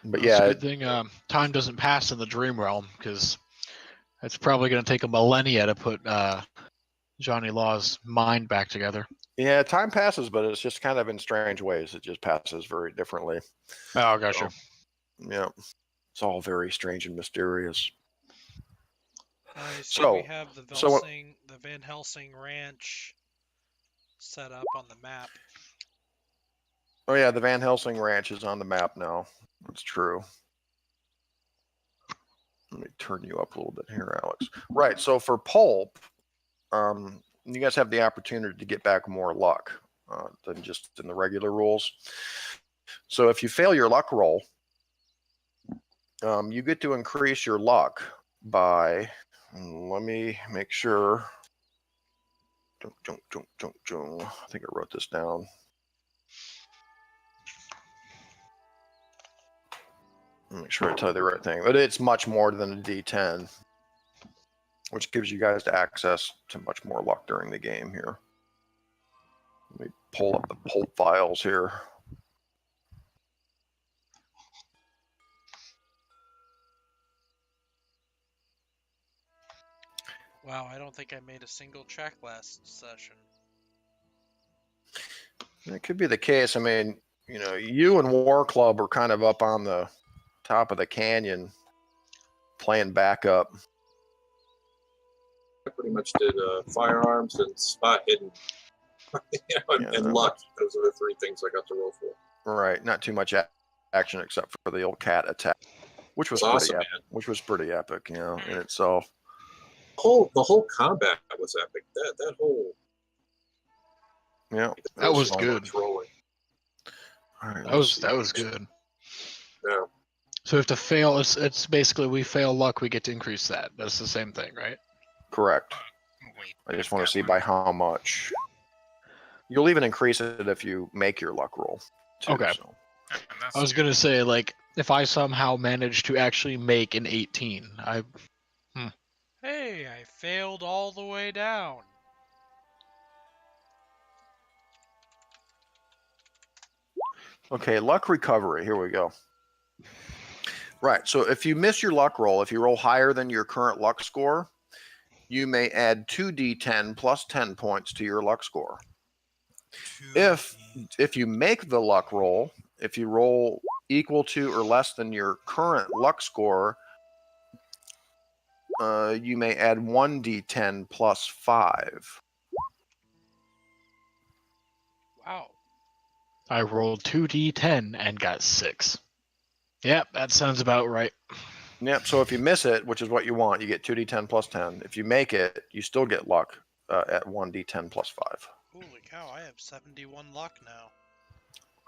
But It's a good thing time doesn't pass in the dream realm, because it's probably going to take a millennia to put Johnny Law's mind back together. Yeah, time passes, but it's just kind of in strange ways. It just passes very differently. Oh, gotcha. So, yeah, it's all very strange and mysterious. I see we have the Van Helsing Ranch set up on the map. Oh yeah, the Van Helsing Ranch is on the map now. That's true. Let me turn you up a little bit here, Alex. Right, so for pulp, you guys have the opportunity to get back more luck than just in the regular rules. So if you fail your luck roll, you get to increase your luck by, let me make sure. I think I wrote this down. Make sure I tell you the right thing. But it's much more than a D10, which gives you guys access to much more luck during the game here. Let me pull up the pulp files here. Wow, I don't think I made a single check last session. It could be the case. I mean, you know, you and War Club are kind of up on the top of the canyon playing backup. I pretty much did firearms and spot hidden. And luck. Those are the three things I got to roll for. Right. Not too much action except for the old cat attack, which was awesome, pretty epic, which was pretty epic, you know, in itself. The whole combat was epic. That whole that was good. Rolling. All right, that was good. Yeah. So if to fail, it's basically we fail luck, we get to increase that. That's the same thing, right? Correct. I just want to see by how much. You'll even increase it if you make your luck roll, too. Okay. So. I was going to say, like, if I somehow manage to actually make an 18, Hey, I failed all the way down. Okay, luck recovery. Here we go. Right, so if you miss your luck roll, if you roll higher than your current luck score, you may add 2d10 plus 10 points to your luck score. If you make the luck roll, if you roll equal to or less than your current luck score, you may add 1d10 plus 5. Wow. I rolled 2d10 and got 6. Yep, that sounds about right. Yep, so if you miss it, which is what you want, you get 2d10 plus 10. If you make it, you still get luck at 1d10 plus 5. Holy cow, I have 71 luck now.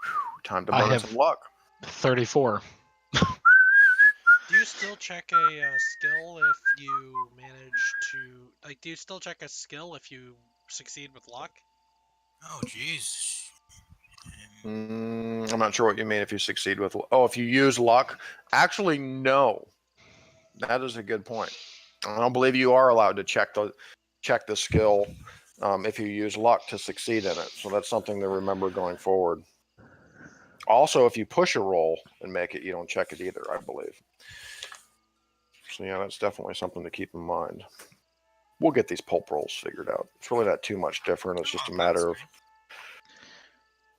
Whew, time to burn some luck. 34. Do you still check a skill if you manage to... Like, do you still check a skill if you succeed with luck? Oh, jeez. I'm not sure what you mean if you succeed with... Oh, if you use luck? Actually, no. That is a good point. I don't believe you are allowed to check the skill if you use luck to succeed in it. So that's something to remember going forward. Also, if you push a roll and make it, you don't check it either, I believe. So yeah, that's definitely something to keep in mind. We'll get these pulp rolls figured out. It's really not too much different. It's just a matter of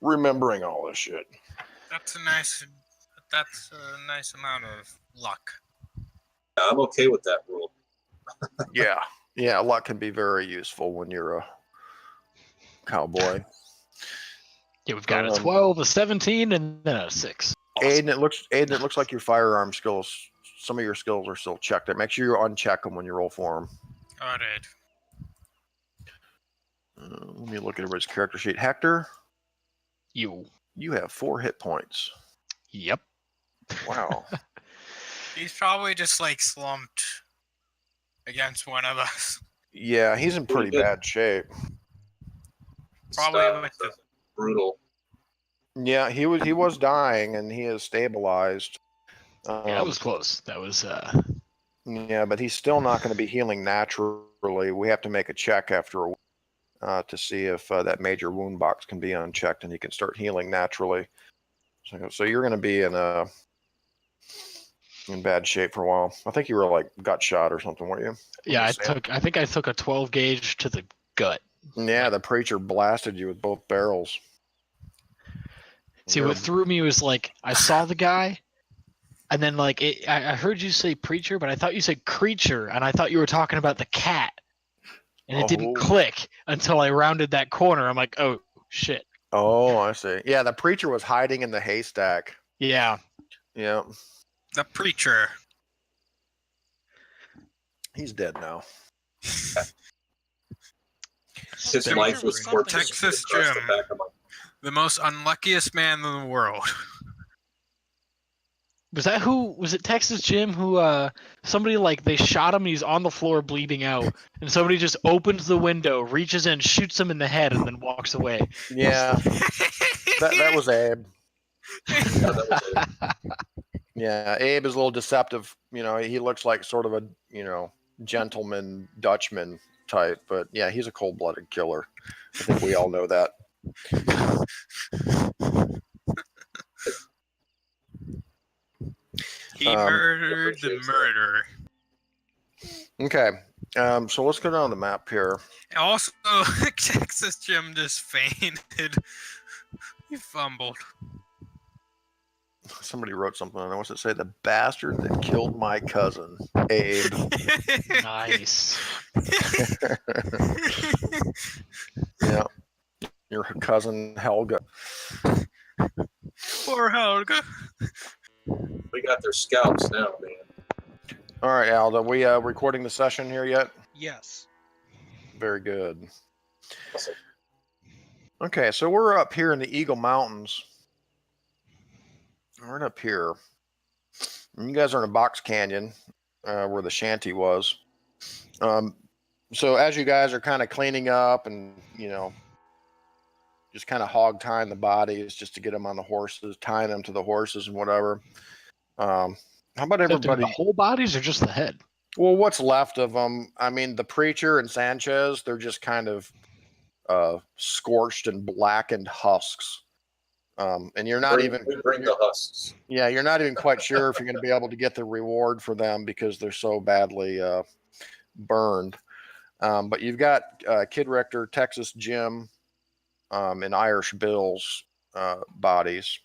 remembering all this shit. That's a nice amount of luck. Yeah, I'm okay with that rule. Yeah, luck can be very useful when you're a cowboy. Yeah, we've got a 12, a 17, and then a 6. Awesome. Aiden, it looks like your firearm skills, some of your skills are still checked. Make sure you uncheck them when you roll for them. All right. Let me look at everybody's character sheet. Hector, you have 4 hit points. Yep. Wow. He's probably just like slumped against one of us. Yeah, he's in pretty bad shape. Probably with the brutal. Yeah, he was dying, and he is stabilized. Yeah, that was close. That was. Yeah, but he's still not going to be healing naturally. We have to make a check after a week to see if that major wound box can be unchecked, and he can start healing naturally. So you're going to be in a in bad shape for a while. I think you were like got shot or something, weren't you? Yeah, I think I took a 12 gauge to the gut. Yeah, the preacher blasted you with both barrels. See, Yeah. what threw me was like I saw the guy, and then like I heard you say preacher, but I thought you said creature, and I thought you were talking about the cat, and it didn't Oh. click until I rounded that corner. I'm like, oh shit. Oh, I see. Yeah, the preacher was hiding in the haystack. Yeah. Yeah, The preacher. he's dead now. His Spin- life was Something tortured Texas across the Jim. back of my. The most unluckiest man in the world. Was that who? Was it Texas Jim who? Somebody like they shot him. And he's on the floor bleeding out, and somebody just opens the window, reaches in, shoots him in the head, and then walks away. Yeah, that was Abe. Yeah, that was it. Yeah, Abe is a little deceptive. You know, he looks like sort of a gentleman Dutchman type, but yeah, he's a cold-blooded killer. I think we all know that. He Um, murdered the appreciates that. murderer. Okay, so let's go down the map here. Also, Texas Jim just fainted. He fumbled. Somebody wrote something on there. What's it say? The bastard that killed my cousin, Abe. Nice. Yeah, your cousin Helga. Poor Helga. We got their scalps now, man. All right, Alda, we recording the session here yet? Yes. Very good. Awesome. Okay, so we're up here in the Eagle Mountains. Right up here. And you guys are in a box canyon where the shanty was. So as you guys are kind of cleaning up and, just kind of hog tying the bodies just to get them on the horses, tying them to the horses and whatever. How about Have to be everybody? the whole bodies or just the head? Well, what's left of them? I mean, the preacher and Sanchez, they're just kind of scorched and blackened husks. And you're not we even bring the husks. Yeah, you're not even quite sure if you're going to be able to get the reward for them because they're so badly burned. But you've got Kid Richter, Texas Jim, and Irish Bill's bodies.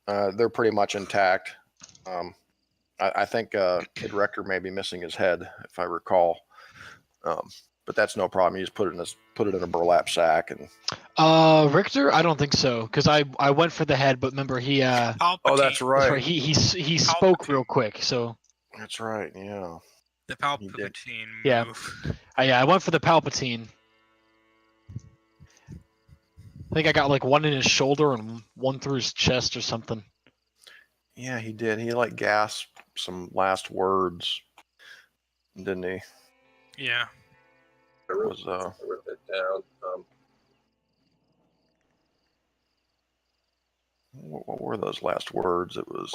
They're pretty much intact. I think Kid Richter may be missing his head, if I recall. But that's no problem. You just put it in a burlap sack and. Richter, I don't think so, because I went for the head, but remember he Oh, that's Palpatine. right. that's right, he spoke Palpatine. real quick, so That's right. Yeah. The He did. Palpatine move. Yeah. I went for the Palpatine. I think I got like one in his shoulder and one through his chest or something. Yeah, he did. He like gasped some last words, didn't he? Yeah. I wrote, Was I wrote that down. what were those last words? It was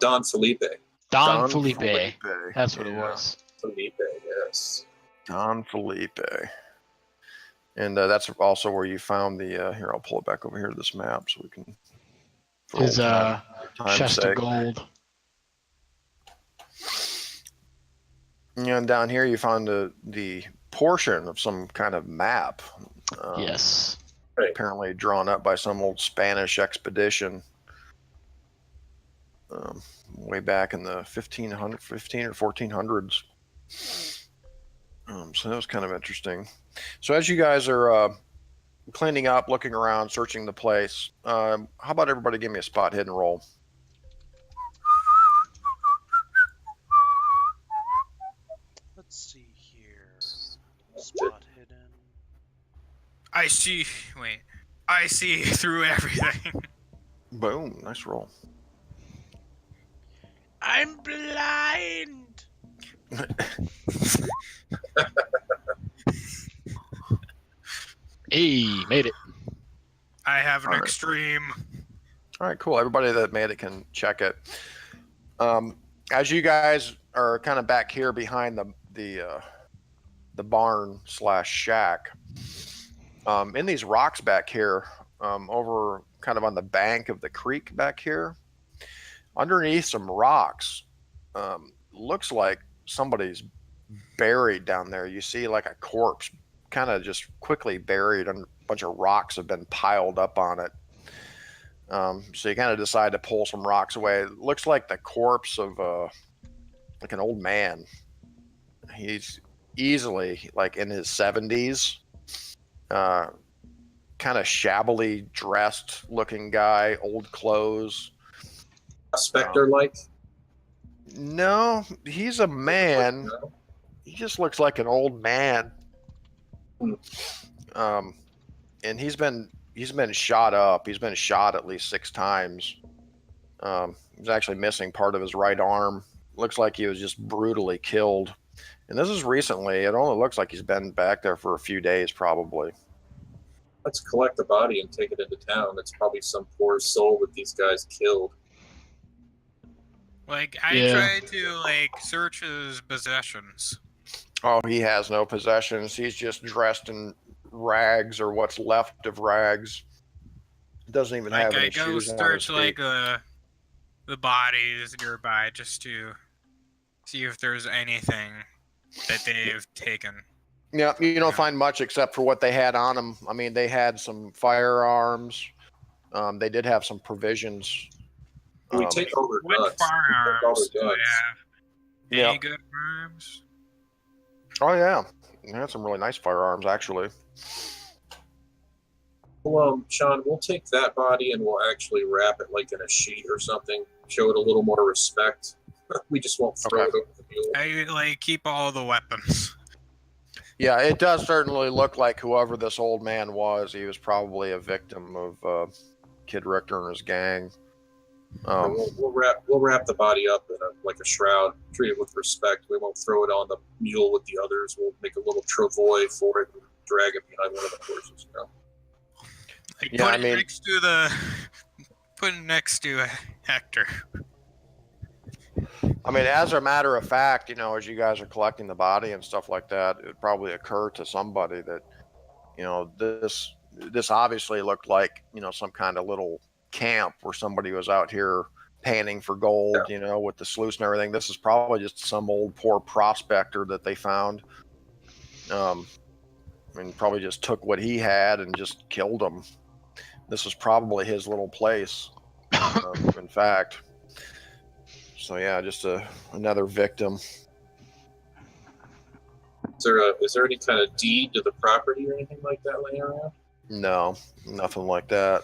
Don Felipe. Don Felipe. That's what it Yeah. was. Felipe, yes. Don Felipe. And that's also where you found the here, I'll pull it back over here to this map so we can for His old time's chest of sake. gold. Yeah, and down here you found the portion of some kind of map. Yes. Apparently drawn up by some old Spanish expedition way back in the 15 or 1400s. So that was kind of interesting. So as you guys are cleaning up, looking around, searching the place, how about everybody give me a spot hidden roll? Let's see here. Spot hidden. I see through everything. Boom, nice roll. I'm blind. Hey, made it. I have an All right. extreme. All right, cool. Everybody that made it can check it. As you guys are kind of back here behind the barn / shack, in these rocks back here, over kind of on the bank of the creek back here, underneath some rocks. Looks like somebody's buried down there. You see like a corpse kind of just quickly buried, and a bunch of rocks have been piled up on it. So you kind of decide to pull some rocks away. It looks like the corpse of like an old man. He's easily like in his 70s, kind of shabbily dressed looking guy, old clothes. A Spectre-like? No, he's a man. No? He just looks like an old man. Hmm. And he's been shot up. He's been shot at least 6 times. He's actually missing part of his right arm. Looks like he was just brutally killed. And this is recently. It only looks like he's been back there for a few days, probably. Let's collect the body and take it into town. It's probably some poor soul that these guys killed. Like, I Yeah. tried to, like, search his possessions. Oh, he has no possessions. He's just dressed in rags or what's left of rags. Doesn't even have Like, any I go shoes on his search, feet. like, the bodies nearby just to see if there's anything that they've taken. Yeah, you don't Yeah. find much except for what they had on them. I mean, they had some firearms. They did have some provisions. We take all their What guns. We take all firearms do their they guns. have? Yeah. Any good firearms? Oh yeah, they had some really nice firearms actually. Well, Sean, we'll take that body and we'll actually wrap it like in a sheet or something. Show it a little more respect. We just won't throw Okay. it over the mule. I, like, keep all the weapons. Yeah, it does certainly look like whoever this old man was, he was probably a victim of Kid Richter and his gang. We'll wrap the body up in like a shroud. Treat it with respect. We won't throw it on the mule with the others. We'll make a little travois for it and drag it behind one of the horses. You know? Like, Yeah, put I it mean- next to the... Put it next to Hector. I mean, as a matter of fact, you know, as you guys are collecting the body and stuff like that, it would probably occur to somebody that, you know, this obviously looked like, you know, some kind of little camp where somebody was out here panning for gold, you know, with the sluice and everything. This is probably just some old poor prospector that they found. I mean, probably just took what he had and just killed him. This was probably his little place, in fact. So yeah, just another victim. Is there any kind of deed to the property or anything like that laying around? No, nothing like that.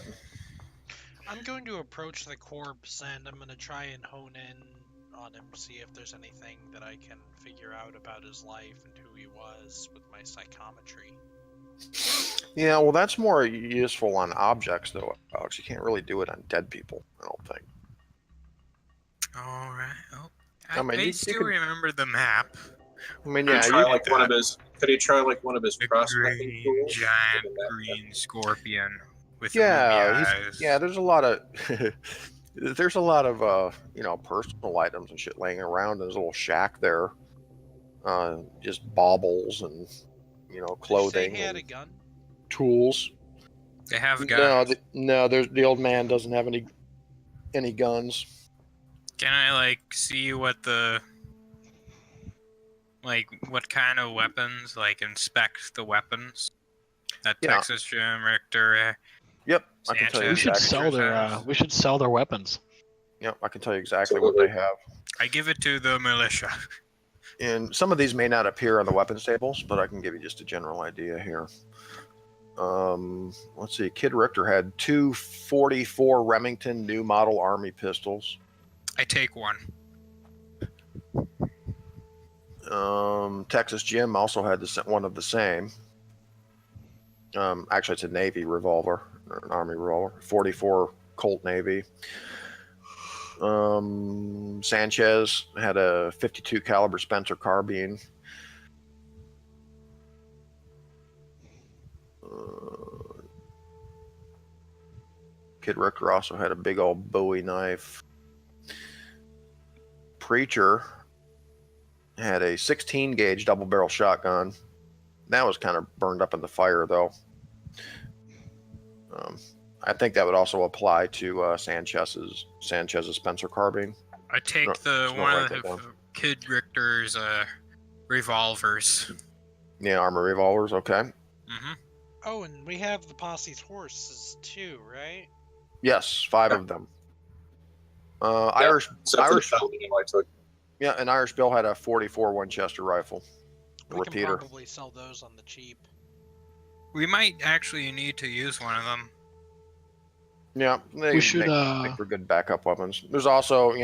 I'm going to approach the corpse and I'm going to try and hone in on him, see if there's anything that I can figure out about his life and who he was with my psychometry. Yeah, well, that's more useful on objects, though, Alex. You can't really do it on dead people, I don't think. All right. Oh, I mean, you still could- remember the map. I mean, Could yeah, he try you, like one of his? Could he try like one of his The prospecting green, tools? giant Given that- green scorpion with yeah, ruby he's, eyes. yeah. There's a lot of, there's a lot of, you know, personal items and shit laying around in his little shack there. Just baubles and, you know, Did you say clothing he had a and gun? tools. They have No, guns. there's the old man doesn't have any guns. Can I like see what the what kind of weapons? Like inspect the weapons that Yeah. Texas Jim Richter. Yep, I can tell you We Sanchez. should exactly. sell their we should sell their weapons. Yep, I can tell you exactly what they have. I give it to the militia. And some of these may not appear on the weapons tables, but I can give you just a general idea here. Let's see. Kid Richter had 2 44 Remington new model Army pistols. I take one. Texas Jim also had one of the same. Actually, it's a Navy revolver, or an Army revolver. 44 Colt Navy. Sanchez had a 52 caliber Spencer carbine. Kid Richter also had a big old Bowie knife. Preacher had a 16 gauge double barrel shotgun. That was kind of burned up in the fire though. I think that would also apply to Sanchez's Spencer carbine. I take No, one write of that down. Kid Richter's revolvers. Yeah, armor revolvers. Okay. Mm-hmm. Oh, and we have the posse's horses too, right? Yes, 5 of them. Yeah, Irish, Except for the Paladin I took. yeah, and Irish Bill had a 44 Winchester rifle. We Repeater. can probably sell those on the cheap. We might actually need to use one of them. Yeah, they We should, make for good backup weapons. There's also,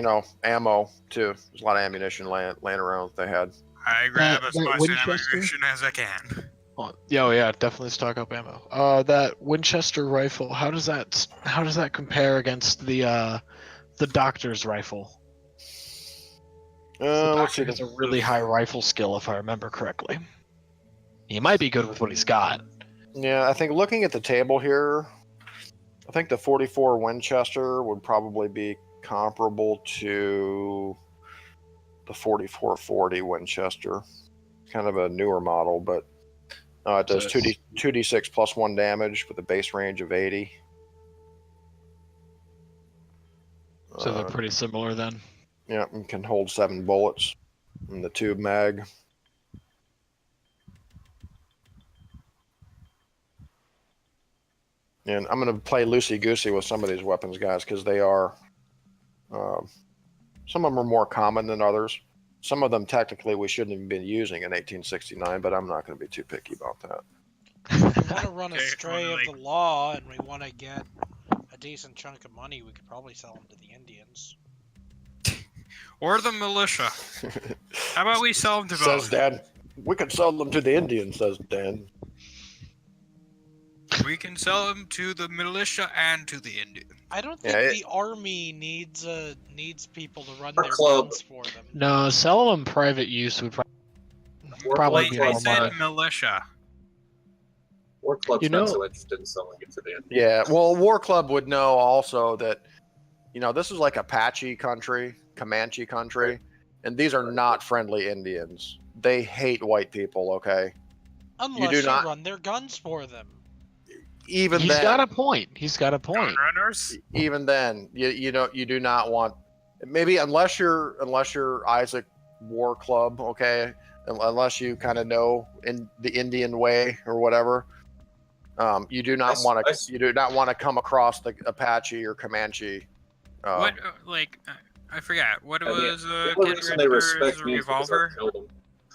ammo too. There's a lot of ammunition laying around that they had. I grab That as much Winchester? ammunition as I can. Oh, yeah, definitely stock up ammo. That Winchester rifle, how does that compare against the doctor's rifle? The Let's see. doctor has a really high rifle skill, if I remember correctly. He might be good with what he's got. Yeah, I think looking at the table here, I think the 44 Winchester would probably be comparable to the 4440 Winchester. Kind of a newer model, but it does So 2d6 plus 1 damage with a base range of 80. So they're pretty similar then. Yeah, and can hold 7 bullets in the tube mag. And I'm going to play loosey-goosey with some of these weapons, guys, because they are... some of them are more common than others. Some of them, technically, we shouldn't have been using in 1869, but I'm not going to be too picky about that. If we want to run Okay, astray well, of the law and we want to get a decent chunk of money, we could probably sell them to the Indians. Or the militia. How about we sell them to Says both? Dan. We could sell them to the Indians, says Dan. We can sell them to the militia and to the Indian. I don't think Yeah, the army needs people to run Our their club. guns for them. No, sell them private use would War Probably Like be Club I more said, money. militia. War Club's You not know- so interested in selling it to the Indians. Yeah, well, War Club would know also that, this is like Apache country, Comanche country, and these are not friendly Indians. They hate white people, okay? Unless do you not- run their guns for them. Even He's then, got a point. He's got a point. Gunrunners? even then, you do not want, maybe unless you're Isaac War Club, okay, unless you kind of know in the Indian way or whatever, you do not want to come across the Apache or Comanche. What, I forgot. What was The only Kid reason they Richter's respect me is because I revolver? killed them.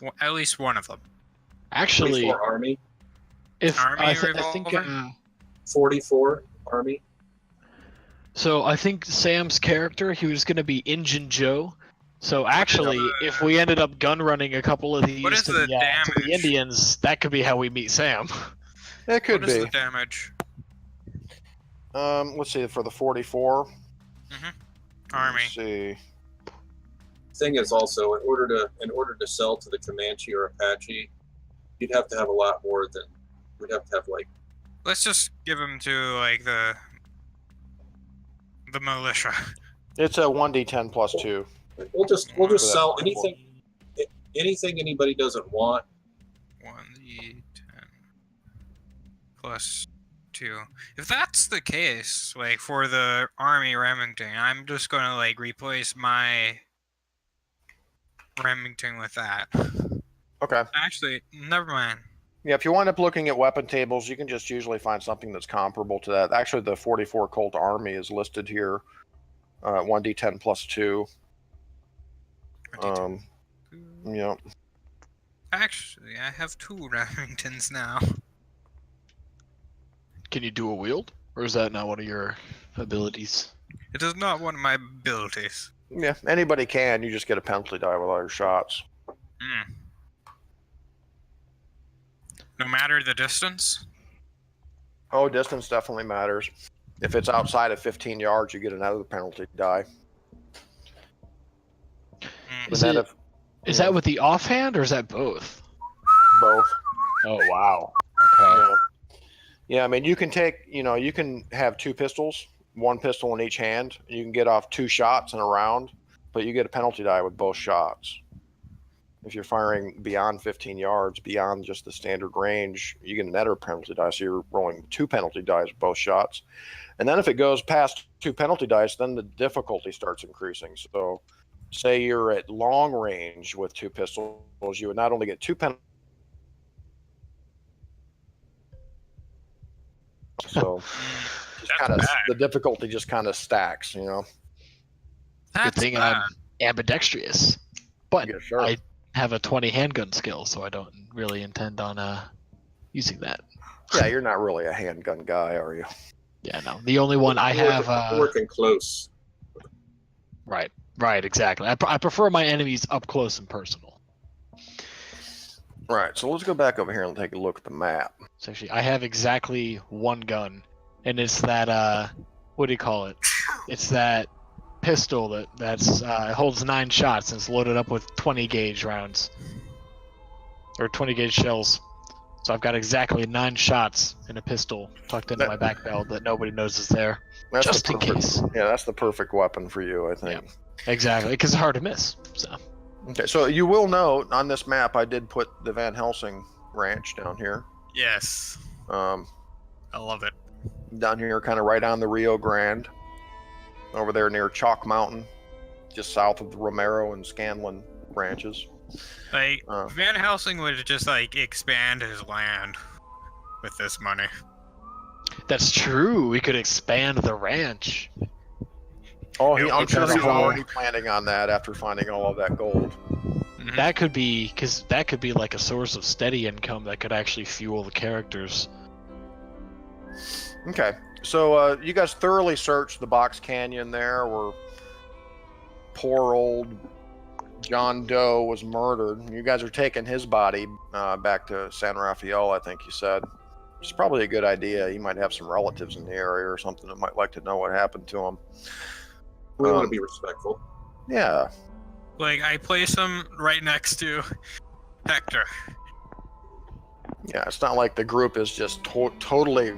Well, at least one of them. Actually, 44 Army. if Army I think revolver? 44 Army. so, I think Sam's character he was going to be Injun Joe. So actually, if we ended up gun running a couple of these What is to the the damage? Indians, that could be how we meet Sam. It could What is be. the damage? Let's see for the 44. Army. Let's see. Thing is also in order to sell to the Comanche or Apache, you'd have to have a lot more than we'd have to have like Let's just give them to like the militia. It's a 1d10 plus 2. we'll just For that sell 44. anything anybody doesn't want. 1d10 plus 2. If that's the case, like for the Army Remington, I'm just gonna like replace my Remington with that. Okay. Actually, never mind. Yeah, if you wind up looking at weapon tables, you can just usually find something that's comparable to that. Actually, the 44 Colt Army is listed here. 1d10 plus 2. Actually, I have 2 Remingtons now. Can you do a wield, or is that not one of your abilities? It is not one of my abilities. Yeah, anybody can. You just get a penalty die with all your shots. Hmm. No matter the distance? Oh, distance definitely matters. If it's outside of 15 yards, you get another penalty die. Hmm. Is And then it- Is that with the offhand, or is that both? both? Oh wow. Okay. Yeah, I mean, you can take, you can have 2 pistols, 1 pistol in each hand. You can get off 2 shots in a round, but you get a penalty die with both shots. If you're firing beyond 15 yards, beyond just the standard range, you get another penalty dice. So you're rolling 2 penalty dice both shots. And then if it goes past 2 penalty dice, then the difficulty starts increasing. So say you're at long range with 2 pistols, you would not only get 2 penalty. So the difficulty just kind of stacks, you know. Good thing I'm ambidextrous, but Yeah, sure. I have a 20 handgun skill, so I don't really intend on using that. Yeah, you're not really a handgun guy, are you? Yeah, no. The only one I have. Working close. Right, exactly. I prefer my enemies up close and personal. Right, so let's go back over here and take a look at the map. So actually, I have exactly one gun, and it's that what do you call it? It's that pistol that's holds 9 shots and it's loaded up with 20 gauge rounds or 20 gauge shells. So I've got exactly 9 shots in a pistol tucked into my back belt that nobody knows is there, just in case. Yeah, that's the perfect weapon for you, I think. Yeah, exactly, because it's hard to miss. So. Okay, so you will note on this map I did put the Van Helsing Ranch down here. Yes. I love it. Down here, kind of right on the Rio Grande. Over there near Chalk Mountain, just south of the Romero and Scanlon ranches. Like, Van Helsing would just, like, expand his land with this money. That's true. We could expand the ranch. Oh, I'm sure he's already planning on that after finding all of that gold. Mm-hmm. That could be, because that could be like a source of steady income that could actually fuel the characters. Okay, so you guys thoroughly searched the Box Canyon there where poor old John Doe was murdered. You guys are taking his body back to San Rafael, I think you said. Which is probably a good idea. You might have some relatives in the area or something that might like to know what happened to him. We want to be respectful. Yeah. Like, I place him right next to Hector. Yeah, it's not like the group is just totally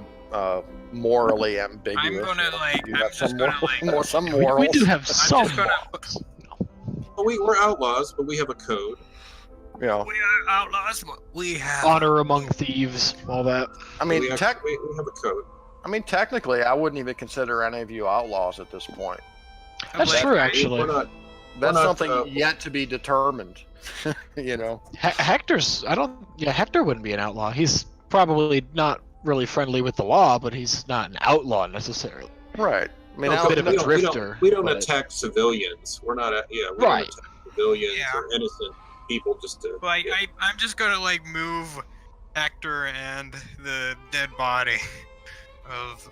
morally ambiguous. I'm gonna, like, You have some We morals. do have some just gonna- morals. Well, we're outlaws, but we have a code. You know, We are outlaws, but we have... Honor among thieves, all that. I mean, we have a code. technically, I wouldn't even consider any of you outlaws at this point. That's Like, true, actually. That's not, something yet to be determined. You know. Hector wouldn't be an outlaw. He's probably not really friendly with the law, but he's not an outlaw necessarily. Right. I mean, No, Al- bit of a drifter. We don't but- attack civilians. We're not. We Right. don't attack civilians Yeah. or innocent people just to. Like, I'm just gonna, like, move Hector and the dead body of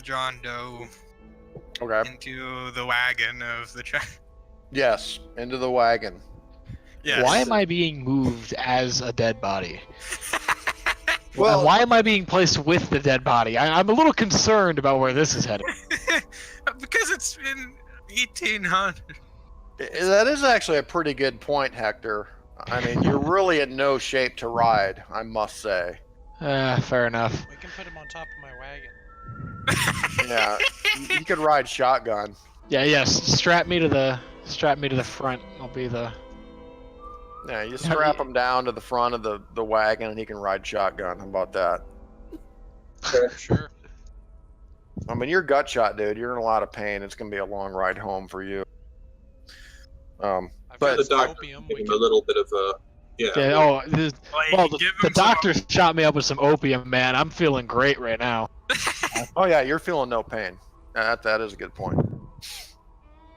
John Doe okay. into the wagon of the Yes, into the wagon. Yes. Why am I being moved as a dead body? Well- And why am I being placed with the dead body? I'm a little concerned about where this is headed. Because it's in 1800. That is actually a pretty good point, Hector. I mean, you're really in no shape to ride, I must say. Fair enough. We can put him on top of my wagon. Yeah, you could ride shotgun. Yes. Strap me to the front. I'll be the. Yeah, you strap him down to the front of the wagon and he can ride shotgun. How about that? Sure. I mean, you're gut shot, dude. You're in a lot of pain. It's going to be a long ride home for you. I've But- got The some doctor opium. give We him can... a little bit of a. Yeah. Yeah. Oh, the Give him doctor shot me up with some opium, man. I'm feeling great right now. Oh, yeah, you're feeling no pain. That is a good point.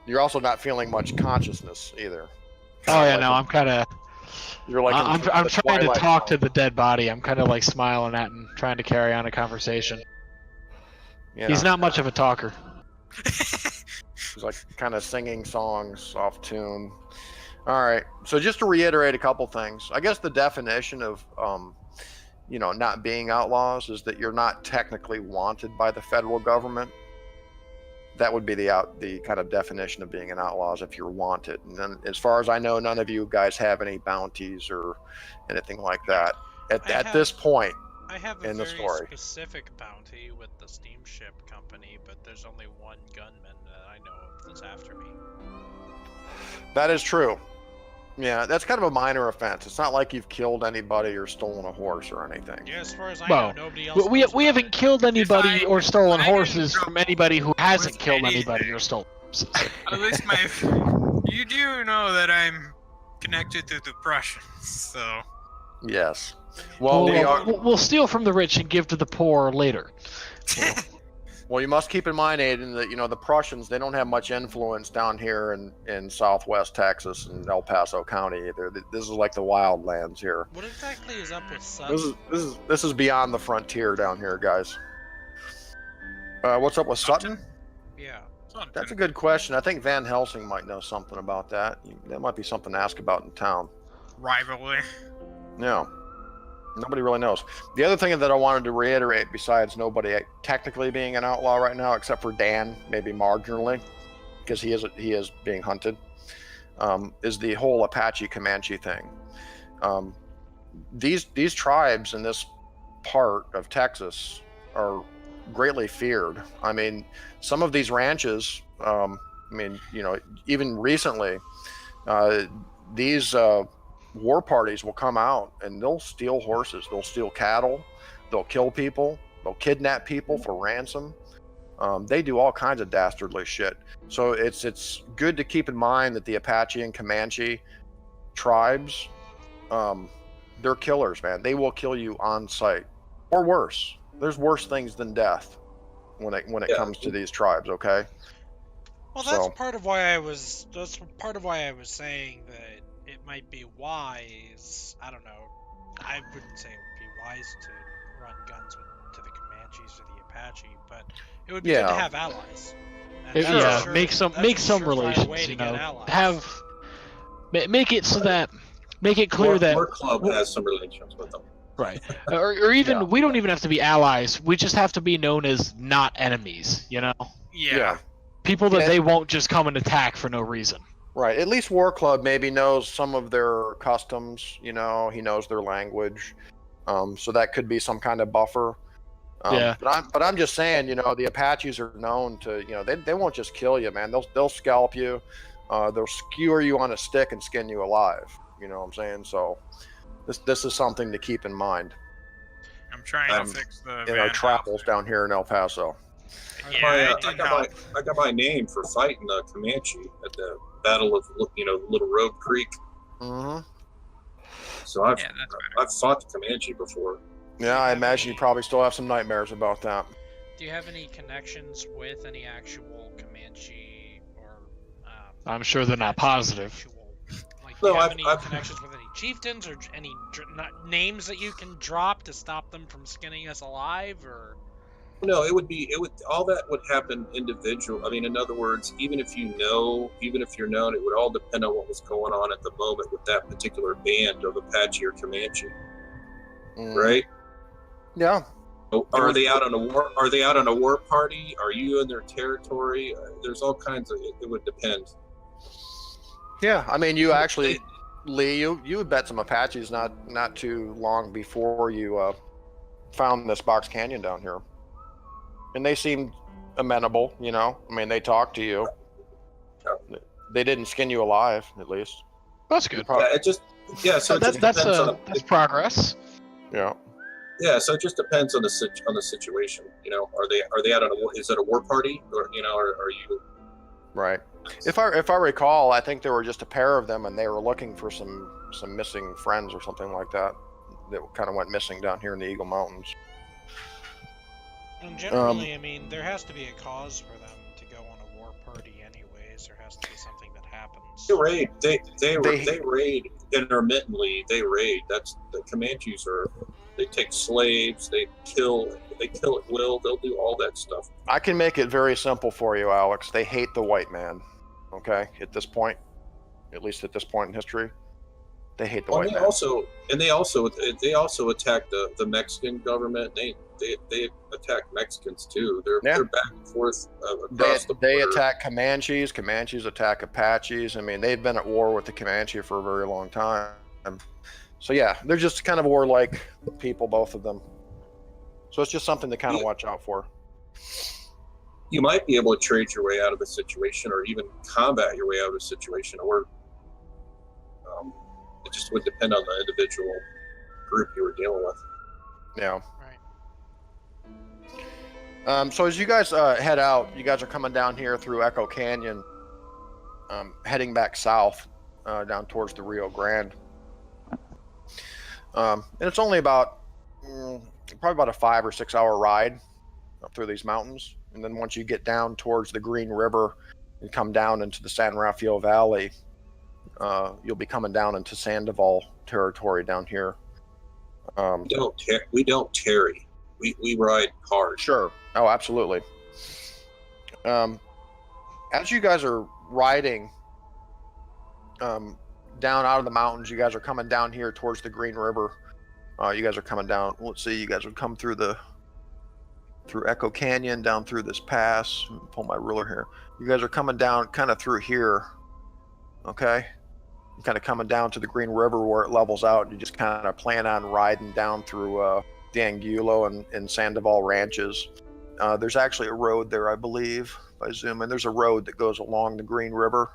You're also not feeling much consciousness either. Oh yeah, no, I'm kind of. You're like I'm the trying to Twilight talk to Zone. the dead body. I'm kind of like smiling at and trying to carry on a conversation. You He's know, not much of a talker. He's like kind of singing songs off tune. All right. So just to reiterate a couple things, I guess the definition of, not being outlaws is that you're not technically wanted by the federal government. That would be the kind of definition of being an outlaw, is if you're wanted. And then, as far as I know, none of you guys have any bounties or anything like that at this point. I have a in the very story. specific bounty with the steamship company, but there's only one gunman that I know of that's after me. That is true. Yeah, that's kind of a minor offense. It's not like you've killed anybody or stolen a horse or anything. Yeah, as far as I Well, know, nobody else. We knows we about haven't it. killed anybody or stolen I didn't horses go from anybody who hasn't with killed anybody anything. or stolen horses. At least you do know that I'm connected to the Prussians, so. Yes. Well, We'll steal from the rich and give to the poor later. Well, you must keep in mind, Aiden, that the Prussians, they don't have much influence down here in Southwest Texas and El Paso County either. This is like the wild lands here. What exactly is up with Sutton? This is beyond the frontier down here, guys. What's up with Sutton? Yeah. That's a good question. I think Van Helsing might know something about that. That might be something to ask about in town. Rivalry. Yeah. Nobody really knows. The other thing that I wanted to reiterate, besides nobody technically being an outlaw right now, except for Dan, maybe marginally, because he is being hunted, is the whole Apache Comanche thing. These tribes in this part of Texas are greatly feared. I mean, some of these ranches, even recently, these war parties will come out and they'll steal horses, they'll steal cattle, they'll kill people, they'll kidnap people for ransom. They do all kinds of dastardly shit. So it's good to keep in mind that the Apache and Comanche tribes, they're killers, man. They will kill you on sight, or worse. There's worse things than death when it comes to these tribes. Okay. Well, that's part of why I was. That's part of why I was saying that it might be wise. I don't know. I wouldn't say it would be wise to run guns to the Comanches or the Apache, but it would be good to have allies. And that's Make some relations. way to get allies. Make it so that it clear that our club has some relations with them. Right. Or even we don't even have to be allies. We just have to be known as not enemies. Yeah. People that they won't just come and attack for no reason. Right. At least War Club maybe knows some of their customs. He knows their language. So that could be some kind of buffer. But I'm just saying, the Apaches are known to, they won't just kill you, man. They'll scalp you. They'll skewer you on a stick and skin you alive. You know what I'm saying? So this is something to keep in mind. I'm trying to fix the in our travels down here in El Paso. Yeah, I got my name for fighting the Comanche at the Battle of Little Road Creek. Mm-hmm. So I've fought the Comanche before. Yeah, I imagine you probably still have some nightmares about that. Do you have any connections with any actual Comanche or? I'm sure they're not positive. Do you have any connections with any chieftains or any names that you can drop to stop them from skinning us alive, or? No, all that would happen individual. I mean, in other words, even if you're known, it would all depend on what was going on at the moment with that particular band of Apache or Comanche, right? Yeah. Are they out on a war? Are they out on a war party? Are you in their territory? There's all kinds of. It would depend. Yeah, I mean, you actually, Lee, you had bet some Apaches not too long before you found this Box Canyon down here. And they seemed amenable, I mean, they talked to you. They didn't skin you alive, at least. That's good. So that's progress. Yeah. Yeah, so it just depends on the situation. Are they out on is it a war party, or are you? Right. If I recall, I think there were just a pair of them, and they were looking for some missing friends or something like that kind of went missing down here in the Eagle Mountains. And generally, I mean, there has to be a cause for them to go on a war party, anyways. There has to be something that happens. They raid intermittently. They raid. That's the Comanches are. They take slaves. They kill at will. They'll do all that stuff. I can make it very simple for you, Alex. They hate the white man. Okay, at this point, at least at this point in history, they hate the white man. They also attack the Mexican government. They attack Mexicans too. They're back and forth across the border. They attack Comanches. Comanches attack Apaches. I mean, they've been at war with the Comanche for a very long time. So yeah, they're just kind of war-like people, both of them. So it's just something to kind of watch out for. You might be able to trade your way out of a situation, or even combat your way out of a situation, or It just would depend on the individual group you were dealing with. Yeah. Right. So as you guys head out, you guys are coming down here through Echo Canyon, heading back south, down towards the Rio Grande. And it's only about probably about a 5 or 6 hour ride up through these mountains. And then once you get down towards the Green River and come down into the San Rafael Valley, you'll be coming down into Sandoval territory down here. We don't tarry. We ride hard. Sure. Oh, absolutely. As you guys are riding down out of the mountains, you guys are coming down here towards the Green River. You guys are coming down. Let's see. You guys would come through Echo Canyon, down through this pass. Let me pull my ruler here. You guys are coming down kind of through here. Okay. Kind of coming down to the Green River where it levels out. You just kind of plan on riding down through the Angulo and Sandoval ranches. There's actually a road there, I believe. If I zoom in, there's a road that goes along the Green River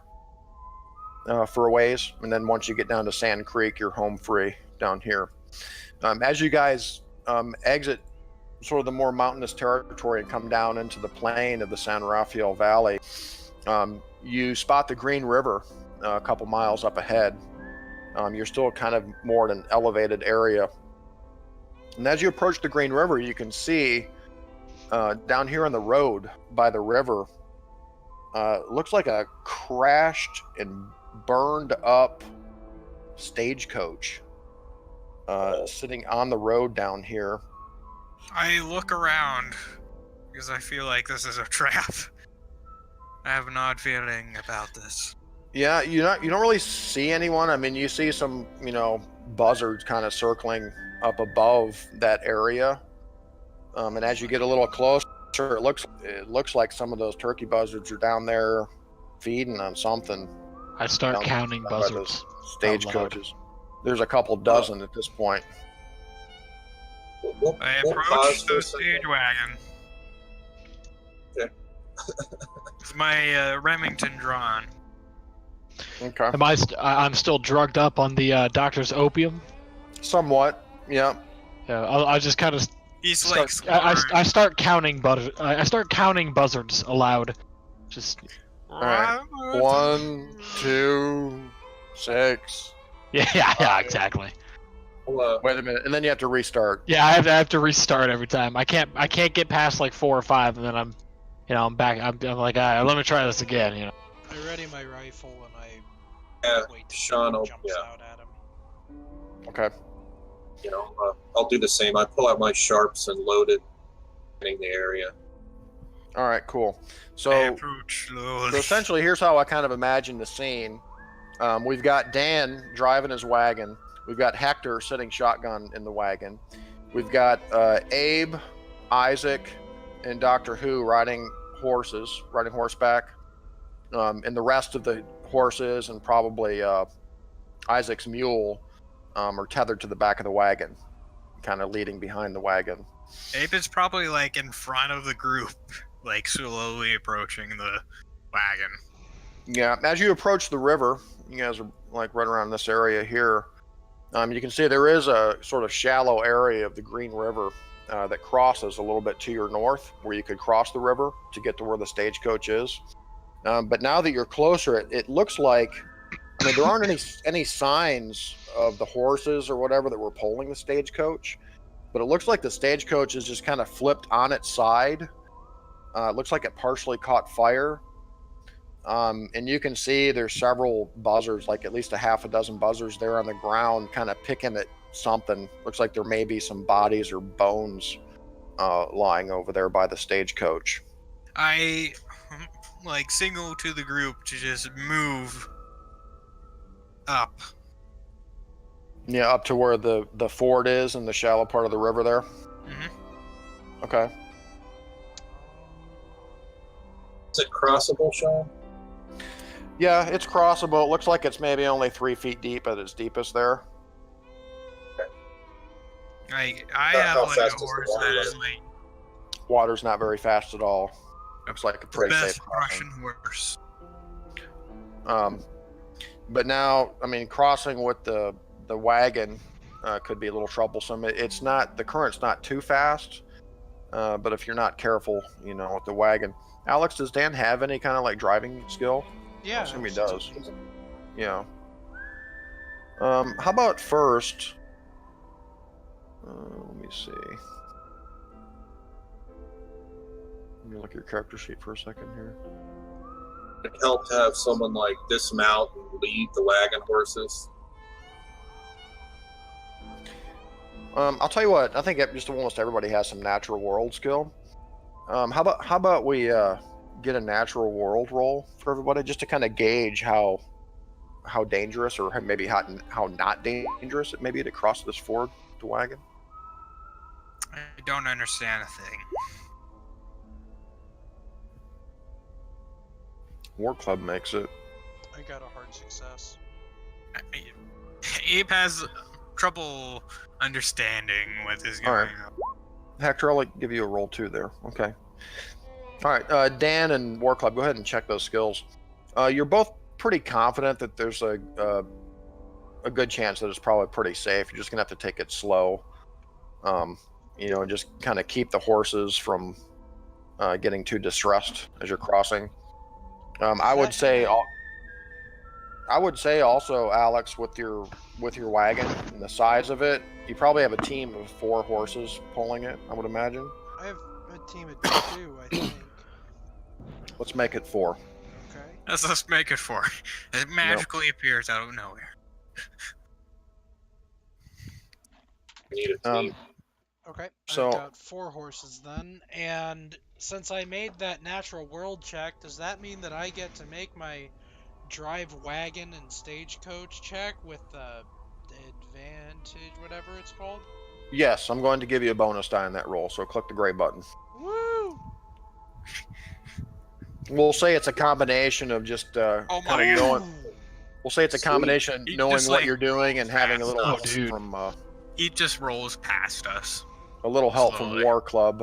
for a ways. And then once you get down to Sand Creek, you're home free down here. As you guys exit sort of the more mountainous territory and come down into the plain of the San Rafael Valley, you spot the Green River a couple miles up ahead. You're still kind of more in an elevated area. And as you approach the Green River, you can see down here on the road by the river, looks like a crashed and burned up stagecoach sitting on the road down here. I look around because I feel like this is a trap. I have an odd feeling about this. Yeah, you don't really see anyone. I mean, you see some, buzzards kind of circling up above that area. And as you get a little closer, it looks like some of those turkey buzzards are down there feeding on something. I start counting buzzards. Stagecoaches. There's a couple dozen at this point. I approach the stage wagon. Okay. With my Remington drawn. Okay. I'm still drugged up on the doctor's opium. Somewhat. Yeah. Yeah. I just kind of. He's I start counting I start counting buzzards aloud. Just. All right. 1, 2, 6. Yeah, exactly. Wait a minute, and then you have to restart. Yeah, I have to restart every time. I can't get past like 4 or 5, and then I'm back. I'm like, all right, let me try this again. I ready my rifle and Yeah, wait till Sean, he jumps out at him. Okay. I'll do the same. I pull out my sharps and load it in the area. All right, cool. I So approach slowly. So essentially, here's how I kind of imagine the scene. We've got Dan driving his wagon. We've got Hector sitting shotgun in the wagon. We've got Abe, Isaac, and Dr. Who riding horseback. And the rest of the horses and probably Isaac's mule are tethered to the back of the wagon, kind of leading behind the wagon. Abe is probably like in front of the group, like slowly approaching the wagon. Yeah, as you approach the river, you guys are like right around this area here. You can see there is a sort of shallow area of the Green River that crosses a little bit to your north, where you could cross the river to get to where the stagecoach is. But now that you're closer, it looks like, there aren't any signs of the horses or whatever that were pulling the stagecoach, but it looks like the stagecoach is just kind of flipped on its side. It looks like it partially caught fire. And you can see there's several buzzards, like at least a half a dozen buzzards there on the ground, kind of picking at something. Looks like there may be some bodies or bones lying over there by the stagecoach. I signal to the group to just move up. Yeah, up to where the ford is in the shallow part of the river there. Mm-hmm. Okay. Is it crossable, Sean? Yeah, it's crossable. It looks like it's maybe only 3 feet deep at its deepest there. I How have like a fast is the horse water that is running? like Water's not very fast at all. Looks like a the pretty best safe crossing. Russian horse. But now, I mean, crossing with the wagon could be a little troublesome. It's not, the current's not too fast, but if you're not careful, you know, with the wagon. Alex, does Dan have any kind of like driving skill? Yeah, I assume he since- does. Yeah. How about first? Let me see. Let me look at your character sheet for a second here. It help to have someone like dismount and lead the wagon horses. I'll tell you what. I think just almost everybody has some natural world skill. How about we get a natural world roll for everybody, just to kind of gauge how dangerous, or maybe how not dangerous it may be to cross this ford, the wagon. I don't understand a thing. War Club makes it. I got a hard success. Abe has trouble understanding what is All going right. on. Hector, I'll give you a roll 2 there. Okay. All right, Dan and War Club, go ahead and check those skills. You're both pretty confident that there's a good chance that it's probably pretty safe. You're just gonna have to take it slow. You know, and just kind of keep the horses from getting too distressed as you're crossing. I would say also, Alex, with your wagon and the size of it, you probably have a team of 4 horses pulling it, I would imagine. I have a team of 2, I think. Let's make it 4. Okay. Let's just make it 4. It magically appears out of nowhere. We need a team. Okay. So- I've got 4 horses then, and since I made that natural world check, does that mean that I get to make my drive wagon and stagecoach check with the advantage, whatever it's called? Yes, I'm going to give you a bonus die on that roll, so click the gray button. Woo! We'll say it's a combination of just Oh my kind of God. knowing. We'll say it's a Sweet. combination of You knowing just, what like, you're doing and having a little fast. help Oh, dude. from He just rolls past us. from Slowly. War Club.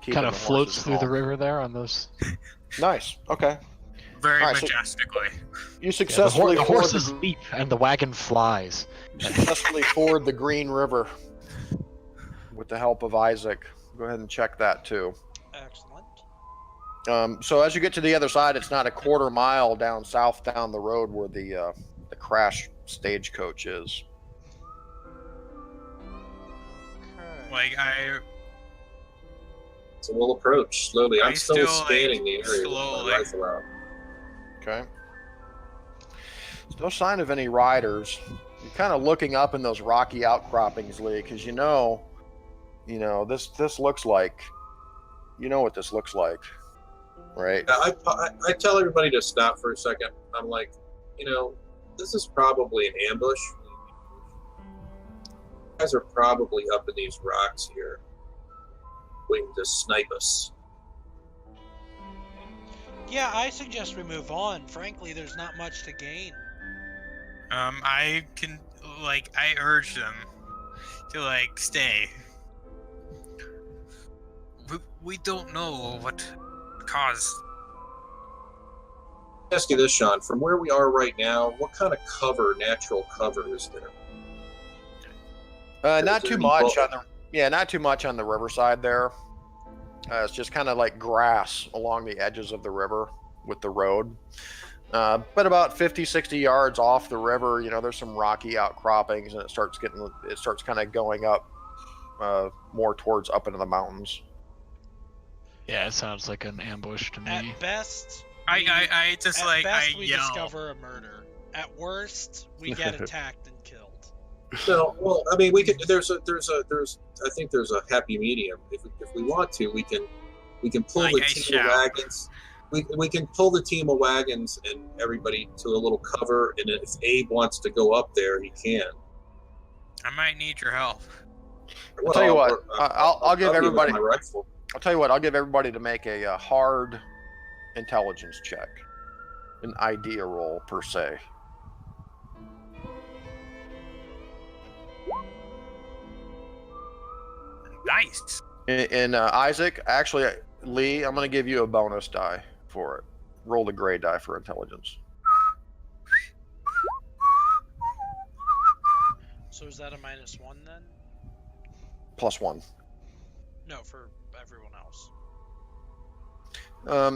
Keeping Kind of the floats horses through the calm. river there on those. Nice. Okay. Very Alright, so- majestically. You Yeah, successfully the ford horses leap and the wagon flies. successfully ford the Green River with the help of Isaac. Go ahead and check that too. Excellent. So as you get to the other side, it's not a quarter mile down the road where the crash stagecoach is. Okay. Like, So we'll approach slowly. I'm I still still, scanning the area slowly. with my rifle out. Okay. There's no sign of any riders. You're kind of looking up in those rocky outcroppings, Lee, because you know this looks like, you know what this looks like, right? Yeah, I tell everybody to stop for a second. I'm like, this is probably an ambush. You guys are probably up in these rocks here, waiting to snipe us. Yeah, I suggest we move on. Frankly, there's not much to gain. I urge them to, stay. We don't know what caused. Ask you this, Sean. From where we are right now, what kind of natural cover is there? Not Is too there much any not too much on the riverside there. It's just kind of like grass along the edges of the river with the road. But about 50, 60 yards off the river, there's some rocky outcroppings, and it starts kind of going up more towards up into the mountains. Yeah, it sounds like an ambush to me. At best, I we yell. discover a murder. At worst, we get attacked and killed. So, well, I mean, we could. I think there's a happy medium. If we want to, we can pull the team of wagons. We can pull the team of wagons and everybody to a little cover. And if Abe wants to go up there, he can. I might need your help. I'll tell you what. I'll give you everybody. my rifle. I'll tell you what. I'll give everybody to make a hard intelligence check, an idea roll per se. Nice. And Isaac, actually, Lee, I'm going to give you a bonus die for it. Roll the gray die for intelligence. So is that a -1 then? +1. No, for everyone else.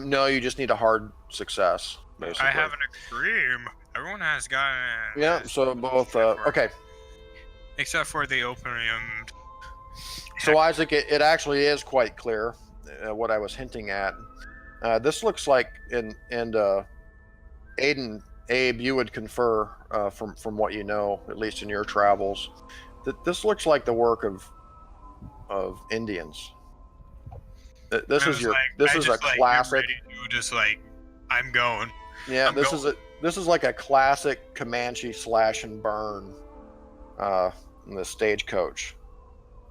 No, you just need a hard success, basically. I have an extreme. Everyone has gotten. Yeah, so both. Okay. Except for the opium. So Isaac, it actually is quite clear what I was hinting at. This looks like, and Aiden, Abe, you would confer from what you know, at least in your travels, that this looks like the work of Indians. This is a classic. I'm going. Yeah, I'm this going. is like a classic Comanche slash and burn in the stagecoach.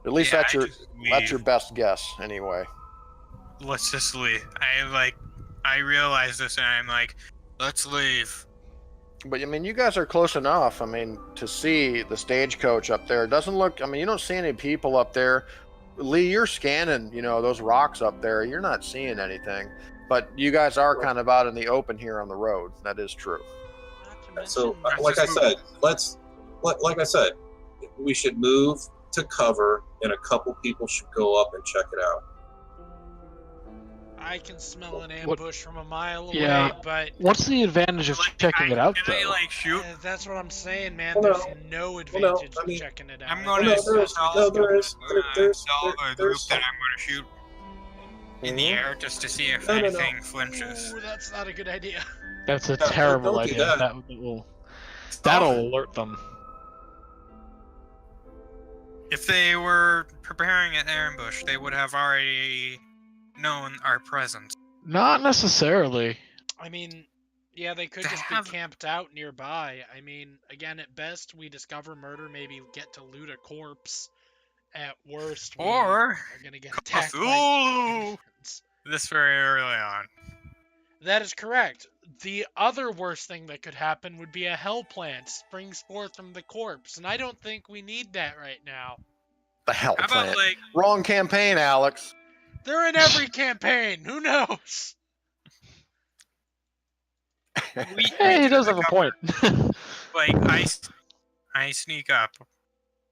At least Yeah, that's your best guess, anyway. Let's just leave. I realize this and I'm like, let's leave. But I mean, you guys are close enough. I mean, to see the stagecoach up there. It doesn't look. I mean, you don't see any people up there. Lee, you're scanning. Those rocks up there. You're not seeing anything. But you guys are kind of out in the open here on the road. That is true. Not to So, mention- like I said, we should move to cover, and a couple people should go up and check it out. I can smell an ambush from a mile away, Yeah. but What's the advantage of checking it out, Can I though? shoot? that's what I'm saying, man. Well, There's Well, no no, advantage I mean- of checking it out. I'm Well, gonna no, there is. tell No, there is. There's. a group that I'm gonna shoot in the air just to see if No, no, no. anything flinches. Ooh, that's not a good idea. That's a No, terrible don't do idea. that. That'll alert them. If they were preparing an ambush, they would have already known our presence. Not necessarily. I mean, yeah, they could They just have- be camped out nearby. I mean, again, at best, we discover murder, maybe get to loot a corpse. At worst, we Or are gonna get attacked by Cthulhu! Indians. This very early on. That is correct. The other worst thing that could happen would be a hell plant springs forth from the corpse, and I don't think we need that right now. The hell How about plant. Wrong campaign, Alex. They're in every campaign. Who knows? Hey, he does have a point. I sneak up.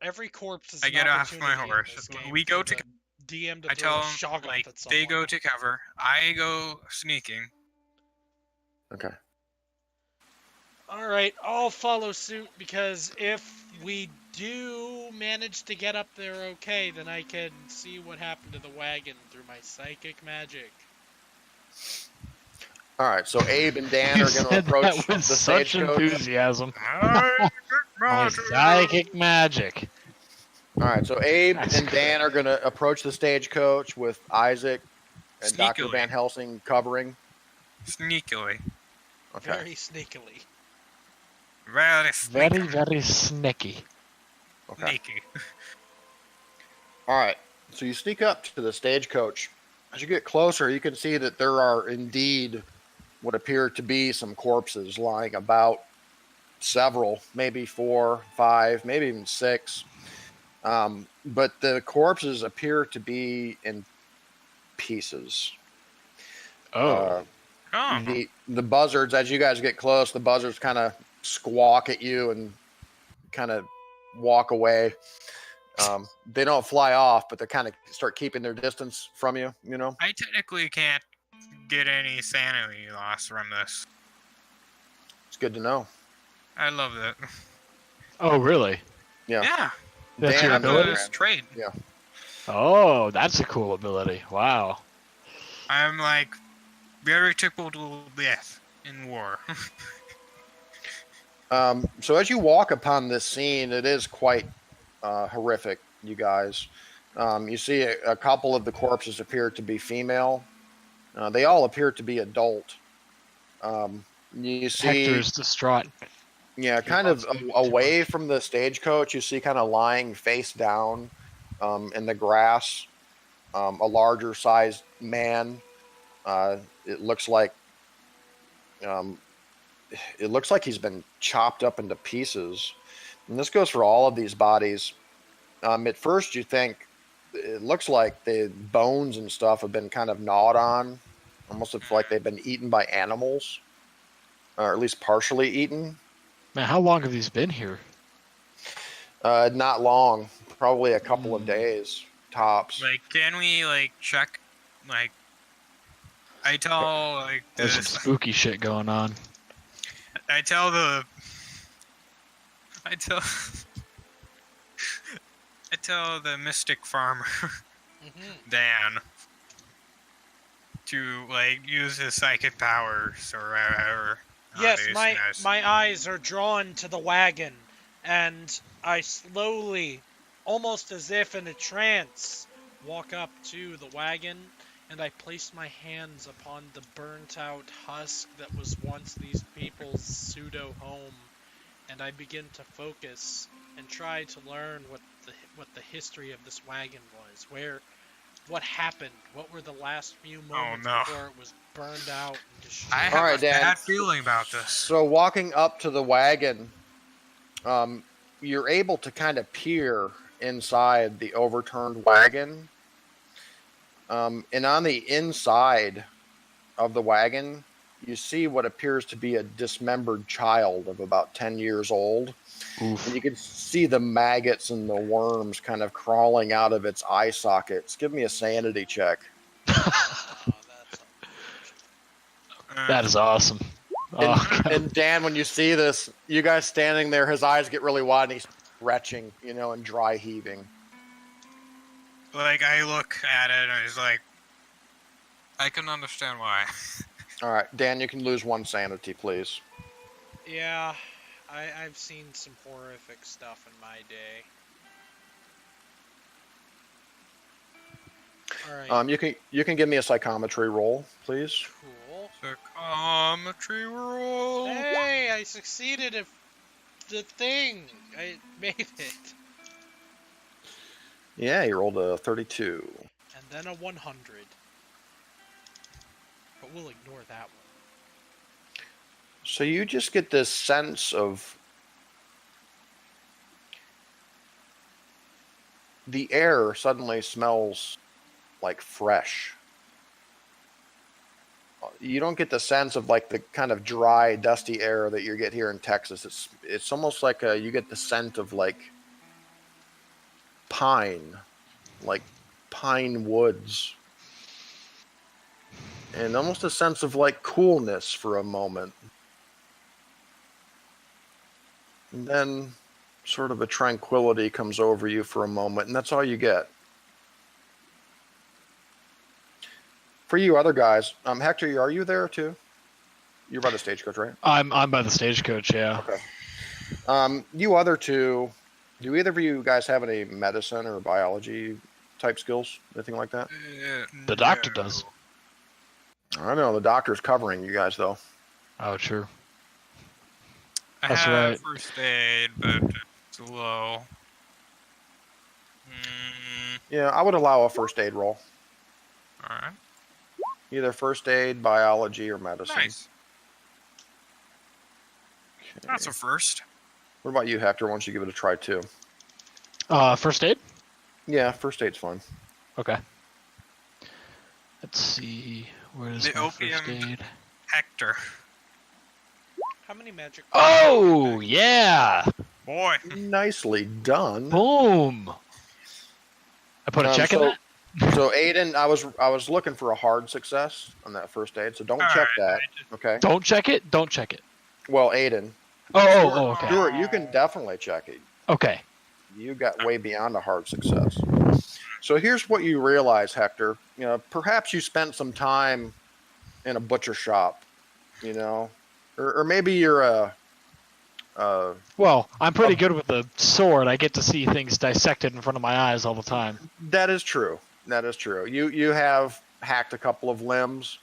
Every corpse is. I an get off my opportunity in horse. this game We for go to- the DM to I throw tell a them shotgun at they someone. go to cover. I go sneaking. Okay. All right, I'll follow suit because if we do manage to get up there okay, then I can see what happened to the wagon through my psychic magic. All right. So Abe and Dan You are going to said approach that the with such stagecoach. enthusiasm. My psychic magic. All right. So Abe and Dan are going to approach the stagecoach with Isaac and Dr. Sneakily. Van Helsing covering. Sneakily. Okay. Very sneakily. Very Very, very sneaky. Okay. sneaky. All right. So you sneak up to the stagecoach. As you get closer, you can see that there are indeed what appear to be some corpses lying about. Several, maybe 4, 5, maybe even 6. But the corpses appear to be in pieces. Oh. Oh. The buzzards, as you guys get close, the buzzards kind of squawk at you and kind of walk away. They don't fly off, but they kind of start keeping their distance from you, I technically can't get any sanity loss from this. It's good to know. I love that. Oh, really? Yeah. Yeah. That's Dan, your on the other ability? Those trade. Oh, that's a cool ability. Wow. I'm like very tickled to death in war. So as you walk upon this scene, it is quite horrific, you guys. You see a couple of the corpses appear to be female. They all appear to be adult. You see, Hector's distraught. yeah, kind of away from the stagecoach, you see kind of lying face down in the grass, a larger sized man. It looks like he's been chopped up into pieces. And this goes for all of these bodies. At first, you think it looks like the bones and stuff have been kind of gnawed on, almost like they've been eaten by animals, or at least partially eaten. Man, how long have these been here? Not long. Probably a couple of days tops. Like, can we like check? Like, I tell like There's some this. spooky shit going on. I tell the. I tell. I tell the mystic farmer Dan to like use his psychic powers or whatever. Yes, nowadays. my eyes are drawn to the wagon, and I slowly, almost as if in a trance, walk up to the wagon, and I place my hands upon the burnt-out husk that was once these people's pseudo-home, and I begin to focus and try to learn what the history of this wagon was, what happened, what were the last few moments before it was burned out and destroyed. I have All right, a Dan. bad feeling about this. So walking up to the wagon, you're able to kind of peer inside the overturned wagon. And on the inside of the wagon, you see what appears to be a dismembered child of about 10 years old. Oof. And you can see the maggots and the worms kind of crawling out of its eye sockets. Give me a sanity check. That is awesome. Oh, And Dan, when you see this, you guys standing there, his eyes get really wide and he's retching, and dry heaving. Like, I look at it and it's like, I can understand why. All right, Dan, you can lose one sanity, please. Yeah, I've seen some horrific stuff in my day. Alright, You can give me a psychometry roll, please. cool. Psychometry roll. Hey, I succeeded at the thing! I made it. Yeah, you rolled a 32. And then a 100. But we'll ignore that one. So you just get this sense of the air suddenly smells like fresh. You don't get the sense of like the kind of dry, dusty air that you get here in Texas. It's almost like you get the scent of like pine woods, and almost a sense of like coolness for a moment. And then sort of a tranquility comes over you for a moment, and that's all you get. For you other guys, Hector, are you there too? You're by the stagecoach, right? I'm by the stagecoach, yeah. Okay. You other two, do either of you guys have any medicine or biology type skills? Anything like that? The doctor does. I know the doctor's covering you guys though. Oh, true. I That's have right. first aid, but it's low. Yeah, I would allow a first aid roll. Alright. Either first aid, biology, or medicine. Nice. Okay. That's a first. What about you, Hector? Why don't you give it a try too? First aid? Yeah, first aid's fun. Okay. Let's see. Where's The my first opium- aid? Hector. How many magic... Oh, yeah! Boy. Nicely done. Boom! I put a check in so- that? So Aiden, I was looking for a hard success on that first aid, so don't check that. Okay. Don't check it? Don't check it. Well, Aiden, Oh, okay. Stuart, you can definitely check it. Okay. You got way beyond a hard success. So here's what you realize, Hector. Perhaps you spent some time in a butcher shop, or maybe you're a. Well, I'm pretty good with the sword. I get to see things dissected in front of my eyes all the time. That is true. That is true. You have hacked a couple of limbs.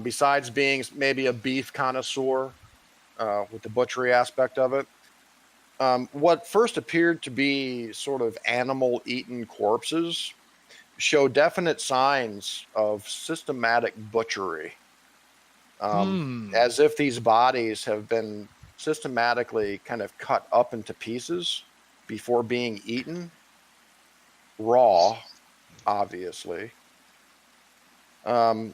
Besides being maybe a beef connoisseur with the butchery aspect of it, what first appeared to be sort of animal-eaten corpses show definite signs of systematic butchery, as if these bodies have been systematically kind of cut up into pieces before being eaten, raw, obviously. And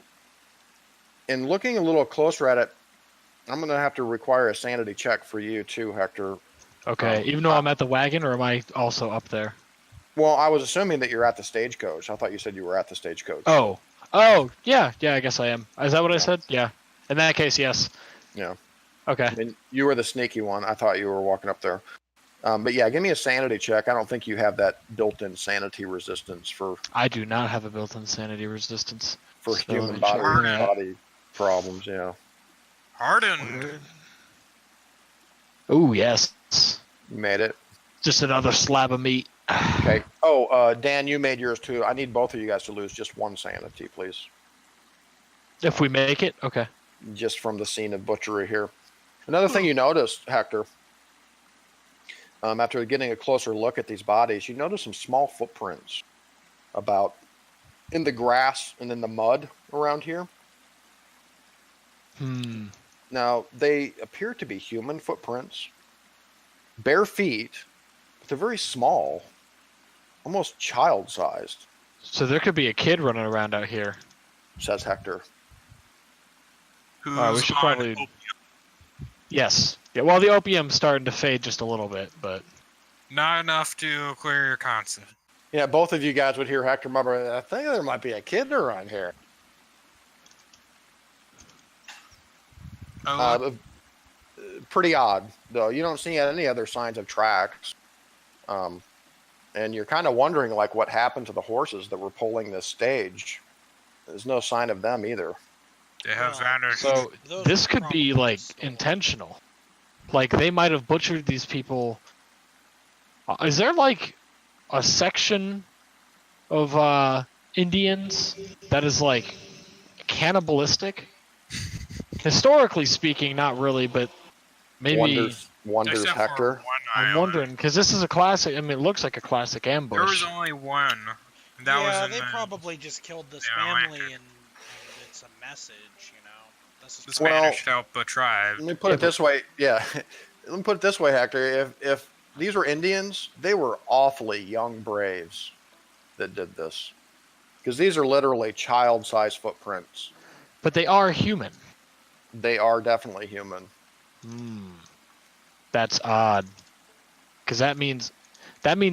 looking a little closer at it, I'm going to have to require a sanity check for you too, Hector. Okay, even though I'm at the wagon, or am I also up there? Well, I was assuming that you're at the stagecoach. I thought you said you were at the stagecoach. Oh, yeah, I guess I am. Is that what I said? Yeah. In that case, yes. Yeah. Okay. And you were the sneaky one. I thought you were walking up there. But yeah, give me a sanity check. I don't think you have that built-in sanity resistance for I do not have a built-in sanity resistance. for So human let me body check that. body problems. Yeah. Hardened. Ooh, yes. You made it. Just another slab of meat. Okay. Oh, Dan, you made yours too. I need both of you guys to lose just one sanity, please. If we make it, okay. Just from the scene of butchery here. Another thing you noticed, Hector, after getting a closer look at these bodies, you notice some small footprints about in the grass and in the mud around here. Now, they appear to be human footprints, bare feet, but they're very small, almost child-sized, So there could be a kid running around out here. says Hector. Who's we should on probably- opium. Yes. Yeah, well, the opium's starting to fade just a little bit, but... Not enough to clear your conscience. Yeah, both of you guys would hear Hector murmur, I think there might be a kid around here. Oh, Pretty odd, though. You don't see any other signs of tracks. And you're kind of wondering, like, what happened to the horses that were pulling this stage. There's no sign of them either. they have Well, vanished. So Those this are could be, probably like, stolen. intentional. Like, they might have butchered these people... Is there, like, a section of Indians that is, like, cannibalistic? Historically speaking, not really, but maybe... Wonders Except Hector. for one I'm island. wondering, because this is a classic... I mean, it looks like a classic ambush. There was only one. And that yeah, was in they the, probably just killed this Yeah, family and it's a message, you know. This the is Well- Spanish Alpha tribe. Let me put it this way. Yeah. Let me put it this way, Hector. If these were Indians, they were awfully young braves that did this. Because these are literally child-sized footprints. But they are human. They are definitely human. That's odd. Because that means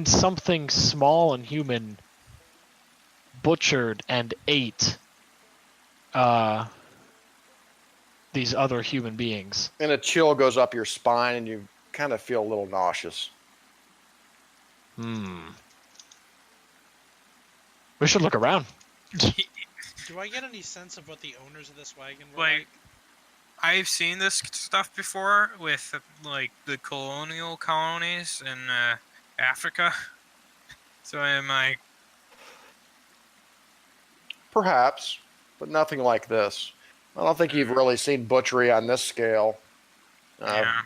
something small and human butchered and ate these other human beings. And a chill goes up your spine and you kind of feel a little nauseous. We should look around. Do I get any sense of what the owners of this wagon were Like, like? I've seen this stuff before with like the colonial colonies in Africa. So I'm like, Perhaps, but nothing like this. I don't think you've really seen butchery on this scale, yeah.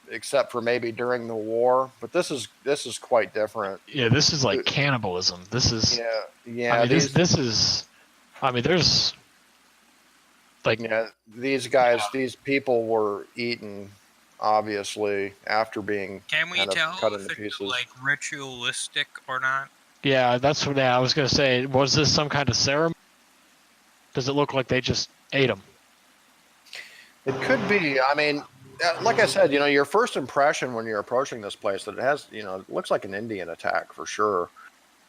except for maybe during the war. But this is quite different. Yeah, this is like cannibalism. This is. Yeah. I mean, this is. I mean, there's. Like. Yeah, these guys, these people were eaten, obviously, after being Can we kind of tell cut if into it's pieces. like ritualistic or not? Yeah, that's what I was gonna say. Was this some kind of ceremony? Does it look like they just ate them? It could be. I mean, like I said, your first impression when you're approaching this place that it has, it looks like an Indian attack for sure.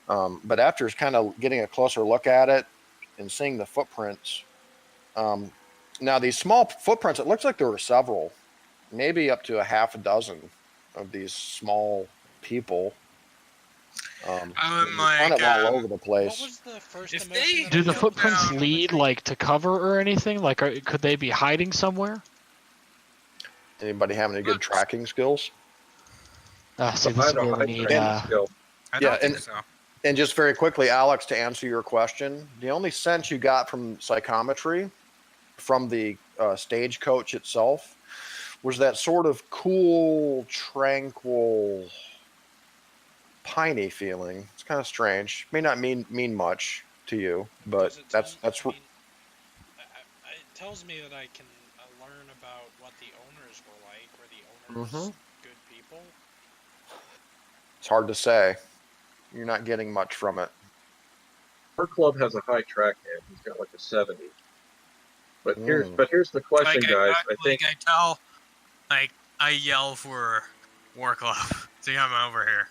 But after kind of getting a closer look at it and seeing the footprints, now these small footprints, it looks like there were several, maybe up to a half a dozen of these small people. I'm kind of like, all over the What place. was the first if emotion they- that Do I the felt footprints when I lead was like to cover or anything? Like, could they be hiding somewhere? Anybody have any good tracking skills? See, I this is have a where we high need. training skill. I Yeah, don't think and- so. And just very quickly, Alex, to answer your question, the only sense you got from psychometry, from the stagecoach itself, was that sort of cool, tranquil, piney feeling. It's kind of strange. May not mean much to you, but Does it that's tell- I mean, it tells me that I can learn about what the owners were like. Were the owners Mhm. good people? it's hard to say. You're not getting much from it. Our club has a high track hand. He's got like a 70. But here's Mm. the question, guys. I think I tell, like, I yell for War Club to come over here.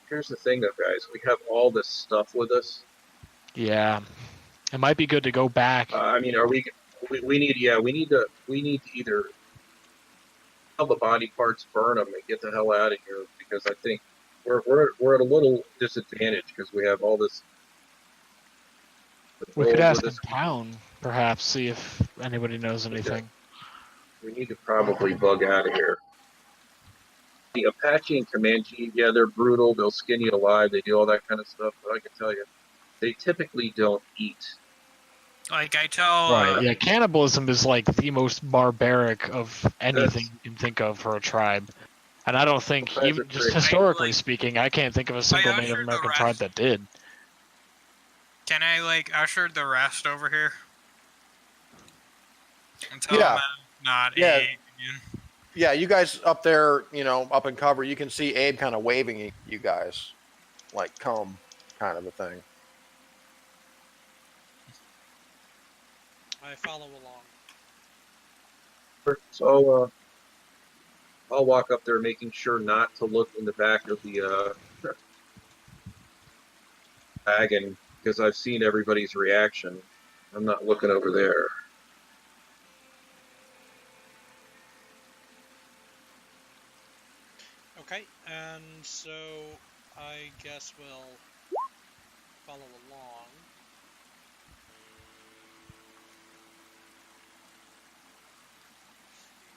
Here's the thing, though, guys. We have all this stuff with us. Yeah. It might be good to go back. I mean, are we? We need to either sell the body parts, burn them, and get the hell out of here, because I think we're at a little disadvantage because we have all this. We could gold ask with in us. town, perhaps, see if anybody knows anything. We need to probably bug out of here. The Apache and Comanche, yeah, they're brutal. They'll skin you alive. They do all that kind of stuff. But I can tell you, they typically don't eat. Like I tell, Right. Yeah, cannibalism is like the most barbaric of anything That's- you can think of for a tribe. And I don't think, Well, even that's just great. historically speaking, I can't think of a single Native ushered the American rest. tribe that did. can I like usher the rest over here? And tell Yeah. them I'm not Yeah. a Indian. Yeah, you guys up there, up in cover, you can see Abe kind of waving you guys, like come, kind of a thing. I follow along. So I'll walk up there, making sure not to look in the back of the wagon, because I've seen everybody's reaction. I'm not looking over there. Okay, and so I guess we'll follow along.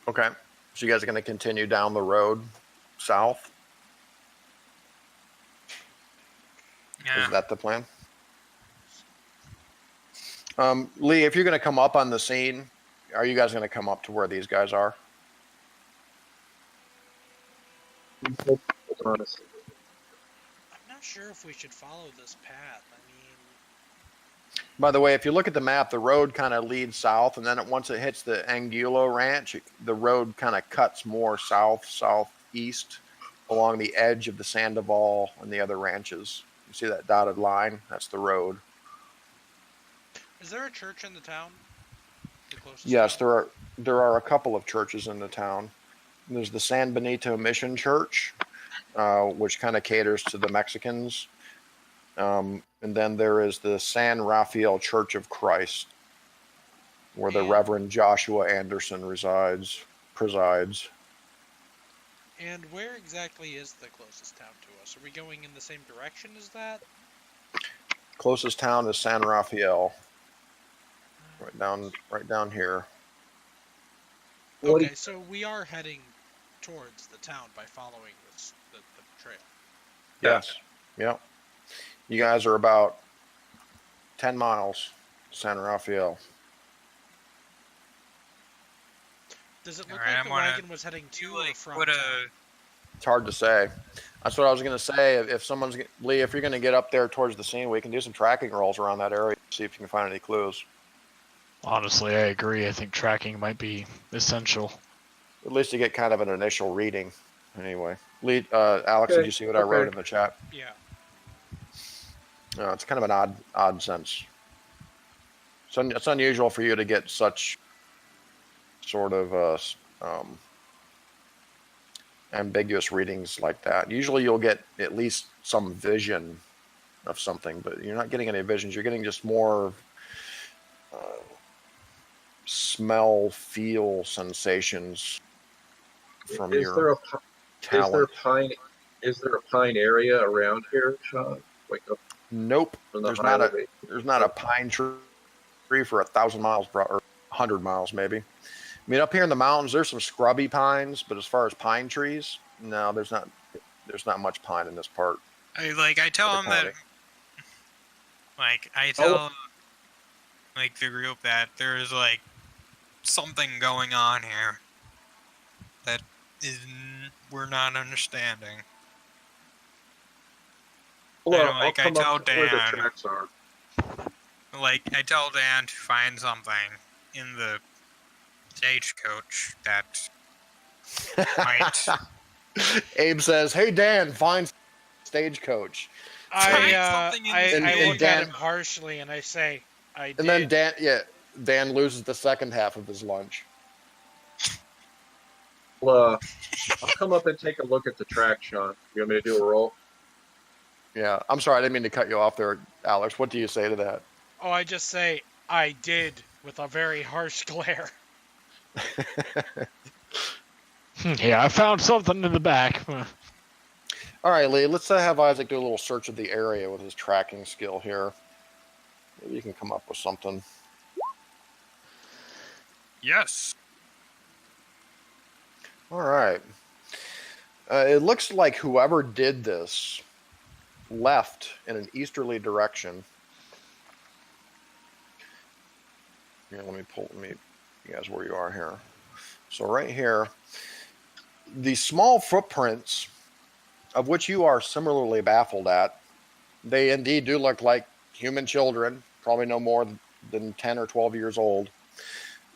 Okay. So you guys are going to continue down the road south? Yeah. Is that the plan? Lee, if you're going to come up on the scene, are you guys going to come up to where these guys are? Hold on a second. I'm not sure if we should follow this path. I mean, By the way, if you look at the map, the road kind of leads south, and then once it hits the Angulo Ranch, the road kind of cuts more southeast along the edge of the Sandoval and the other ranches. You see that dotted line? That's the road. is there a church in the town? The closest Yes, town? there are a couple of churches in the town. There's the San Benito Mission Church, which kind of caters to the Mexicans. And then there is the San Rafael Church of Christ, where the And- Reverend Joshua Anderson presides. And where exactly is the closest town to us? Are we going in the same direction as that? Closest town is San Rafael, right down here. What do Okay, so we are heading towards the town by following the trail. Yes. Yep. You guys are about 10 miles, San Rafael. Does it look Alright, like I'm the gonna wagon was heading to or like from put town? a It's hard to say. That's what I was going to say. If someone's Lee, if you're going to get up there towards the scene, we can do some tracking rolls around that area, see if you can find any clues. Honestly, I agree. I think tracking might be essential. At least to get kind of an initial reading. Anyway, Lee, Alex, did Okay, you see what I wrote okay. in the chat? Yeah. It's kind of an odd sense. So it's unusual for you to get such sort of ambiguous readings like that. Usually you'll get at least some vision of something, but you're not getting any visions. You're getting just more smell, feel sensations from Is your there a talent. is there a pine area around here, Sean? Like up Nope. from the There's not highway? There's not a pine tree for 1,000 miles, or 100 miles maybe. I mean, up here in the mountains, there's some scrubby pines, but as far as pine trees, no, there's not much pine in this part. I tell of them the that county. I tell the group that there's something going on here that we're not understanding. Well, know, I'll like, I come tell up to where the Dan. tracks are. I tell Dan to find something in the stagecoach that might. Abe says, "Hey Dan, find stagecoach." Find something in the I And look Dan- at him harshly and I say, I And then did. Dan loses the second half of his lunch. I'll come up and take a look at the track, Sean. You want me to do a roll? Yeah, I'm sorry, I didn't mean to cut you off there, Alex. What do you say to that? Oh, I just say, I did, with a very harsh glare. Yeah, I found something in the back. All right, Lee, let's have Isaac do a little search of the area with his tracking skill here. Maybe you can come up with something. Yes. All right. It looks like whoever did this left in an easterly direction. Here, let me you guys where you are here. So right here, the small footprints, of which you are similarly baffled at, they indeed do look like human children, probably no more than 10 or 12 years old.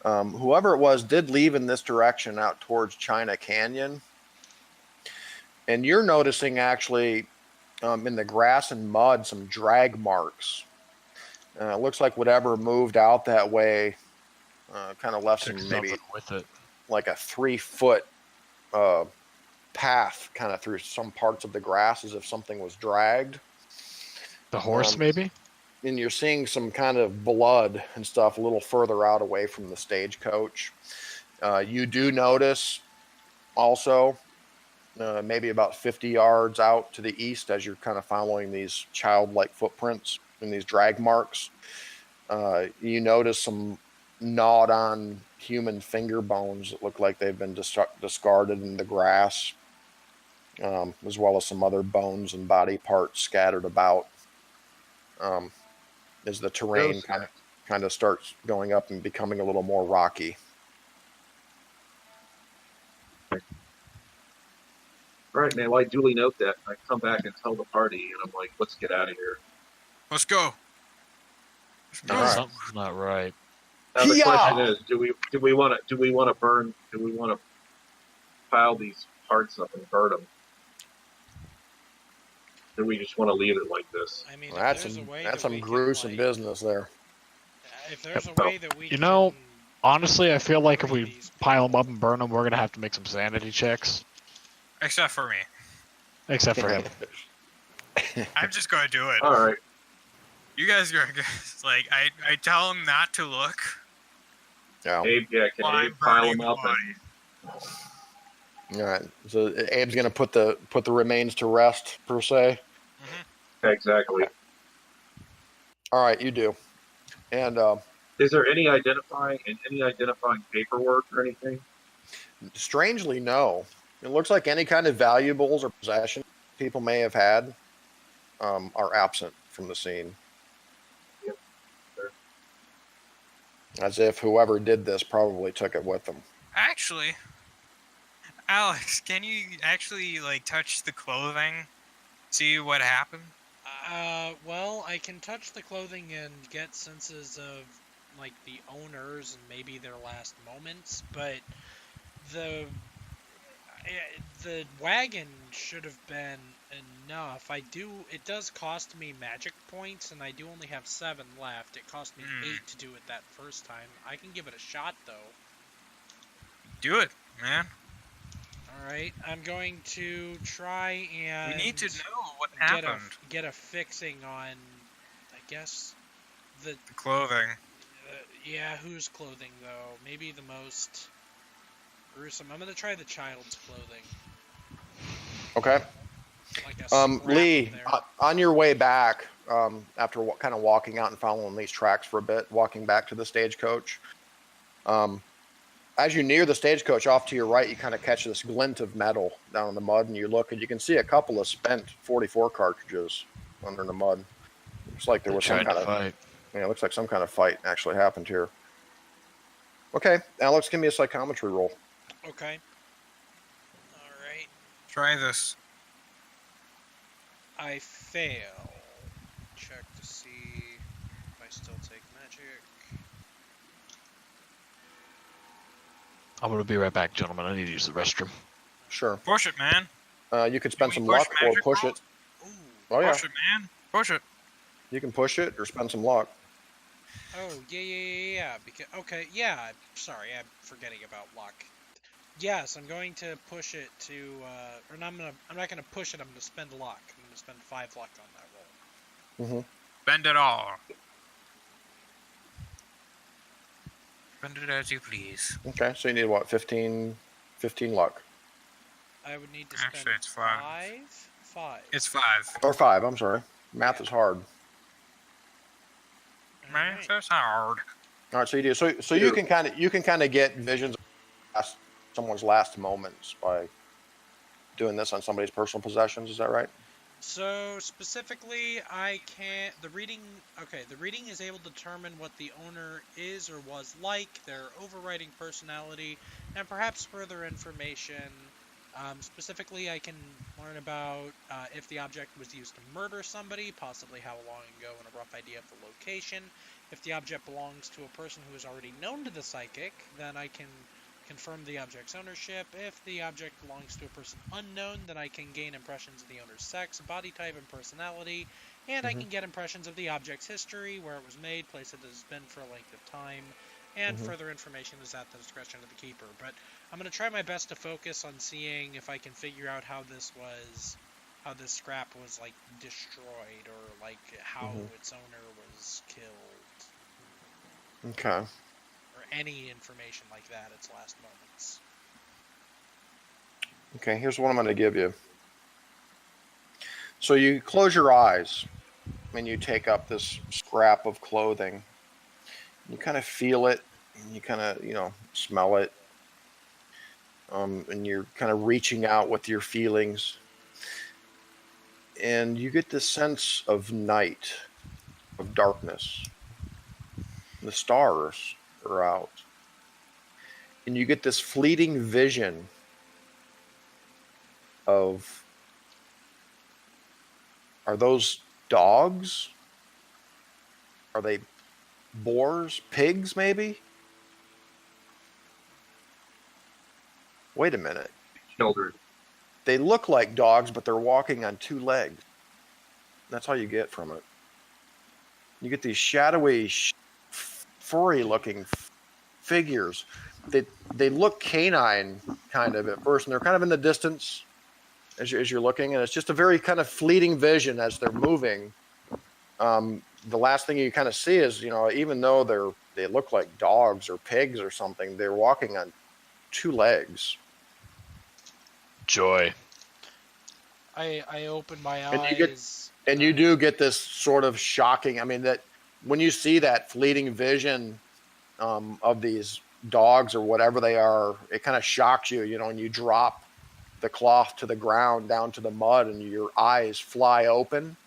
Whoever it was did leave in this direction out towards China Canyon. And you're noticing actually in the grass and mud some drag marks. It looks like whatever moved out that way kind of left some maybe with it. like a 3-foot path kind of through some parts of the grass as if something was dragged. The horse, maybe? And you're seeing some kind of blood and stuff a little further out away from the stagecoach. You do notice also maybe about 50 yards out to the east as you're kind of following these childlike footprints and these drag marks. You notice some gnawed on human finger bones that look like they've been discarded in the grass, as well as some other bones and body parts scattered about. As the terrain kind of starts going up and becoming a little more rocky. All right, man. Well, I duly note that. I come back and tell the party, and I'm like, let's get out of here. Let's go. All right. Something's not right. Now the Yeah. question is, do we want to pile these parts up and burn them? Or do we just want to leave it like this? I mean, Well, that's if there's some a way that's that some we can, gruesome like, business there. If there's a way that we You know, can... Honestly, I feel like if we These pile them people- up and burn them, we're going to have to make some sanity checks. Except for me. Except for him. I'm just gonna do it. All right. You guys are like, I tell him not to look. Yeah. Abe, can while Abe I'm pile burning them the up? body. All right. So Abe's gonna put the remains to rest per se. Exactly. All right, you do. And Is there any identifying paperwork or anything? strangely, no. It looks like any kind of valuables or possessions people may have had are absent from the scene. Yep. Sure. As if whoever did this probably took it with them. Actually, Alex, can you actually like touch the clothing? See what happened? Well, I can touch the clothing and get senses of, like, the owners and maybe their last moments, but the wagon should have been enough. It does cost me magic points, and I do only have 7 left. It cost me 8 to do it that first time. I can give it a shot, though. Do it, man. Alright, I'm going to try and... We need to know what happened. Get a fixing on, I guess, the clothing. yeah, whose clothing, though? Maybe the most gruesome. I'm gonna try the child's clothing. Okay. Like a scrap Lee, there. on your way back, after kind of walking out and following these tracks for a bit, walking back to the stagecoach, as you near the stagecoach, off to your right, you kind of catch this glint of metal down in the mud, and you look, and you can see a couple of spent 44 cartridges under the mud. Looks like there was some kind of fight. Yeah, it looks like some kind of fight actually happened here. Okay, Alex, give me a psychometry roll. Okay. Alright. Try this. I fail. Check to see if I still take magic. I'm going to be right back, gentlemen. I need to use the restroom. Sure. Push it, man. You could spend Can some we luck push or magic push rolls? it. Ooh. Oh yeah, Push it, man. Push it. you can push it or spend some luck. Oh, yeah. Because, okay, yeah. Sorry, I'm forgetting about luck. Yes, I'm going to push it to, or no, I'm not gonna push it. I'm gonna spend luck. I'm gonna spend 5 luck on that roll. Mm-hmm. Spend it all. Spend it as you please. Okay, so you need what? 15 luck. I would need to spend Actually, it's 5. 5. It's 5. Or 5, I'm sorry. Math is hard. Math is hard. All right, so you do. So you can kind of get visions of someone's last moments by doing this on somebody's personal possessions. Is that right? So specifically, I can't. The reading is able to determine what the owner is or was like, their overriding personality, and perhaps further information. Specifically, I can learn about if the object was used to murder somebody, possibly how long ago, and a rough idea of the location. If the object belongs to a person who is already known to the psychic, then I can confirm the object's ownership. If the object belongs to a person unknown, then I can gain impressions of the owner's sex, body type, and personality, and I can get impressions of the object's history, where it was made, place it has been for a length of time, and further information is at the discretion of the keeper. But I'm going to try my best to focus on seeing if I can figure out how this scrap was, like, destroyed, or, like, how its owner was killed. Okay. Or any information like that, its last moments. Okay, here's what I'm going to give you. So you close your eyes and you take up this scrap of clothing. You kind of feel it, and you kind of, smell it. And you're kind of reaching out with your feelings. And you get this sense of night, of darkness. The stars are out. And you get this fleeting vision of, are those dogs? Are they boars? Pigs, maybe? Wait a minute. Children. They look like dogs, but they're walking on 2 legs. That's all you get from it. You get these shadowy, furry-looking figures. They look canine, kind of, at first, and they're kind of in the distance as you're looking, and it's just a very kind of fleeting vision as they're moving. The last thing you kind of see is, even though they look like dogs or pigs or something, they're walking on 2 legs. Joy. I open my And eyes. You do get this sort of shocking, that when you see that fleeting vision of these dogs or whatever they are, it kind of shocks you, and you drop the cloth to the ground, down to the mud, and your eyes fly open,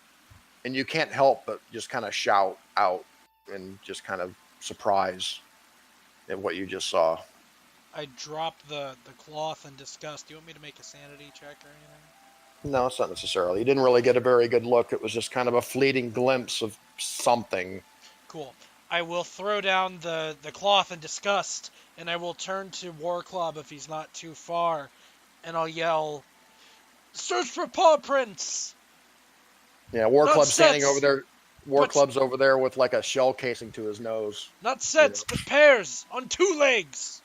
and you can't help but just kind of shout out and just kind of surprise at what you just saw. I drop the cloth in disgust. Do you want me to make a sanity check or anything? No, it's not necessarily. You didn't really get a very good look. It was just kind of a fleeting glimpse of something. Cool. I will throw down the cloth in disgust, and I will turn to War Club if he's not too far, and I'll yell, "Search for paw prints!" Yeah, War Not Club's standing sets, over there. War but- Club's over there with like a shell casing to his nose. Not sets, but pairs, on 2 legs!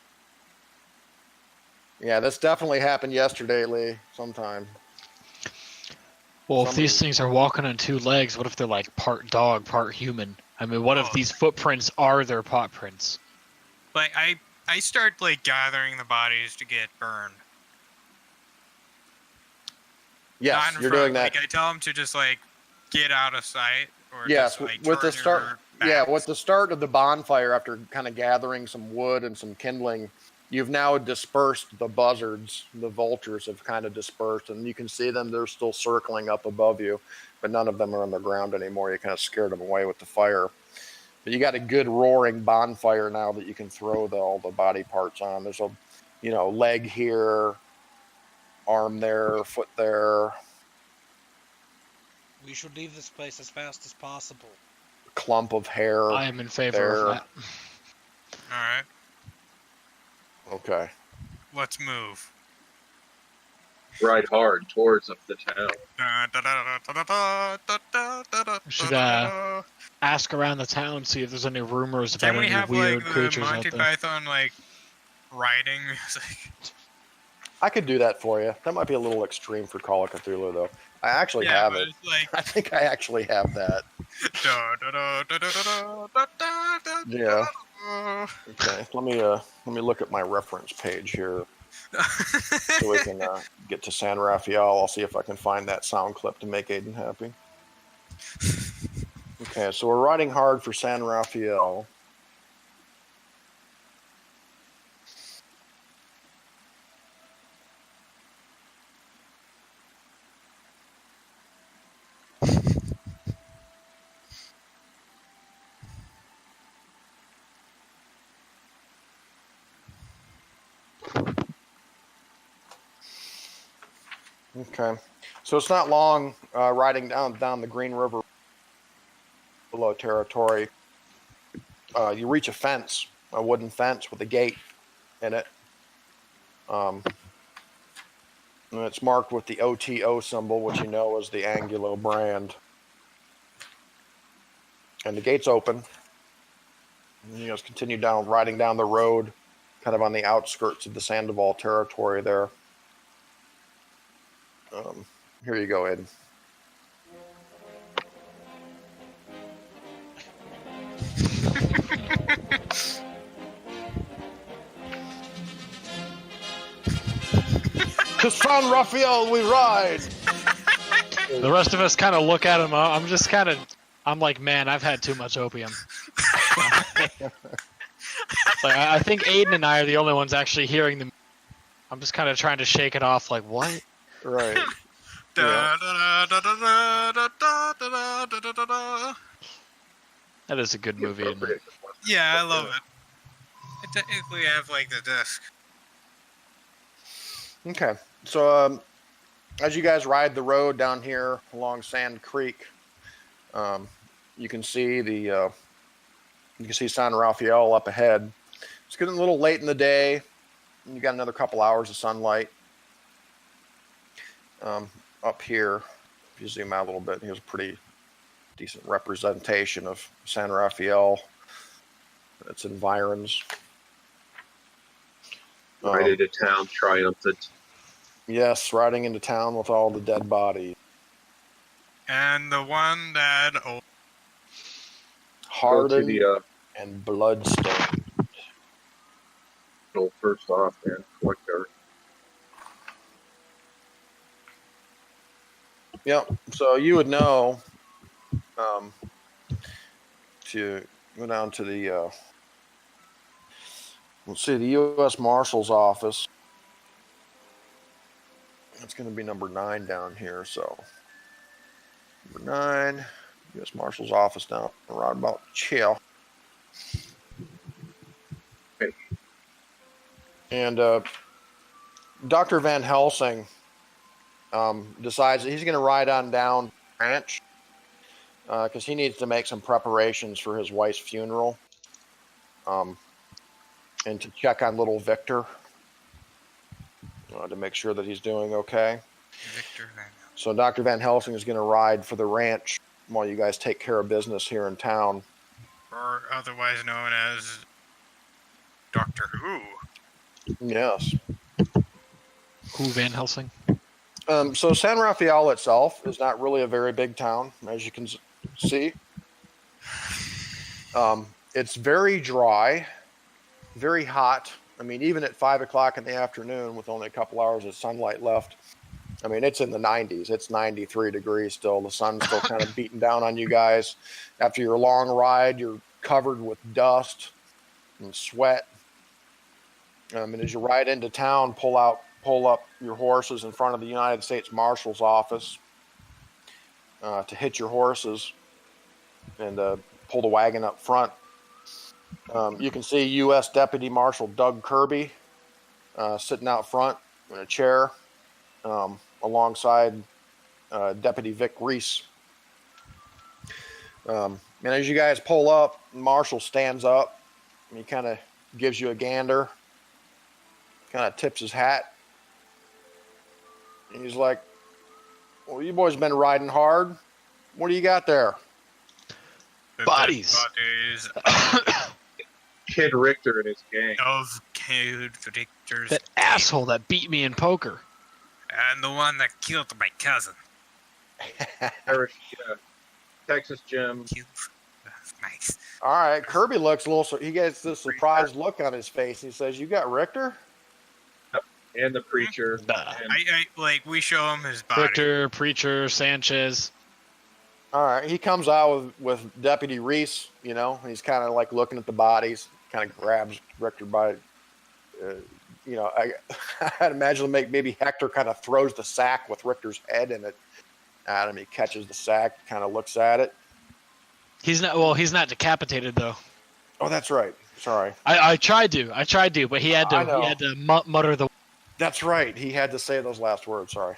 Yeah, this definitely happened yesterday, Lee, sometime. Well, if these things are walking on 2 legs, what if they're like part dog, part human? What if these footprints are their paw prints? Like, I start, gathering the bodies to get burned. Yes, Not in you're front, doing that. I tell them to just, get out of sight. Or Yes, just, with the turn start. their Yeah, backs. with the start of the bonfire, after kind of gathering some wood and some kindling, you've now dispersed the buzzards. The vultures have kind of dispersed, and you can see them. They're still circling up above you, but none of them are on the ground anymore. You kind of scared them away with the fire. But you got a good roaring bonfire now that you can throw all the body parts on. There's a, leg here, arm there, foot there, We should leave this place as fast as possible. clump of hair. I am in favor there. of that. Alright, Okay. let's move. Ride hard towards up the town. We should ask around the town, see if there's any rumors about Can we any have weird the creatures Monty out there. Python riding music? I could do that for you. That might be a little extreme for Call of Cthulhu, though. I actually have but it. it's like I think I actually have that. Yeah. Okay. Let me look at my reference page here so we can get to San Rafael. I'll see if I can find that sound clip to make Aiden happy. Okay, so we're riding hard for San Rafael. Okay, so it's not long riding down the Green River below territory. You reach a fence, a wooden fence with a gate in it. And it's marked with the OTO symbol, which you know is the Angulo brand. And the gate's open. And you just continue riding down the road, kind of on the outskirts of the Sandoval territory there. Here you go, Ed. To San Rafael we ride. The rest of us kind of look at him. I'm like, man, I've had too much opium. Like, I think Aiden and I are the only ones actually hearing them. I'm just kind of trying to shake it off. Like, what? Right. Da, Yeah. da, da, da, da, da, da, da, da, da, da, da. That is a good movie. Isn't it? Yeah, I love it. I technically have like the disc. Okay, so as you guys ride the road down here along Sand Creek, you can see San Rafael up ahead. It's getting a little late in the day. You got another couple hours of sunlight. Up here, if you zoom out a little bit, here's a pretty decent representation of San Rafael, its environs. Right into town, triumphant. Yes, riding into town with all the dead bodies. And the one that Go to Hardened the and bloodstained. first off, man. What there? Yep. So you would know to go down to the let's see, the U.S. Marshal's office. That's going to be number 9 down here. So number 9, U.S. Marshal's office down around about chill. Okay. And Dr. Van Helsing decides that he's going to ride on down the ranch because he needs to make some preparations for his wife's funeral and to check on little Victor to make sure that he's doing okay. Victor Van. So Dr. Van Helsing is going to ride for the ranch while you guys take care of business here in town. Or otherwise known as Doctor Who. Yes. Who Van Helsing? So San Rafael itself is not really a very big town, as you can see. It's very dry, very hot. I mean, even at 5 o'clock in the afternoon with only a couple hours of sunlight left, I mean, it's in the 90s. It's 93 degrees still. The sun's still kind of beating down on you guys. After your long ride, you're covered with dust and sweat. And as you ride into town, pull up your horses in front of the United States Marshal's office to hitch your horses and pull the wagon up front. You can see U.S. Deputy Marshal Doug Kirby sitting out front in a chair alongside Deputy Vic Reese. And as you guys pull up, the Marshal stands up and he kind of gives you a gander, kind of tips his hat. And he's like, well, you boys been riding hard. What do you got there? The Bodies. dead bodies Kid Richter and his gang. of who Richter's That asshole that beat me in poker. and the one that killed my cousin. Eric, yeah. Texas Jim. Nice. All right, Kirby looks a little. He gets this surprised look on his face. He says, "You got Richter?" And the preacher. Nah. And I like we show him his body. Richter, Preacher, Sanchez. All right, he comes out with Deputy Reese. You know, he's kind of like looking at the bodies. Kind of grabs Richter by, you know, I'd imagine maybe Hector kind of throws the sack with Richter's head in it at him. He catches the sack, kind of looks at it. He's not decapitated though. Oh, that's right. Sorry. I tried to, but he had to mutter the. That's right. He had to say those last words. Sorry.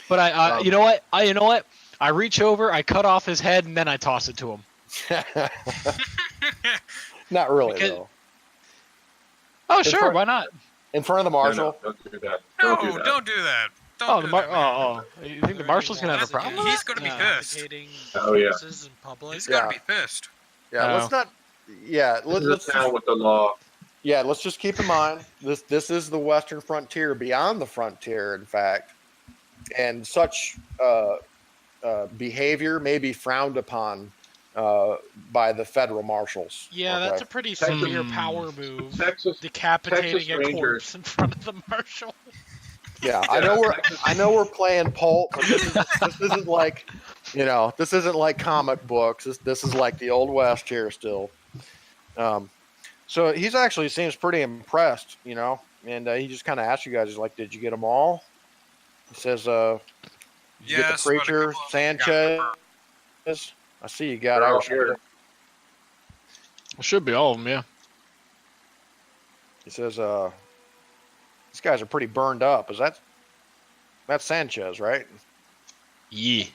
But you know what? I reach over, I cut off his head, and then I toss it to him. Not really, Because- though. Oh, sure, why not? In front of the marshal. No, don't do that. No, Don't do that. don't do that. Don't Oh, do that, man. You think the marshal's gonna have a problem? with He's that? gonna be No. pissed. Oh, yeah. In public. He's gonna Yeah. be pissed. Yeah, Oh. let's not. Yeah, This let's is down with the law. yeah, let's just keep in mind this is the western frontier, beyond the frontier, in fact, and such behavior may be frowned upon by the federal marshals. Yeah, okay? that's a pretty severe Hmm. power move. Texas Decapitating a Rangers. corpse in front of the marshal. Yeah, I know we're playing pulp, but this isn't like, you know, this isn't like comic books. This is like the Old West here still. So he's actually seems pretty impressed, you know, and he just kind of asks you guys, he's like, "Did you get them all?" He says, "Did you get Yes, the but a preacher, couple of them got Sanchez? I see you got They're all Irish." here. Should be all of them, yeah. He says, "These guys are pretty burned up. That's Sanchez, right?" Yeah.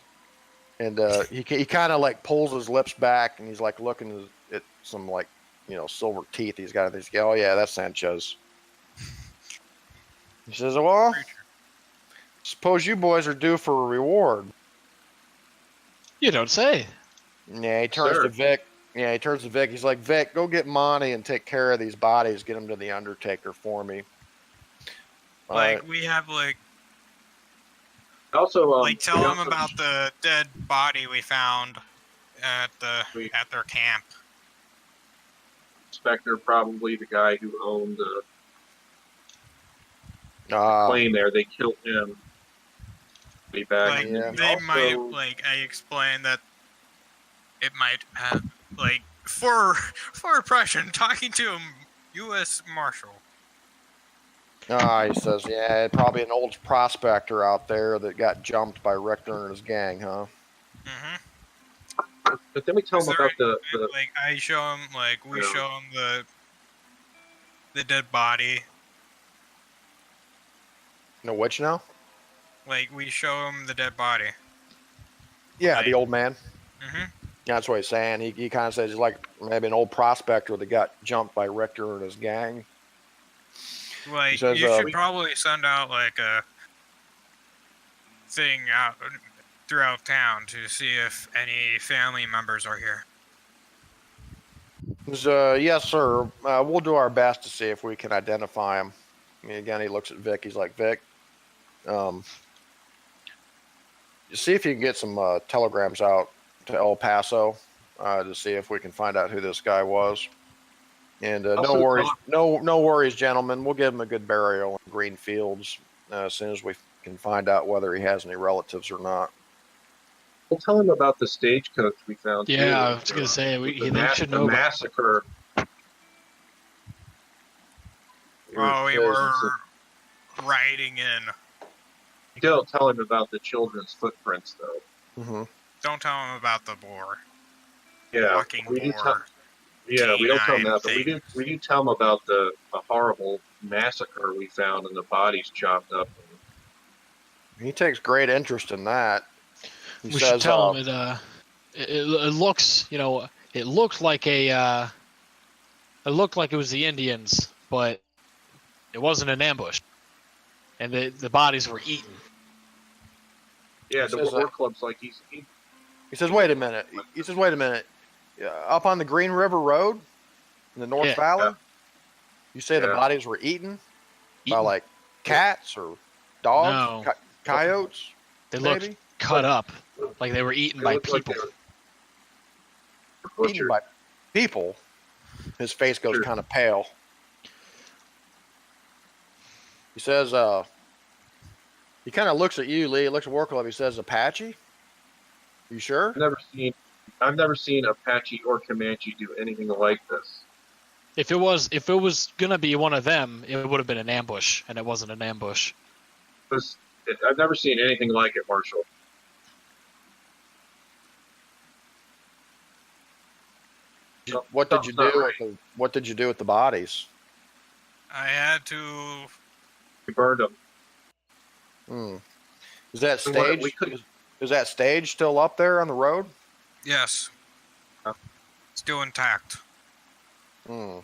And he kind of like pulls his lips back, and he's like looking at some like, you know, silver teeth he's got. He's oh yeah, that's Sanchez. He says, "Well, suppose you boys are due for a reward." You don't say. Yeah, he turns Sir. to Vic. Yeah, he turns to Vic. He's like, "Vic, go get Monty and take care of these bodies. Get them to the Undertaker for me." Like we have Also, tell we them also- about the dead body we found at their camp. Spectre, probably the guy who owned the Uh, plane there. They killed him. Way back. Like Yeah. they Also- might I explained that it might have for oppression talking to a U.S. Marshal. he says, "Yeah, probably an old prospector out there that got jumped by Richter and his gang, huh?" Mm-hmm. But then we tell them about the I show him we Yeah. show him the dead body. No, which now? Like we show him the dead body. Yeah, the old man. Mm-hmm. That's what he's saying. He kind of says he's like maybe an old prospector that got jumped by Richter and his gang. Like says, you should probably send out like a thing out throughout town to see if any family members are here. He says, "Yes, sir. We'll do our best to see if we can identify him." I mean, again, he looks at Vic. He's like, "Vic, see if you can get some telegrams out to El Paso to see if we can find out who this guy was. And no Also, worries, no worries, gentlemen. We'll give him a good burial in green fields as soon as we can find out whether he has any relatives or not." We'll tell him about the stagecoach we found. Yeah, too. I was gonna say they should the know. massacre. Oh, we says were riding in. You don't tell him about the children's footprints, though. Mm-hmm. Don't tell him about the boar. Yeah, Walking we do boar. tell. Yeah, we don't tell him canine that, but we do tell him about the horrible massacre we found and the bodies chopped up. He takes great interest in that. He We says, should tell him it looks, you know, it looked like it looked like it was the Indians, but it wasn't an ambush, and the bodies were eaten. Yeah, He the says, war club's like he He says, "Wait a minute." He says, "Wait a minute. Up on the Green River Road in the North Yeah. Valley?" You say the Yeah. bodies were eaten by Eaten. like cats or dogs, No. coyotes, They looked maybe cut up, like they were eaten They by look like people. they were eaten butchered. by people. His face goes Sure. kind of pale. He says, he kind of looks at you, Lee. He looks at Warclub. He says, Apache? You sure? I've never seen Apache or Comanche do anything like this. If it was gonna be one of them, it would have been an ambush, and it wasn't an ambush. I've never seen anything like it, Marshall. What did you Something's not do? right. What did you do with the bodies? I had to. We burned them. Hmm. Is that And what- stage? we couldn't- Is that stage still up there on the road? Yes. Huh? Still intact. Hmm.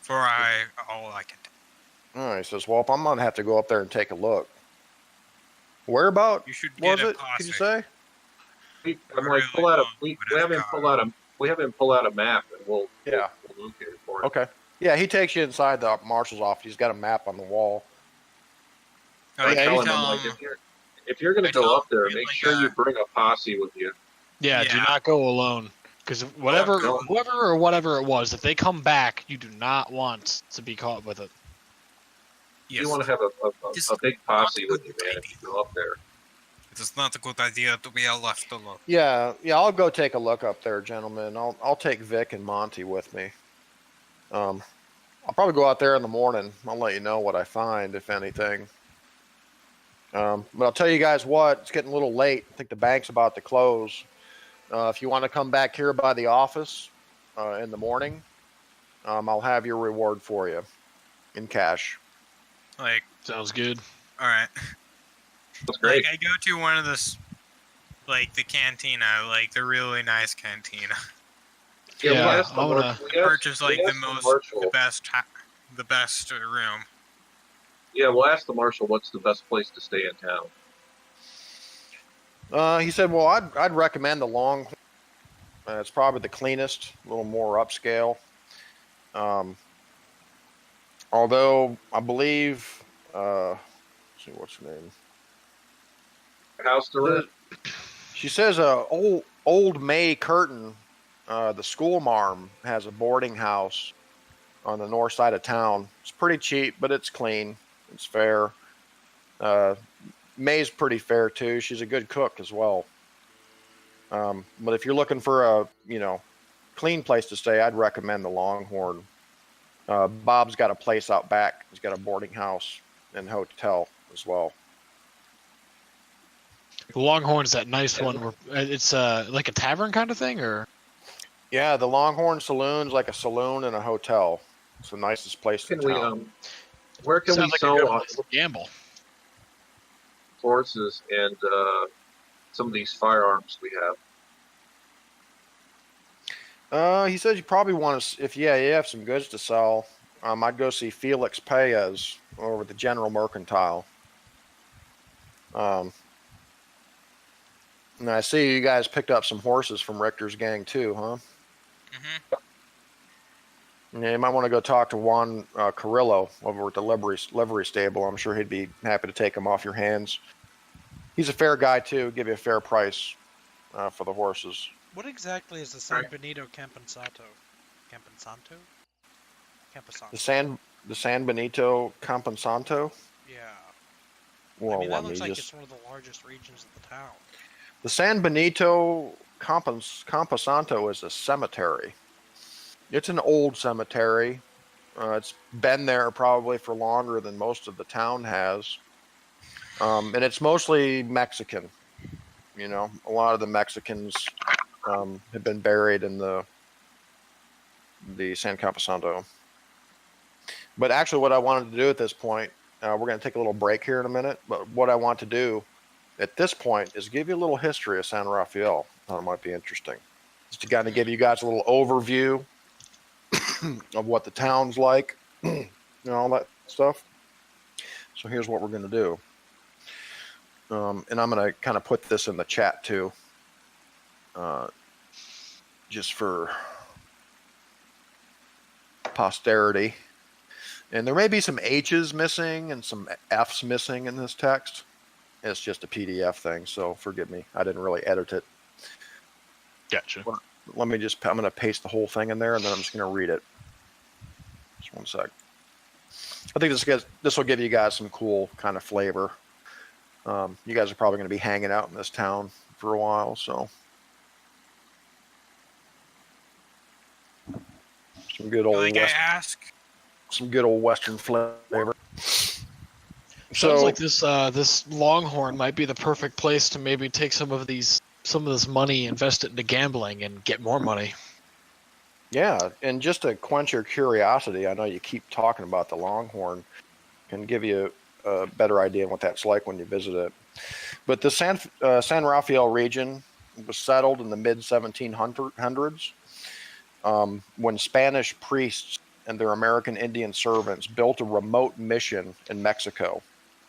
For all I can tell. Oh, he says, well, I'm gonna have to go up there and take a look. Where about You should was get a it? posse. Could you say? I'm Really like, pull out a. long We without have him a pull out a. We have him pull out a map, and we'll Yeah. we'll locate it for him. Okay. Yeah, he takes you inside the marshal's office. He's got a map on the wall. I Like, Yeah, tell you him, tell I'm like, him, if you're gonna I go tell up there, him, make like, sure you bring a posse with you. Yeah, do Yeah. not go alone. Because whoever it was, if they come back, you do not want to be caught with it. yes, You want to have Just a big posse not with a you, good man, if idea. you go up there. it is not a good idea to be left alone. Yeah, I'll go take a look up there, gentlemen. I'll take Vic and Monty with me. I'll probably go out there in the morning. I'll let you know what I find, if anything. But I'll tell you guys what, it's getting a little late. I think the bank's about to close. If you want to come back here by the office in the morning, I'll have your reward for you in cash. Like, Sounds good. all right. That's great. Like, I go to one of this, like the cantina, like the really nice cantina. Yeah, we Yeah, asked the I'm gonna Marshal- we asked- Purchase like we the asked most, Marshal- the best room. Yeah, we'll ask the marshal what's the best place to stay in town. He said, well, I'd recommend the Long. It's probably the cleanest, a little more upscale. Although I believe, let's see what's her name. House to rent. She says, old May Curtin, the school marm, has a boarding house on the north side of town. It's pretty cheap, but it's clean. It's fair. May's pretty fair too. She's a good cook as well. But if you're looking for a clean place to stay, I'd recommend the Longhorn. Bob's got a place out back. He's got a boarding house and hotel as well. The Longhorn's that nice one where it's like a tavern kind of thing, or Yeah, the Longhorn Saloon's like a saloon and a hotel. It's the nicest place in Can we town. where can we sounds like a sell good our place to gamble. horses and some of these firearms we have? He says you probably want to, if you have some goods to sell, I'd go see Felix Paez over at the General Mercantile. And I see you guys picked up some horses from Richter's gang too, huh? Mm-hmm. Yeah, you might want to go talk to Juan Carrillo over at the livery stable. I'm sure he'd be happy to take them off your hands. He's a fair guy too. Give you a fair price for the horses. What exactly is the San Benito Camposanto? The San Benito Camposanto. Yeah. Well, I mean, that let me looks like just. it's one of the largest regions of the town. The San Benito Camposanto is a cemetery. It's an old cemetery. It's been there probably for longer than most of the town has. And it's mostly Mexican. A lot of the Mexicans have been buried in the San Camposanto. But actually what I wanted to do at this point, we're going to take a little break here in a minute, but what I want to do at this point is give you a little history of San Rafael. I thought it might be interesting. Just to kind of give you guys a little overview of what the town's like, all that stuff. So here's what we're going to do. And I'm going to kind of put this in the chat too, just for posterity. And there may be some H's missing and some F's missing in this text. It's just a PDF thing, so forgive me. I didn't really edit it. Gotcha. I'm going to paste the whole thing in there, and then I'm just going to read it. Just one sec. I think this will give you guys some cool kind of flavor. You guys are probably going to be hanging out in this town for a while, so some good old some good old Western flavor. Sounds like this Longhorn might be the perfect place to maybe take some of this money, invest it into gambling, and get more money. Yeah, and just to quench your curiosity, I know you keep talking about the Longhorn, can give you a better idea of what that's like when you visit it. But the San Rafael region was settled in the mid-1700s when Spanish priests and their American Indian servants built a remote mission in Mexico,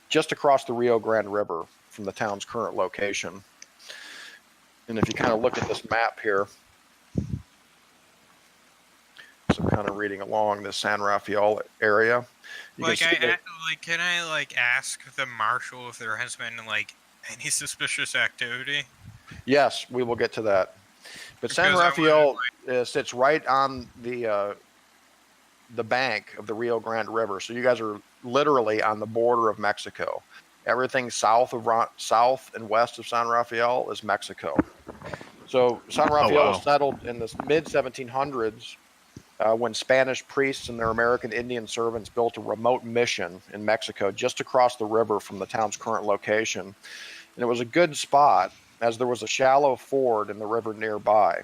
just across the Rio Grande River from the town's current location. And if you kind of look at this map here, so I'm kind of reading along the San Rafael area. Can I ask the marshal if there has been any suspicious activity? Yes, we will get to that. But San Rafael sits right on the bank of the Rio Grande River, so you guys are literally on the border of Mexico. Everything south and west of San Rafael is Mexico. So San Rafael was settled in the mid-1700s when Spanish priests and their American Indian servants built a remote mission in Mexico just across the river from the town's current location. And it was a good spot as there was a shallow ford in the river nearby.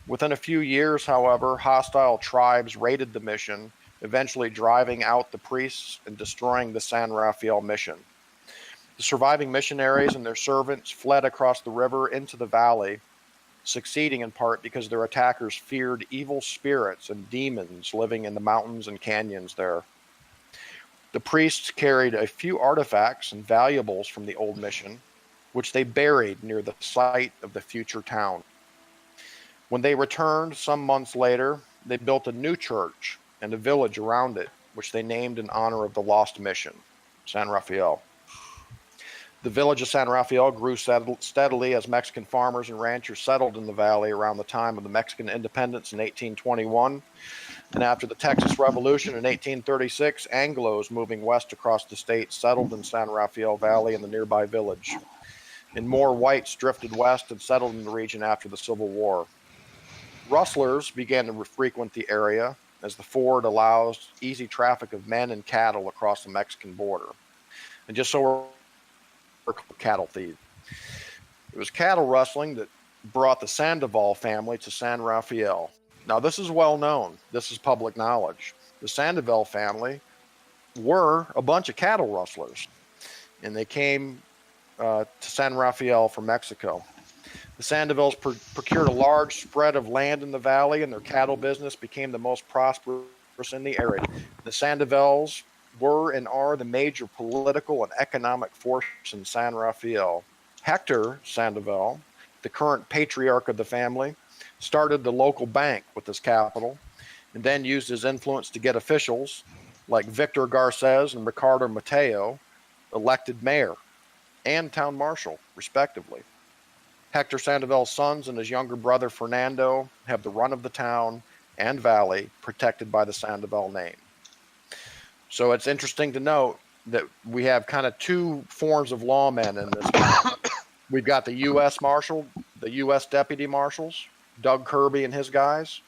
Within a few years, however, hostile tribes raided the mission, eventually driving out the priests and destroying the San Rafael mission. The surviving missionaries and their servants fled across the river into the valley, succeeding in part because their attackers feared evil spirits and demons living in the mountains and canyons there. The priests carried a few artifacts and valuables from the old mission, which they buried near the site of the future town. When they returned some months later, they built a new church and a village around it, which they named in honor of the lost mission, San Rafael. The village of San Rafael grew steadily as Mexican farmers and ranchers settled in the valley around the time of the Mexican independence in 1821. And after the Texas Revolution in 1836, Anglos moving west across the state settled in San Rafael Valley and the nearby village. And more whites drifted west and settled in the region after the Civil War. Rustlers began to frequent the area as the ford allows easy traffic of men and cattle across the Mexican border. And just so we're cattle thieves. It was cattle rustling that brought the Sandoval family to San Rafael. Now, this is well known. This is public knowledge. The Sandoval family were a bunch of cattle rustlers, and they came to San Rafael from Mexico. The Sandovals procured a large spread of land in the valley, and their cattle business became the most prosperous in the area. The Sandovals were and are the major political and economic force in San Rafael. Hector Sandoval, the current patriarch of the family, started the local bank with his capital, and then used his influence to get officials like Victor Garces and Ricardo Mateo elected mayor and town marshal, respectively. Hector Sandoval's sons and his younger brother Fernando have the run of the town and valley protected by the Sandoval name. So it's interesting to note that we have kind of two forms of lawmen in this town. We've got the U.S. Marshal, the U.S. Deputy Marshals, Doug Kirby and his guys,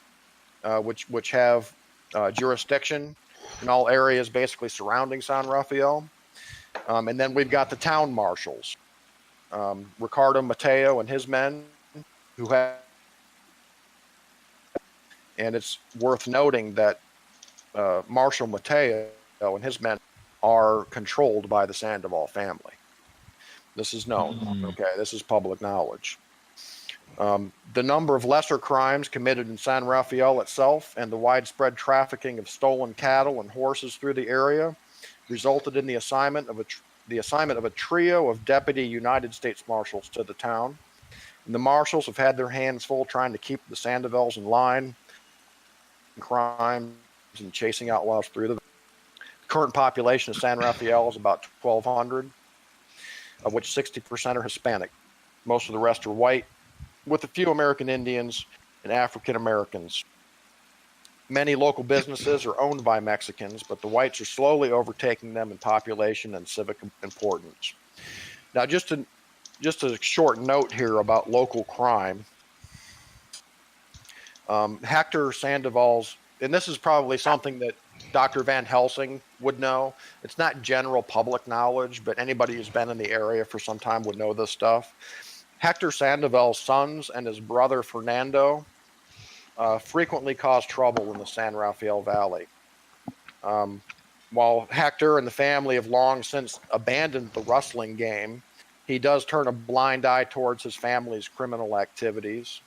which have jurisdiction in all areas basically surrounding San Rafael. And then we've got the town marshals, Ricardo Mateo and his men, who have. And it's worth noting that Marshal Mateo and his men are controlled by the Sandoval family. This is known. Okay, this is public knowledge. The number of lesser crimes committed in San Rafael itself and the widespread trafficking of stolen cattle and horses through the area resulted in the assignment of a trio of deputy United States Marshals to the town. And the marshals have had their hands full trying to keep the Sandovals in line, crimes and chasing outlaws through the. current population of San Rafael is about 1,200, of which 60% are Hispanic. Most of the rest are white, with a few American Indians and African Americans. Many local businesses are owned by Mexicans, but the whites are slowly overtaking them in population and civic importance. Now, just a short note here about local crime. Hector Sandoval's, and this is probably something that Dr. Van Helsing would know. It's not general public knowledge, but anybody who's been in the area for some time would know this stuff. Hector Sandoval's sons and his brother Fernando frequently cause trouble in the San Rafael Valley. While Hector and the family have long since abandoned the rustling game, he does turn a blind eye towards his family's criminal activities.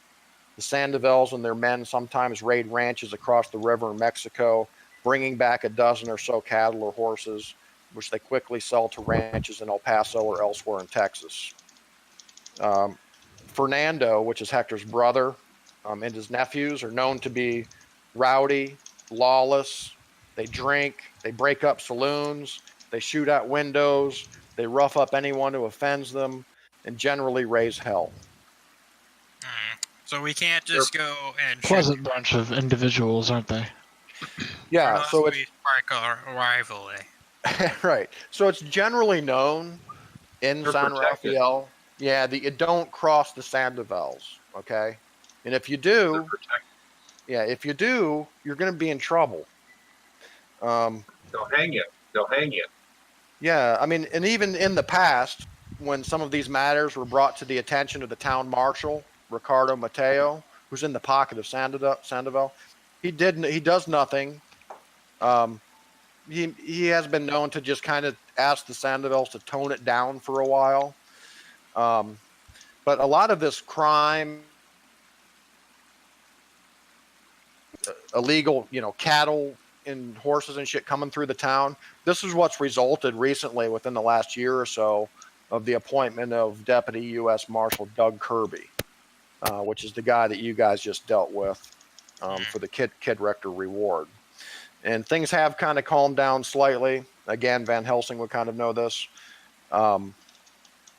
The Sandovals and their men sometimes raid ranches across the river in Mexico, bringing back a dozen or so cattle or horses, which they quickly sell to ranches in El Paso or elsewhere in Texas. Fernando, which is Hector's brother, and his nephews are known to be rowdy, lawless. They drink, they break up saloons, they shoot out windows, they rough up anyone who offends them, and generally raise hell. So we can't just go and Pleasant bunch of individuals, aren't they? Yeah, so it's spark our rivalry. right. So it's generally known in They're San protected. Rafael. Yeah, that you don't cross the Sandovals, okay? And if you do, if you do, you're going to be in trouble. They'll hang you. They'll hang you. Yeah, I mean, and even in the past, when some of these matters were brought to the attention of the town marshal, Ricardo Mateo, who's in the pocket of Sandoval, he does nothing. He has been known to just kind of ask the Sandovals to tone it down for a while. But a lot of this crime, illegal, cattle and horses and shit coming through the town, this is what's resulted recently within the last year or so of the appointment of Deputy U.S. Marshal Doug Kirby, which is the guy that you guys just dealt with for the Kid Rector reward. And things have kind of calmed down slightly. Again, Van Helsing would kind of know this.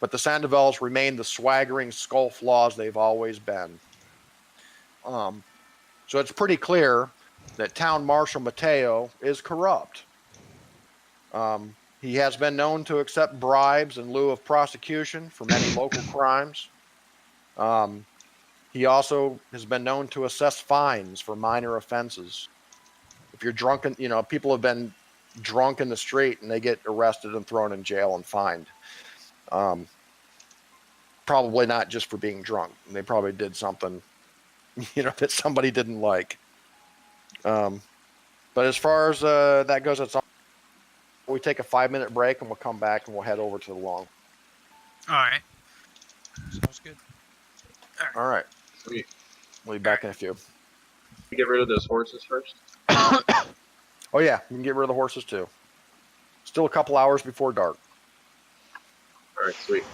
But the Sandovals remain the swaggering scofflaws they've always been. So it's pretty clear that Town Marshal Mateo is corrupt. He has been known to accept bribes in lieu of prosecution for many local crimes. He also has been known to assess fines for minor offenses. If you're drunken, people have been drunk in the street and they get arrested and thrown in jail and fined. Probably not just for being drunk. They probably did something, that somebody didn't like. But as far as that goes, that's all. We take a 5-minute break and we'll come back and we'll head over to the long. All right. Sounds good. All right. Sweet. We'll be back in a few. Get rid of those horses first. Oh yeah, you can get rid of the horses too. Still a couple hours before dark. All right, sweet.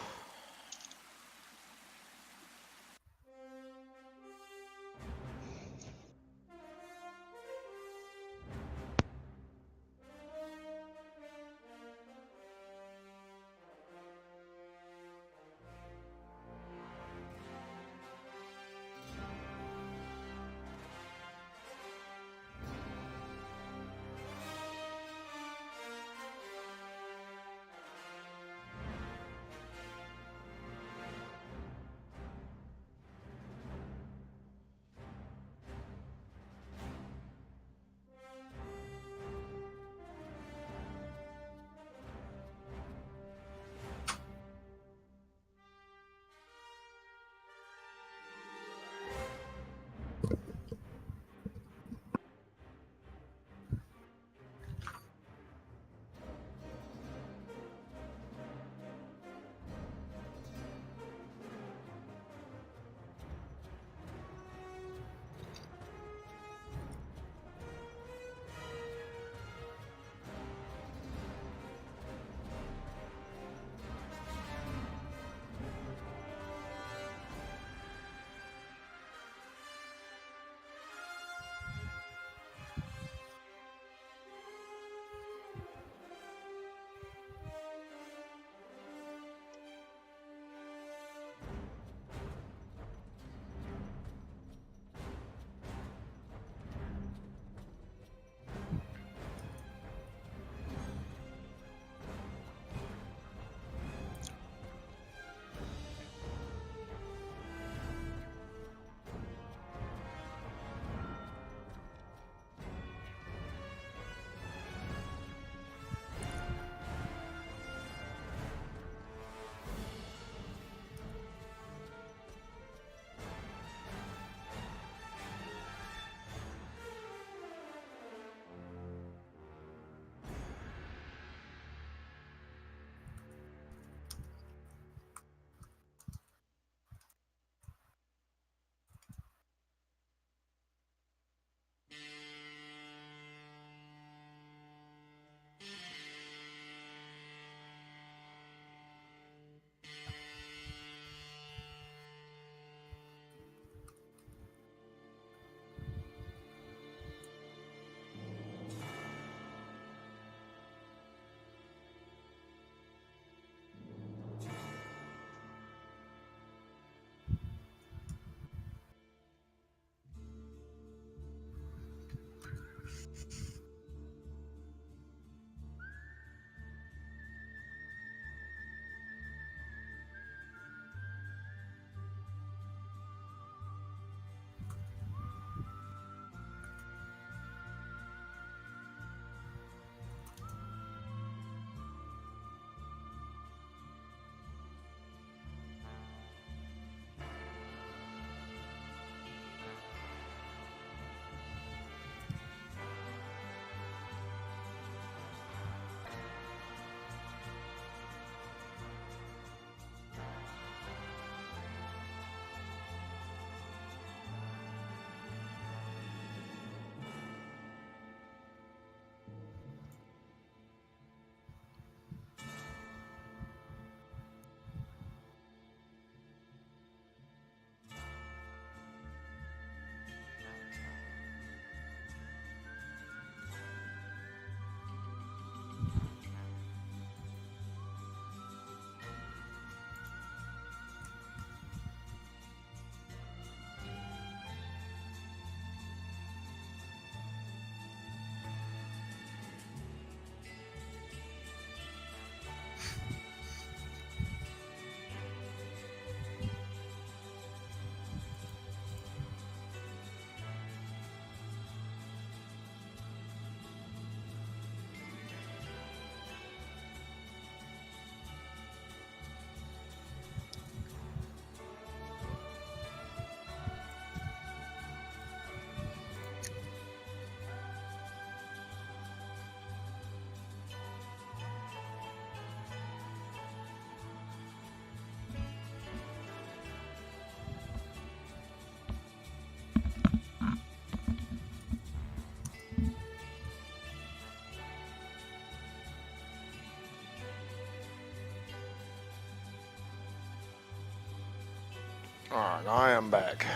Alright, I am back.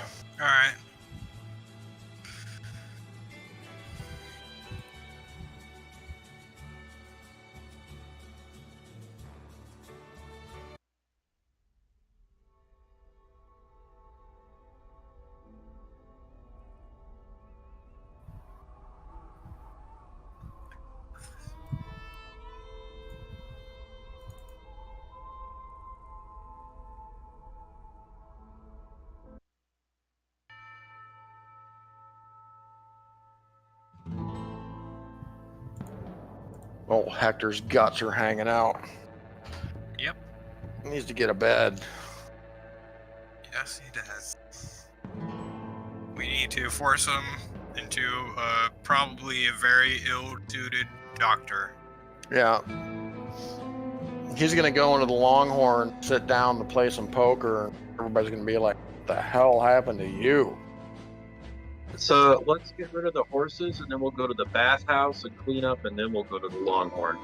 All right. Old Hector's guts are hanging out. Yep. He needs to get a bed. Yes, he does. We need to force him into probably a very ill-suited doctor. Yeah. He's gonna go into the Longhorn, sit down to play some poker, and everybody's gonna be like, "What the hell happened to you?" So let's get rid of the horses, and then we'll go to the bathhouse and clean up, and then we'll go to the Longhorn.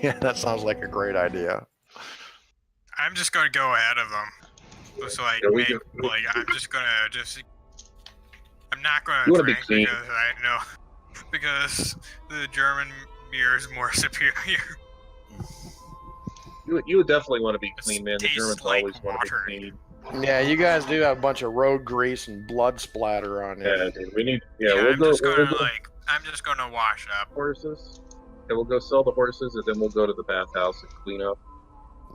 Yeah, that sounds like a great idea. I'm just gonna go ahead of them. So like, Yeah, we make, do- like I'm just gonna I'm not gonna You wanna be drink clean. because I know because the German beer is more superior. You would definitely want to be It clean, man. The tastes Germans like always want to water. be clean. Yeah, you guys do have a bunch of road grease and blood splatter on you. Yeah, dude. We need. Yeah, Yeah, I'm just gonna we'll go I'm just gonna wash up. horses. Yeah, we'll go sell the horses, and then we'll go to the bathhouse and clean up.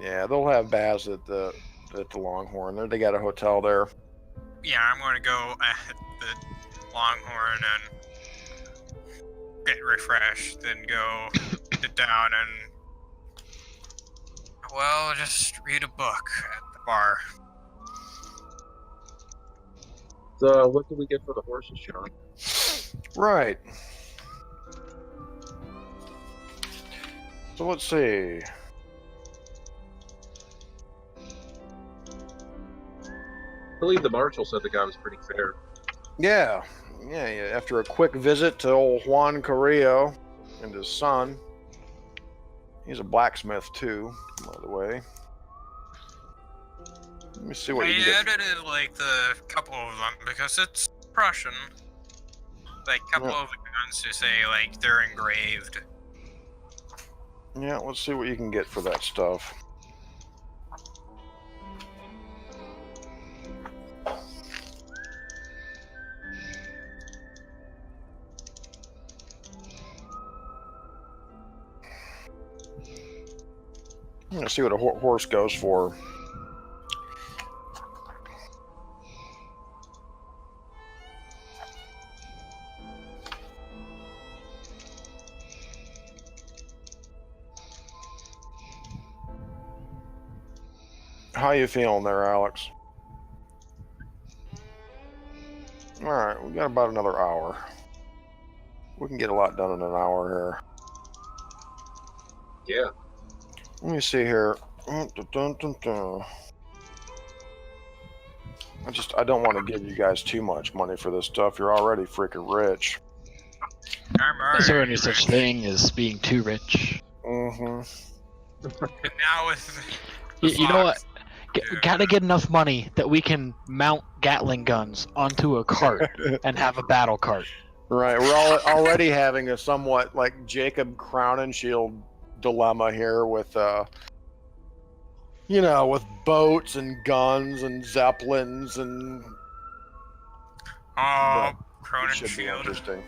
Yeah, they'll have baths at the Longhorn. They got a hotel there. Yeah, I'm gonna go at the Longhorn and get refreshed, then go sit down and just read a book at the bar. So, what do we get for the horses, Sean? Right. So let's see. I believe the marshal said the guy was pretty fair. Yeah. After a quick visit to old Juan Carrillo and his son. He's a blacksmith too, by the way. Let me see what you I can get. edited like the couple of them because it's Prussian. Like couple Yeah. of the guns to say like they're engraved. Yeah, let's see what you can get for that stuff. Let's see what a horse goes for. How you feeling there, Alex? All right, we got about another hour. We can get a lot done in an hour here. Yeah. Let me see here. I don't want to give you guys too much money for this stuff. You're already freaking rich. Is there any such thing as being too rich? Mm-hmm. And now with the You know what? Fox, Gotta get enough money that we can mount Gatling guns onto a cart and have a battle cart. Right. We're all already having a somewhat like Jacob Crowninshield dilemma here with with boats and guns and zeppelins and Oh, it should be Cronenshield. interesting.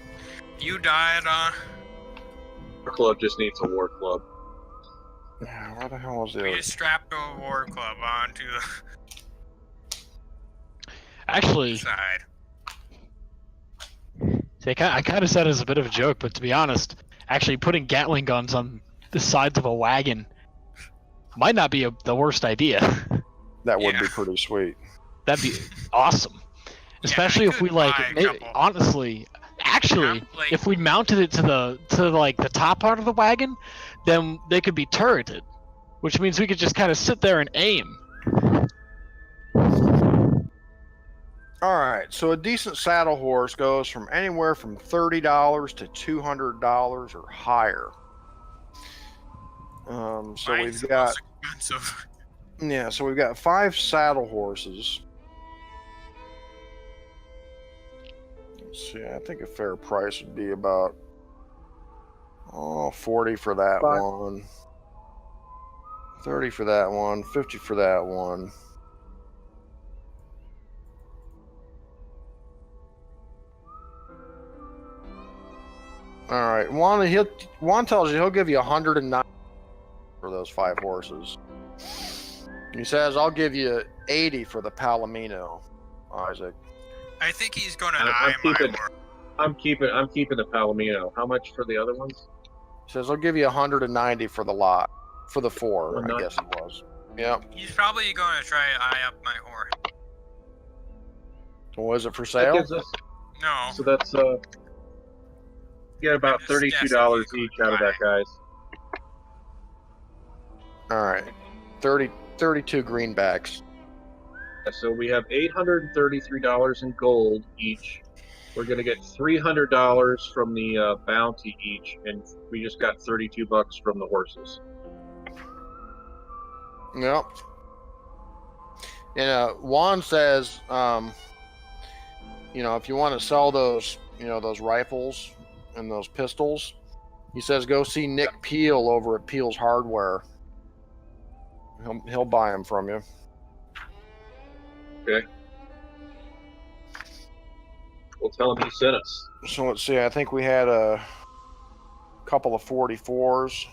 You died, Our club just needs a war club. Yeah, where the hell was the we other? just strapped a war club onto the Actually, side. I kind of said it as a bit of a joke, but to be honest, actually putting Gatling guns on the sides of a wagon might not be the worst idea. That would be Yeah. pretty sweet. That'd be awesome. Especially if we could buy like, a maybe, couple. honestly, actually, Like, if we mounted it to the top part of the wagon, then they could be turreted, which means we could just kind of sit there and aim. All right, so a decent saddle horse goes from anywhere from $30 to $200 or higher. So mine's we've the got most expensive. Yeah, so we've got 5 saddle horses. Let's see, I think a fair price would be about 40 for that one. 30 for that one, 50 for that one. All right, Juan tells you he'll give you 109 for those 5 horses. He says, "I'll give you 80 for the Palomino, Isaac." I think he's gonna I'm eye my keeping- horse. I'm keeping the Palomino. How much for the other ones? He says, "I'll give you 190 for the lot, for the 4, I 190. guess it was." Yep. He's probably gonna try to eye up my horse. Was it for That sale? gives us, No. so that's get about I'm just $32 guessing each out of that, guys. All right, 32 greenbacks. So we have $833 in gold each. We're gonna get $300 from the bounty each, and we just got $32 from the horses. Yep. And Juan says, if you want to sell those, those rifles and those pistols, he says go see Nick Peel over at Peel's Hardware. He'll buy them from you. Okay. We'll tell him he sent us. So let's see. I think we had a couple of 44s.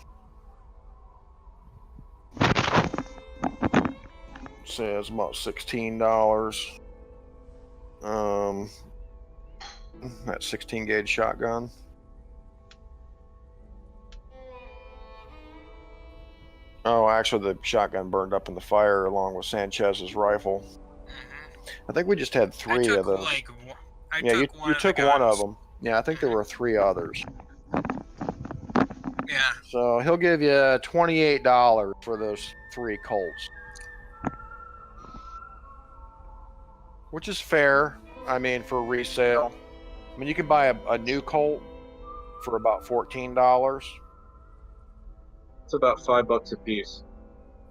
Says about $16. That 16 gauge shotgun. Oh, actually, the shotgun burned up in the fire along with Sanchez's rifle. I think we just had 3 of those. You took one of them. Yeah, I think there were 3 others. Yeah. So he'll give you $28 for those 3 Colts, which is fair. I mean, for resale. I mean, you can buy a new Colt for about $14. It's about $5 a piece.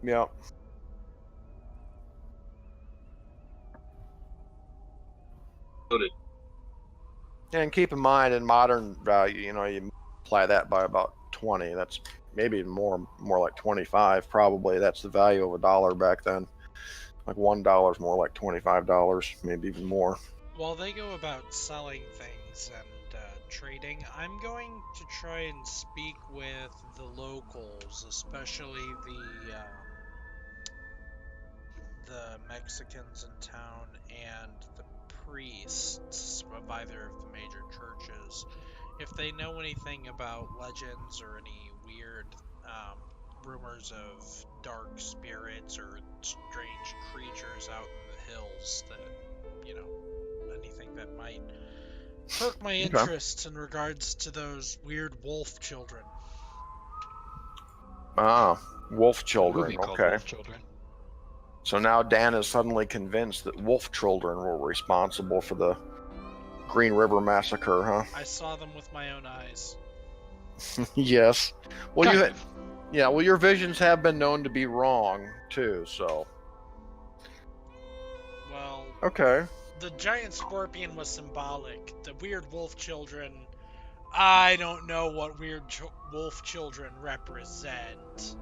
Yep. Loaded. And keep in mind, in modern value, you multiply that by about 20. That's maybe more like 25. Probably that's the value of $1 back then. Like $1 is more like $25, maybe even more. While they go about selling things and trading, I'm going to try and speak with the locals, especially the Mexicans in town and the priests of either of the major churches, if they know anything about legends or any weird rumors of dark spirits or strange creatures out in the hills that, anything that might perk my interests in regards to those weird wolf children. Ah, wolf children. Movie called Okay. Wolf Children. So now Dan is suddenly convinced that wolf children were responsible for the Green River Massacre, huh? I saw them with my own eyes. Yes. Well, Kind of. well, your visions have been known to be wrong too. So. Well, Okay. the giant scorpion was symbolic. The weird wolf children, I don't know what weird wolf children represent.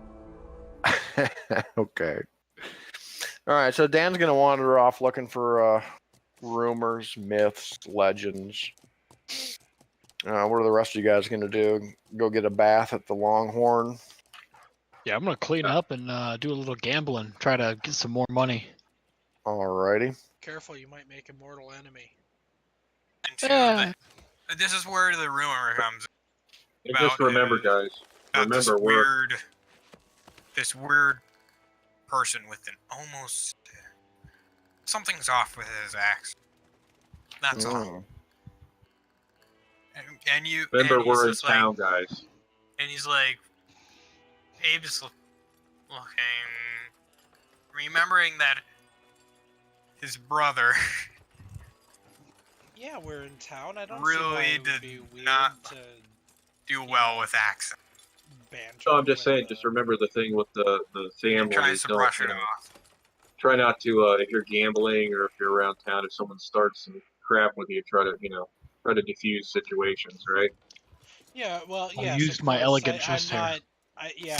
Okay. All right. So Dan's gonna wander off looking for rumors, myths, legends. What are the rest of you guys gonna do? Go get a bath at the Longhorn? Yeah, I'm gonna clean up and do a little gambling, try to get some more money. Alrighty. Careful, you might make a mortal enemy. And this is where the rumor comes. And just remember, guys. This weird person with an almost something's off with his axe. That's all. And you Remember, we're in just town, guys. And he's like, Abe's looking, remembering that his brother Yeah, we're in town. I don't really see why it would did be weird not to do well with accent. banjo. So I'm just with saying, just remember the thing with the He family. tries to Don't, brush you it know, off. try not to, if you're gambling or if you're around town, if someone starts some crap with you, try to diffuse situations, right? Yeah, well, I yes, used of my course. elegant I'm chest hair. not. Yeah,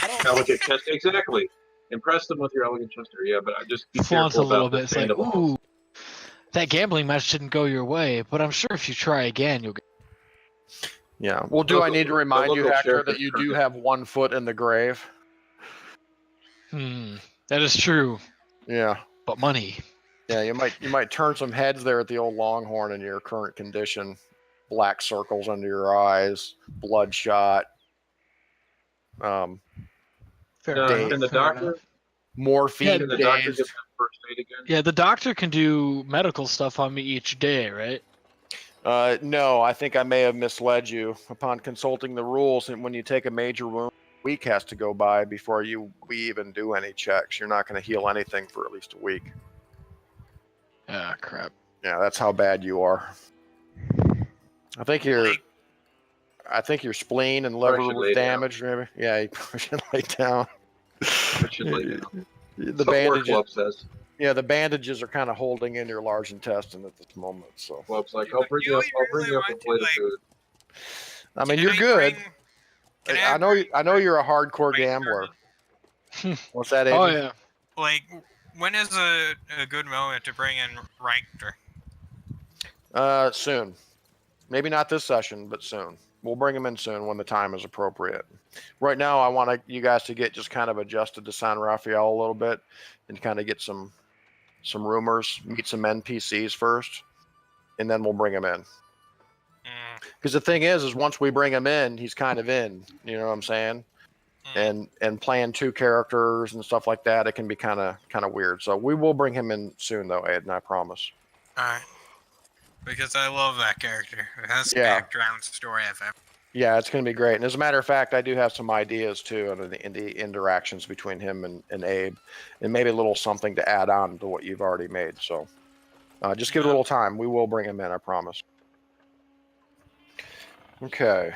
I don't. Elegant chest, exactly. Impress them with your elegant chest hair, yeah, but just be Flaunt a careful little about the bit. It's like, mandibles. ooh, that gambling match didn't go your way, but I'm sure if you try again, you'll get. Yeah. Well, do I need to The remind you, local Hector, sheriff that is you trying do to- have 1 foot in the grave? That is true, Yeah. but money. Yeah, you might turn some heads there at the old Longhorn in your current condition. Black circles under your eyes, bloodshot. Fair No, enough. can the fair doctor? enough. Morphine Can the doctor dazed. give them first aid again? Yeah, the doctor can do medical stuff on me each day, right? No, I think I may have misled you. Upon consulting the rules, and when you take a major wound, a week has to go by before we even do any checks. You're not going to heal anything for at least a week. Ah, crap. Yeah, that's how bad you are. I think your spleen and liver should was lay down. damaged. Maybe. Yeah, you probably should lay down. I should lay down. The That's what work bandages. club says. Yeah, the bandages are kind of holding in your large intestine at this moment. So, Club's like, Do I'll bring you up. you I'll bring really you up a want to, plate of like, food. I mean, Can you're I good. can I know. bring I know you're a hardcore Riker? gambler. What's that, Aiden? Oh yeah. Like, when is a good moment to bring in Riker? Soon. Maybe not this session, but soon. We'll bring him in soon when the time is appropriate. Right now, I want you guys to get just kind of adjusted to San Rafael a little bit and kind of get some rumors, meet some NPCs first, and then we'll bring him in. Because the thing is once we bring him in, he's kind of in. You know what I'm saying? And playing 2 characters and stuff like that, it can be kind of weird. So we will bring him in soon, though, Aiden. I promise. All right. Because I love that character. It has Yeah. background story I've ever. Yeah, it's going to be great. And as a matter of fact, I do have some ideas too in the interactions between him and Abe, and maybe a little something to add on to what you've already made. So just give it a little time. We will bring him in, I promise. Okay.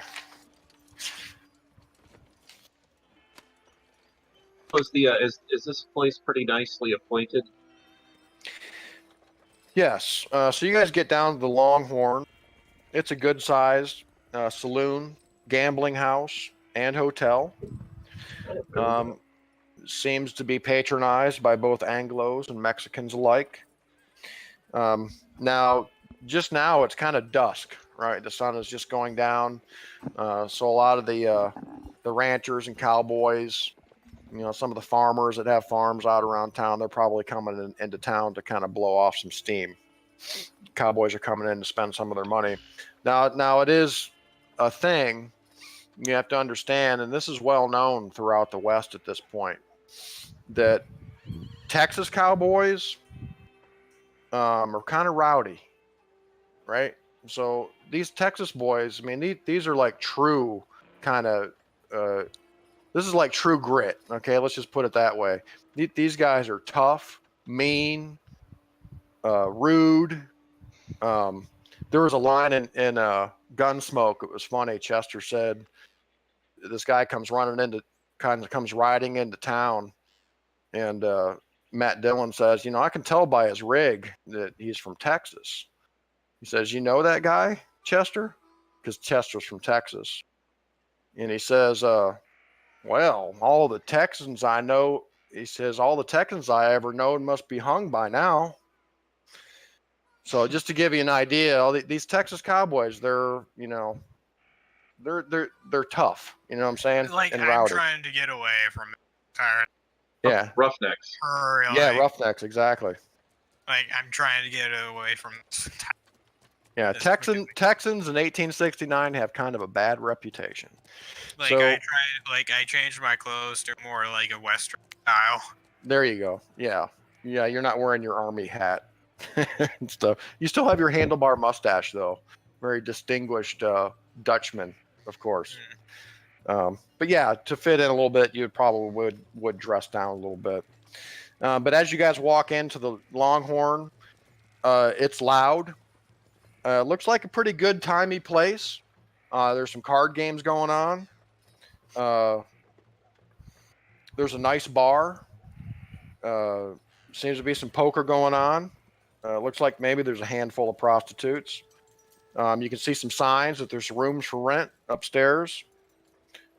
Was the is this place pretty nicely appointed? Yes. So you guys get down to the Longhorn. It's a good sized saloon, gambling house, and hotel. Seems to be patronized by both Anglos and Mexicans alike. Now it's kind of dusk, right? The sun is just going down. So a lot of the ranchers and cowboys, some of the farmers that have farms out around town, they're probably coming into town to kind of blow off some steam. Cowboys are coming in to spend some of their money. Now it is a thing you have to understand, and this is well known throughout the West at this point, that Texas cowboys are kind of rowdy, right? So these Texas boys, I mean, these are like true kind of, this is like true grit. Okay, let's just put it that way. These guys are tough, mean, rude. There was a line in Gunsmoke. It was funny. Chester said, this guy comes riding into town, and Matt Dillon says, I can tell by his rig that he's from Texas. He says, you know that guy, Chester? Because Chester's from Texas. And he says, well, all the Texans I know, he says, all the Texans I ever known must be hung by now. So just to give you an idea, these Texas cowboys, they're tough. You know what I'm saying? Like, and I'm rowdy. trying to get away from entire. Yeah. Roughnecks. Yeah, roughnecks, exactly. Like, I'm trying to get away from this. Yeah, Texans in 1869 have kind of a bad reputation. Like, So- I changed my clothes to more like a Western style. There you go. Yeah, you're not wearing your army hat and stuff. You still have your handlebar mustache, though. Very distinguished Dutchman, of course. But yeah, to fit in a little bit, you probably would dress down a little bit. But as you guys walk into the Longhorn, it's loud. Looks like a pretty good timey place. There's some card games going on. There's a nice bar. Seems to be some poker going on. Looks like maybe there's a handful of prostitutes. You can see some signs that there's rooms for rent upstairs.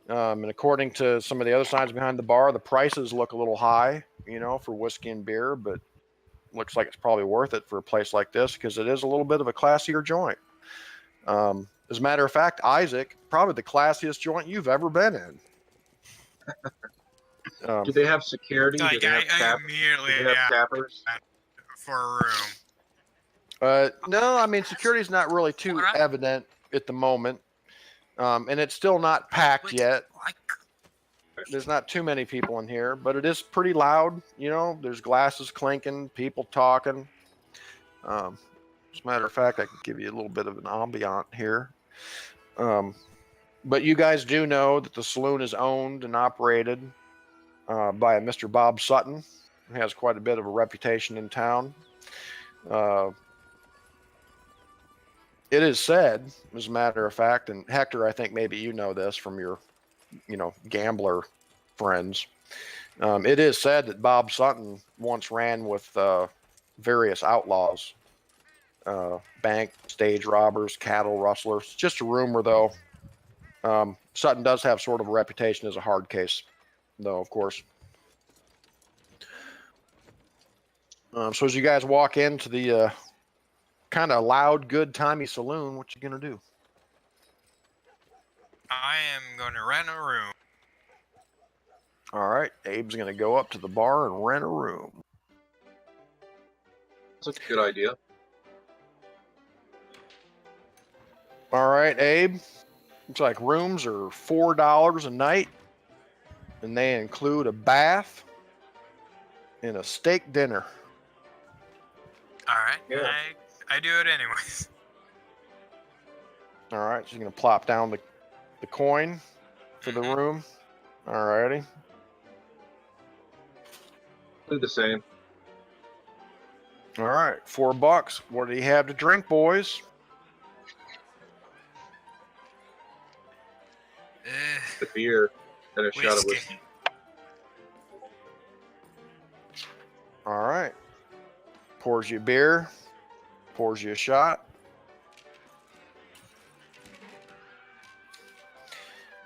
And according to some of the other signs behind the bar, the prices look a little high, for whiskey and beer, but looks like it's probably worth it for a place like this because it is a little bit of a classier joint. As a matter of fact, Isaac, probably the classiest joint you've ever been in. Do they have security? Do Like, they have I immediately do they have cappers? for a room. No, I mean, security's not really too evident at the moment. And it's still not packed yet. There's not too many people in here, but it is pretty loud. There's glasses clinking, people talking. As a matter of fact, I can give you a little bit of an ambient here. But you guys do know that the saloon is owned and operated by a Mr. Bob Sutton, who has quite a bit of a reputation in town. It is said, as a matter of fact, and Hector, I think maybe you know this from your, gambler friends. It is said that Bob Sutton once ran with various outlaws, bank, stage robbers, cattle rustlers. Just a rumor, though. Sutton does have sort of a reputation as a hard case, though, of course. So as you guys walk into the kind of loud, good-timey saloon, what you gonna do? I am going to rent a room. All right, Abe's gonna go up to the bar and rent a room. That's a good idea. All right, Abe. Looks like rooms are $4 a night, and they include a bath and a steak dinner. All right. Yeah. I do it anyways. All right, so you're gonna plop down the coin for the room. All righty. Do the same. All right, $4. What do you have to drink, boys? The beer and a shot of whiskey. All right. Pours you a beer. Pours you a shot.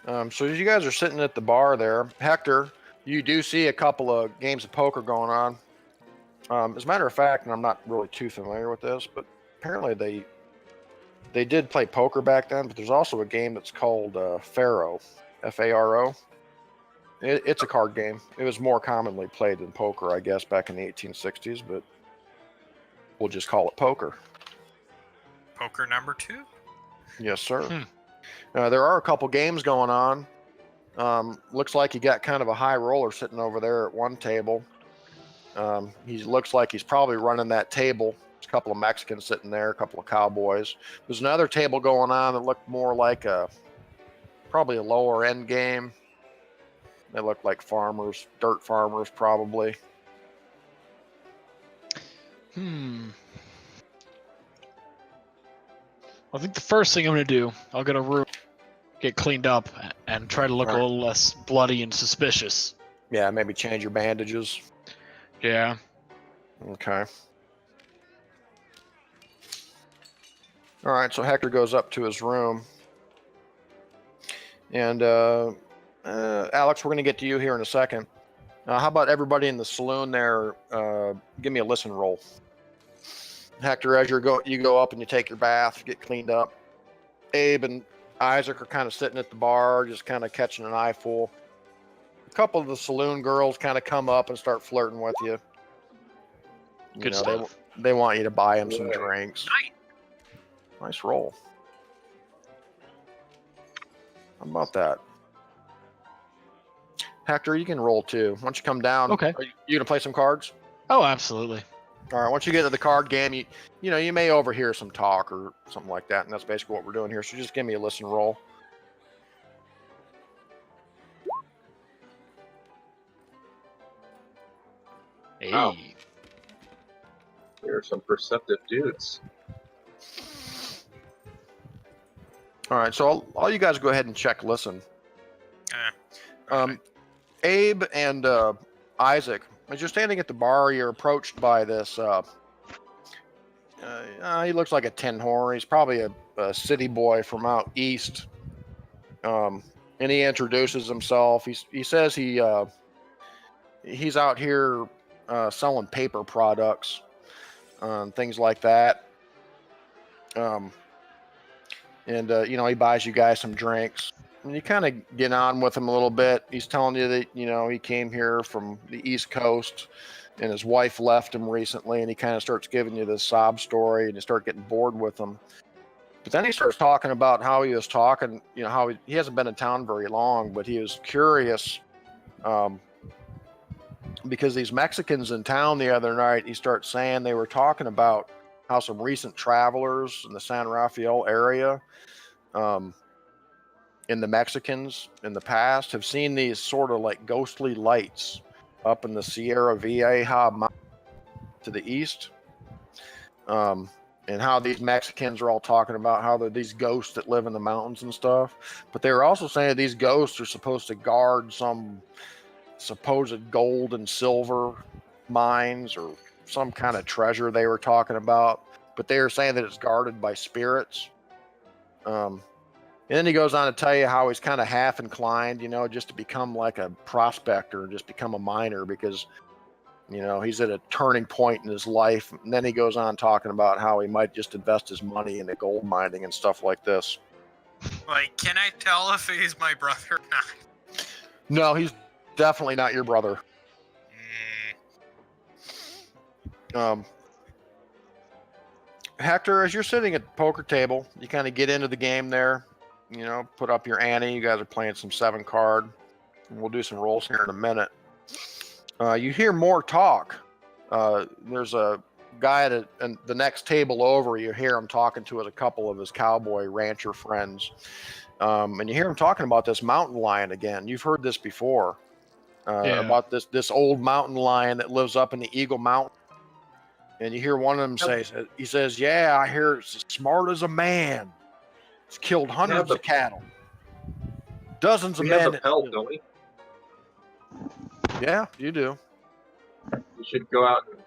So as you guys are sitting at the bar there, Hector, you do see a couple of games of poker going on. As a matter of fact, and I'm not really too familiar with this, but apparently they did play poker back then, but there's also a game that's called Faro, F-A-R-O. It's a card game. It was more commonly played than poker, I guess, back in the 1860s, but we'll just call it poker. Poker number 2? Yes, sir. There are a couple games going on. Looks like you got kind of a high roller sitting over there at one table. He looks like he's probably running that table. There's a couple of Mexicans sitting there, a couple of cowboys. There's another table going on that looked more like probably a lower end game. They look like farmers, dirt farmers, probably. I think the first thing I'm going to do, I'll get a room, get cleaned up, and try to look a little less bloody and suspicious. Yeah, maybe change your bandages. Yeah. Okay. All right, so Hector goes up to his room. And Alex, we're going to get to you here in a second. How about everybody in the saloon there? Give me a listen roll. Hector, as you go up and you take your bath, get cleaned up. Abe and Isaac are kind of sitting at the bar, just kind of catching an eyeful. A couple of the saloon girls kind of come up and start flirting with you. Good stuff. They want you to buy them some drinks. Nice roll. How about that? Hector, you can roll too. Why don't you come down? Okay. Are you gonna play some cards? Oh, absolutely. All right. Once you get to the card game, you may overhear some talk or something like that, and that's basically what we're doing here. So just give me a listen roll. Hey. Wow. There are some perceptive dudes. All right. So all you guys go ahead and check listen. Abe and Isaac, as you're standing at the bar, you're approached by this. He looks like a tin horn. He's probably a city boy from out east. And he introduces himself. He says he's out here selling paper products, things like that. And he buys you guys some drinks. And you kind of get on with him a little bit. He's telling you that he came here from the East Coast, and his wife left him recently. And he kind of starts giving you this sob story, and you start getting bored with him. But then he starts talking about how he was talking, how he hasn't been in town very long, but he was curious because these Mexicans in town the other night, he starts saying they were talking about how some recent travelers in the San Rafael area, in the Mexicans in the past, have seen these sort of like ghostly lights up in the Sierra Vieja mountain to the east. And how these Mexicans are all talking about how they're these ghosts that live in the mountains and stuff. But they were also saying that these ghosts are supposed to guard some supposed gold and silver mines or some kind of treasure they were talking about. But they were saying that it's guarded by spirits. And then he goes on to tell you how he's kind of half inclined, just to become like a prospector and just become a miner because he's at a turning point in his life. And then he goes on talking about how he might just invest his money into gold mining and stuff like this. Like, can I tell if he's my brother or not? No, he's definitely not your brother. Hector, as you're sitting at the poker table, you kind of get into the game there, put up your ante. You guys are playing some 7-card. And we'll do some rolls here in a minute. You hear more talk. There's a guy at the next table over. You hear him talking to a couple of his cowboy rancher friends. And you hear him talking about this mountain lion again. You've heard this before. About this old mountain lion that lives up in the Eagle Mountain. And you hear one of them he says, yeah, I hear it's as smart as a man. It's killed hundreds of cattle. Dozens of men. We have the pelt, don't we? Yeah, you do. We should go out and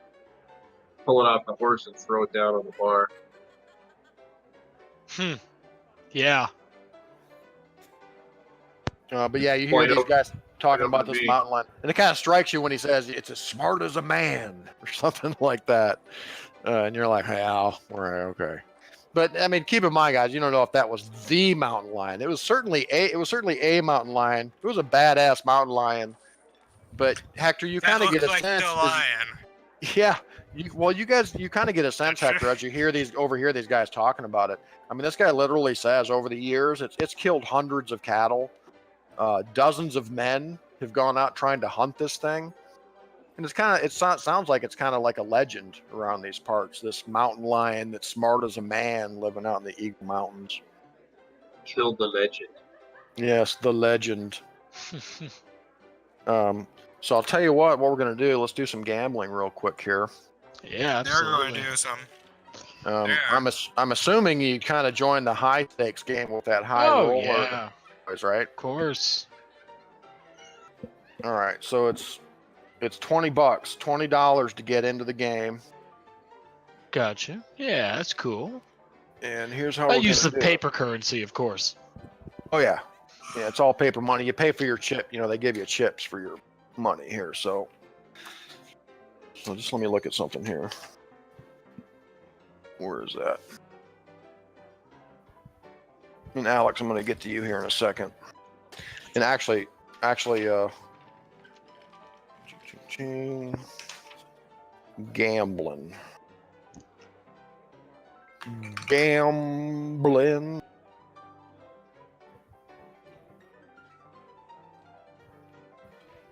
pull it off the horse and throw it down on the bar. Yeah. But yeah, you hear these guys talking about this mountain lion, and it kind of strikes you when he says it's as smart as a man or something like that, and you're like, "Yeah, okay." But I mean, keep in mind, guys, you don't know if that was the mountain lion. It was certainly a mountain lion. It was a badass mountain lion. But Hector, you kind of get a sense. The lion. Yeah, you kind of get a sense, Hector, as you overhear these guys talking about it. I mean, this guy literally says over the years it's killed hundreds of cattle. Dozens of men have gone out trying to hunt this thing, and it sounds like it's kind of like a legend around these parts. This mountain lion that's smart as a man living out in the Eagle Mountains. Killed the legend. Yes, the legend. So I'll tell you what we're gonna do. Let's do some gambling real quick here. Yeah, they're going to do some. I'm assuming you kind of joined the high stakes game with that high roller. Yeah. Right? Of course. All right, so it's $20, $20 to get into the game. Gotcha. Yeah, that's cool. And here's how I use the paper currency, of course. Oh yeah, it's all paper money. You pay for your chip. They give you chips for your money here. So just let me look at something here. Where is that? And Alex, I'm going to get to you here in a second. And actually, gambling.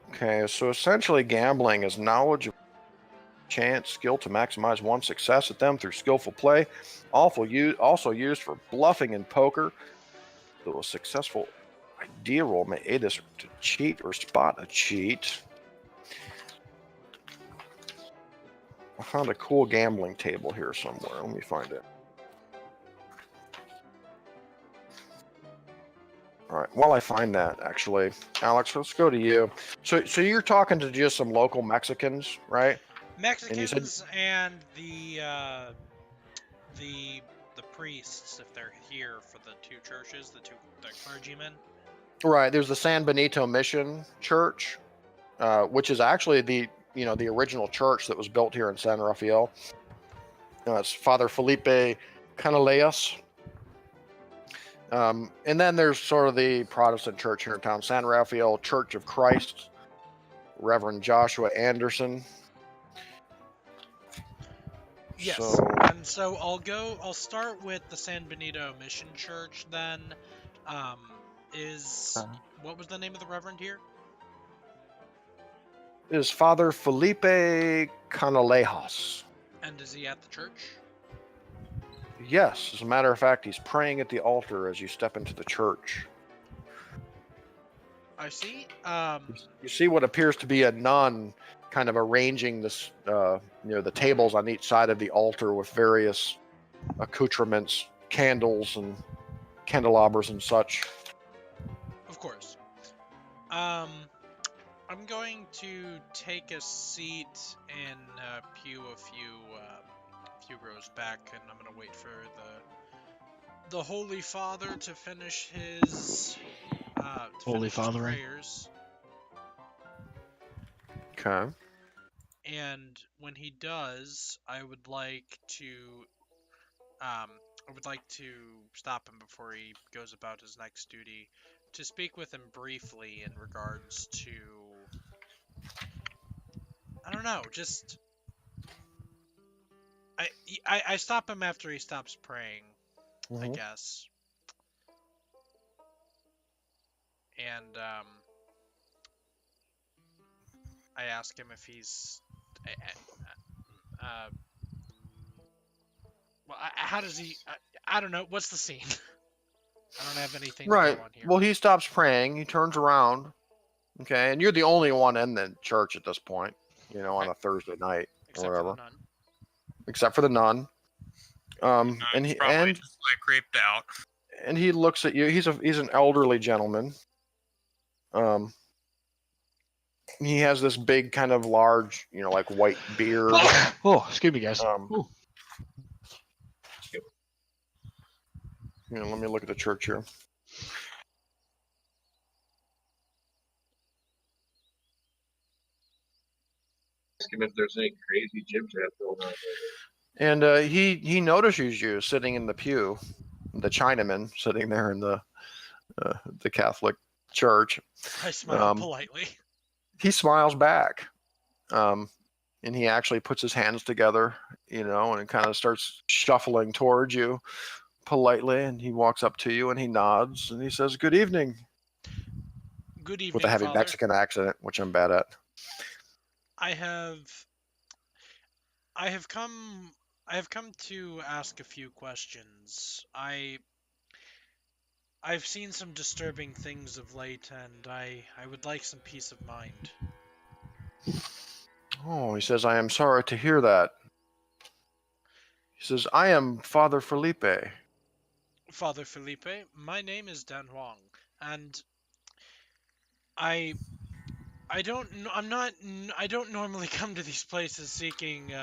Okay, so essentially gambling is knowledge of chance, skill to maximize one's success at them through skillful play. Also used for bluffing in poker. Though a successful idea roll may aid us to cheat or spot a cheat. I found a cool gambling table here somewhere. Let me find it. All right. While I find that, actually, Alex, let's go to you. So you're talking to just some local Mexicans, right? Mexicans and the priests, if they're here for the two churches, the clergymen. Right. There's the San Benito Mission Church, which is actually the original church that was built here in San Rafael. It's Father Felipe Canalejas. And then there's sort of the Protestant church here in town, San Rafael Church of Christ, Reverend Joshua Anderson. Yes, So, and so I'll start with the San Benito Mission Church then. What was the name of the reverend here? is Father Felipe Canalejas. And is he at the church? Yes, as a matter of fact, he's praying at the altar as you step into the church. I see. You see what appears to be a nun kind of arranging this, the tables on each side of the altar with various accoutrements, candles and candelabras and such. Of course. I'm going to take a seat in a pew a few rows back, and I'm gonna wait for the Holy Father to finish his prayers. Okay. And when he does, I would like to stop him before he goes about his next duty to speak with him briefly in regards to, I don't know, just I stop him after he stops praying, I guess. And I ask him if he's how does he? I don't know. What's the scene? I don't have anything to Right. go on here. Well, he stops praying. He turns around. Okay, and you're the only one in the church at this point. On a Thursday night or whatever, for the nun. except for the nun. And he probably just like creeped out. and he looks at you. He's an elderly gentleman. He has this big, kind of large, like white beard. Oh, excuse me, guys. Let me look at the church here. Ask him if there's any crazy jib jab going on. And he notices you sitting in the pew, the Chinaman sitting there in the Catholic church. I smile politely. He smiles back, and he actually puts his hands together, and kind of starts shuffling towards you politely. And he walks up to you and he nods and he says, "Good evening." Good evening, with a heavy Father. Mexican accent, which I'm bad at. I have come to ask a few questions. I've seen some disturbing things of late, and I would like some peace of mind. Oh, he says, "I am sorry to hear that." He says, "I am Father Felipe." Father Felipe, my name is Dan Huang, and I don't normally come to these places seeking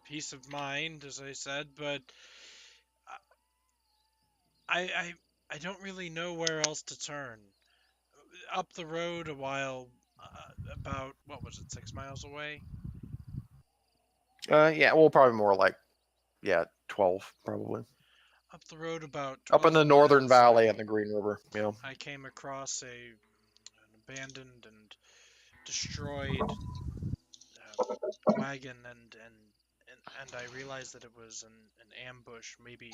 peace of mind, as I said, but I don't really know where else to turn. Up the road a while, about, what was it, 6 miles away? Yeah, well, probably more like, 12, probably. Up the road about 12 Up in the Northern miles, Valley and the Green River, I came across an abandoned and destroyed wagon, and I realized that it was an ambush. Maybe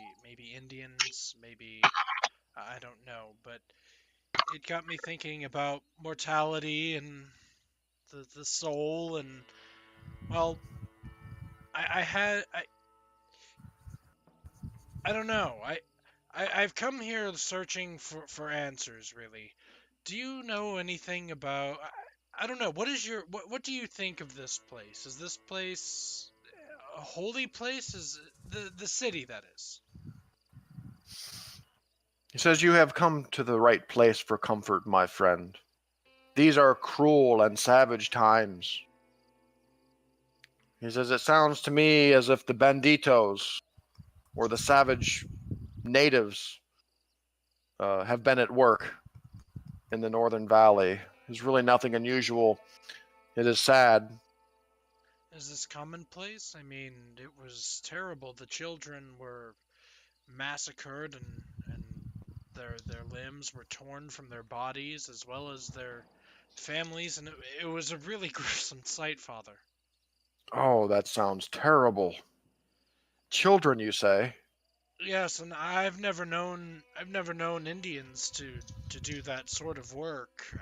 Indians, maybe I don't know, but it got me thinking about mortality and the soul, and well, I don't know. I've come here searching for answers, really. Do you know anything about? I don't know. What do you think of this place? Is this place a holy place? Is the city, that is? He says, "You have come to the right place for comfort, my friend. These are cruel and savage times." He says, "It sounds to me as if the banditos, or the savage natives, have been at work in the Northern Valley. There's really nothing unusual. It is sad." Is this commonplace? I mean, it was terrible. The children were massacred and their limbs were torn from their bodies as well as their families, and it was a really gruesome sight, Father. Oh, that sounds terrible. Children, you say? Yes, and I've never known Indians to do that sort of work.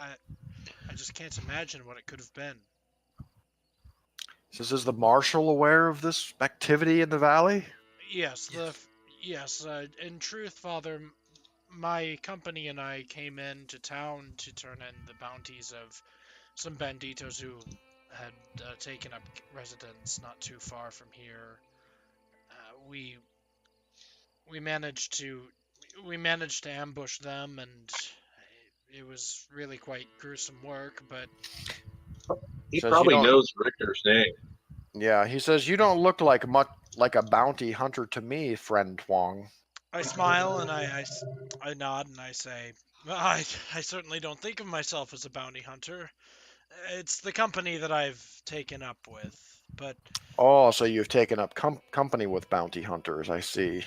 I just can't imagine what it could have been. Says, "Is the marshal aware of this activity in the valley?" Yes, Yes. yes. In truth, Father, my company and I came into town to turn in the bounties of some banditos who had taken up residence not too far from here. We managed to ambush them, and it was really quite gruesome work. But He Says, "You probably don't." knows Richter's name. Yeah, he says, "You don't look like much like a bounty hunter to me, friend Huang." I smile and I nod and I say, I certainly don't think of myself as a bounty hunter. It's the company that I've taken up with. But Oh, so you've taken up company with bounty hunters, I see.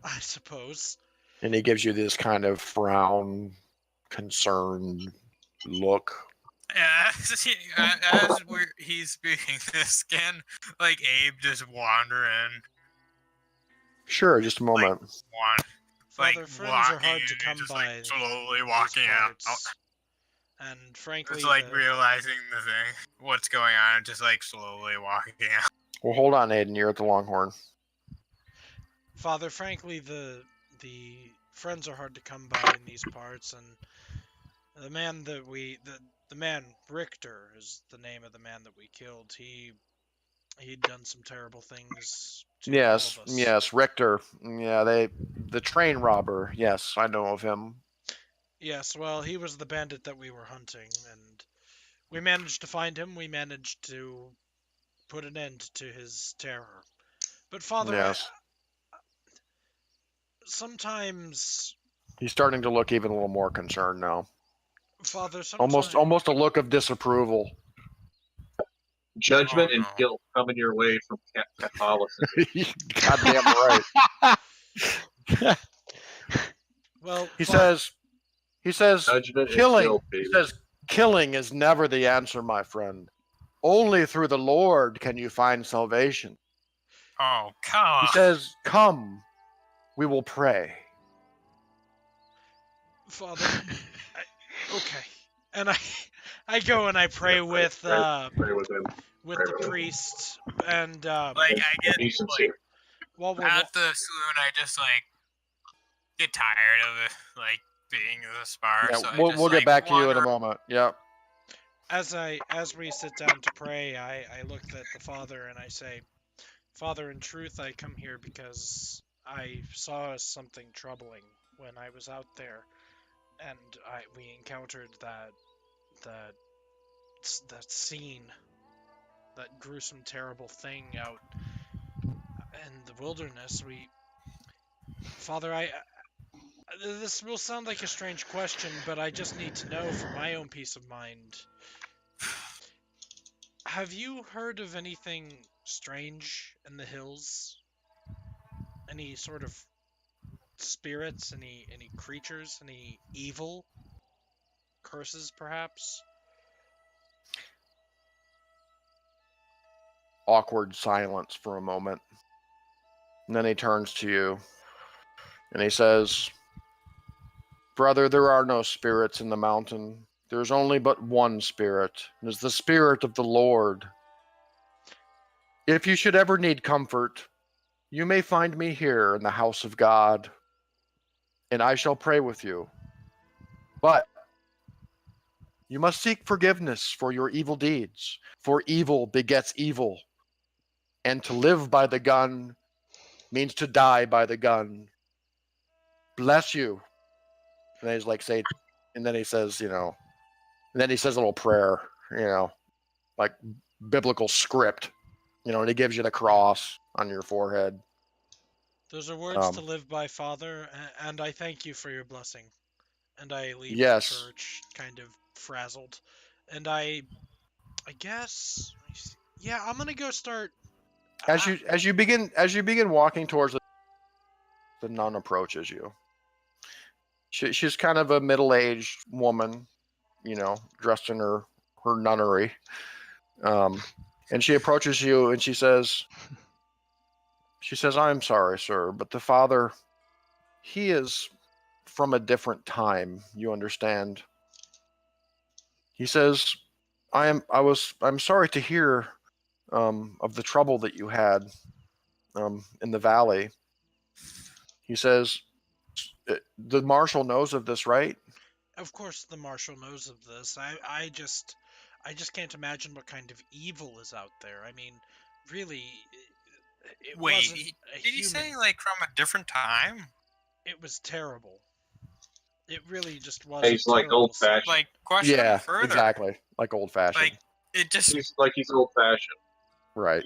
I suppose. And he gives you this kind of frown, concerned look. He's speaking, this can like Abe just wander in, Sure, just a moment. Father, friends are hard to come just by. like slowly in these walking out. parts. And frankly, It's like realizing the thing, what's going on, and just like slowly walking out. Well, hold on, Aiden. You're at the Longhorn. Father, frankly, the friends are hard to come by in these parts, and the man that the man Richter is the name of the man that we killed. He'd done some terrible things to all Yes, of us. yes, Richter. Yeah, the train robber. Yes, I know of him. Yes, well, he was the bandit that we were hunting, and we managed to find him. We managed to put an end to his terror. But Father, Yes, sometimes, he's starting to look even a little more concerned now. Father, Almost a look of disapproval. Judgment Oh, and no. guilt coming your way from Catholicism. Goddamn right. well, He Father, says, Judgment and killing. guilt, He baby. says, killing is never the answer, my friend. Only through the Lord can you find salvation. Oh, come He on. says, "Come, we will pray." Father, okay, and I go and I pray with Pray with him. with Pray the with him. priest, and Like I get Be sincere. while we're at the saloon, I just like get tired of it, like being the spar. Yeah, so I we'll just, get like, back to you in wander a moment. Yep. as we sit down to pray, I look at the Father and I say, Father, in truth, I come here because I saw something troubling when I was out there, and we encountered that scene, that gruesome, terrible thing out in the wilderness. Father, this will sound like a strange question, but I just need to know for my own peace of mind. Have you heard of anything strange in the hills? Any sort of spirits, any creatures, any evil curses, perhaps? Awkward silence for a moment. And then he turns to you and he says, "Brother, there are no spirits in the mountain. There's only but one spirit. It is the spirit of the Lord. If you should ever need comfort, you may find me here in the house of God, and I shall pray with you. But you must seek forgiveness for your evil deeds, for evil begets evil. And to live by the gun means to die by the gun. bless you. And then he's like, say, and then he says, and then he says a little prayer, like biblical script, and he gives you the cross on your forehead. Those are words to live by, Father, and I thank you for your blessing. And I leave the church kind of frazzled. And I guess, yeah, I'm gonna go start. As you begin walking towards the nun approaches you. She's kind of a middle-aged woman, dressed in her nunnery. And she approaches you and she says, I'm sorry, sir, but the Father, he is from a different time, you understand. He says, I'm sorry to hear of the trouble that you had in the valley. He says, the marshal knows of this, right? Of course the marshal knows of this. I just can't imagine what kind of evil is out there. I mean, really, it wasn't a did he say like from a different time? It was terrible. It really just was. He's like old-fashioned. Like, question further. Exactly. Like old-fashioned. Like, it just... He's old-fashioned. Right.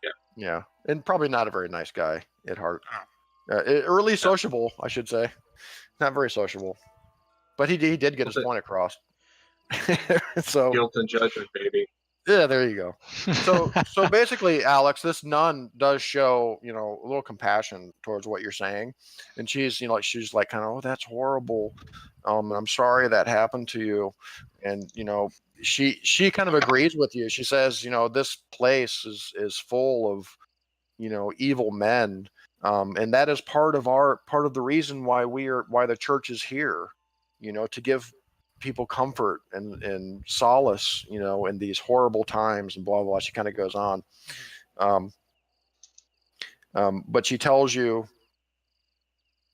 Yeah. Yeah. And probably not a very nice guy at heart. Early sociable, I should say. Not very sociable. But he did get his point across. So guilt and judgment, baby. Yeah, there you go. So basically, Alex, this nun does show, a little compassion towards what you're saying. And she's, she's like kind of, oh, that's horrible. I'm sorry that happened to you. And, she kind of agrees with you. She says, this place is full of, evil men. And that is part of the reason why the church is here, to give people comfort and solace, in these horrible times and blah, blah. She kind of goes on. But she tells you,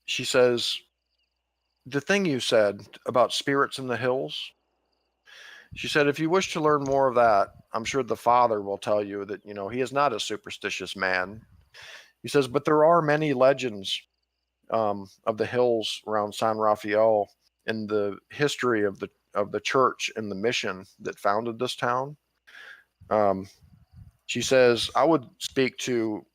she says, the thing you said about spirits in the hills, she said, if you wish to learn more of that, I'm sure the Father will tell you that, he is not a superstitious man. He says, but there are many legends of the hills around San Rafael in the history of the church and the mission that founded this town. She says, I would speak to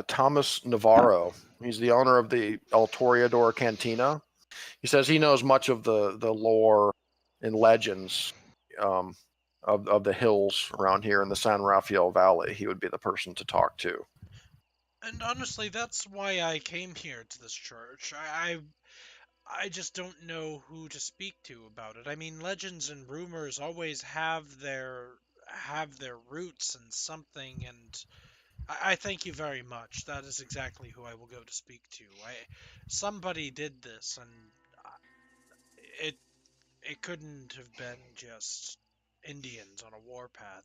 Thomas Navarro. He's the owner of the El Toreador Cantina. He says he knows much of the lore and legends of the hills around here in the San Rafael Valley. He would be the person to talk to. And honestly, that's why I came here to this church. I just don't know who to speak to about it. I mean, legends and rumors always have their roots in something, and I thank you very much. That is exactly who I will go to speak to. Somebody did this, and it couldn't have been just Indians on a warpath.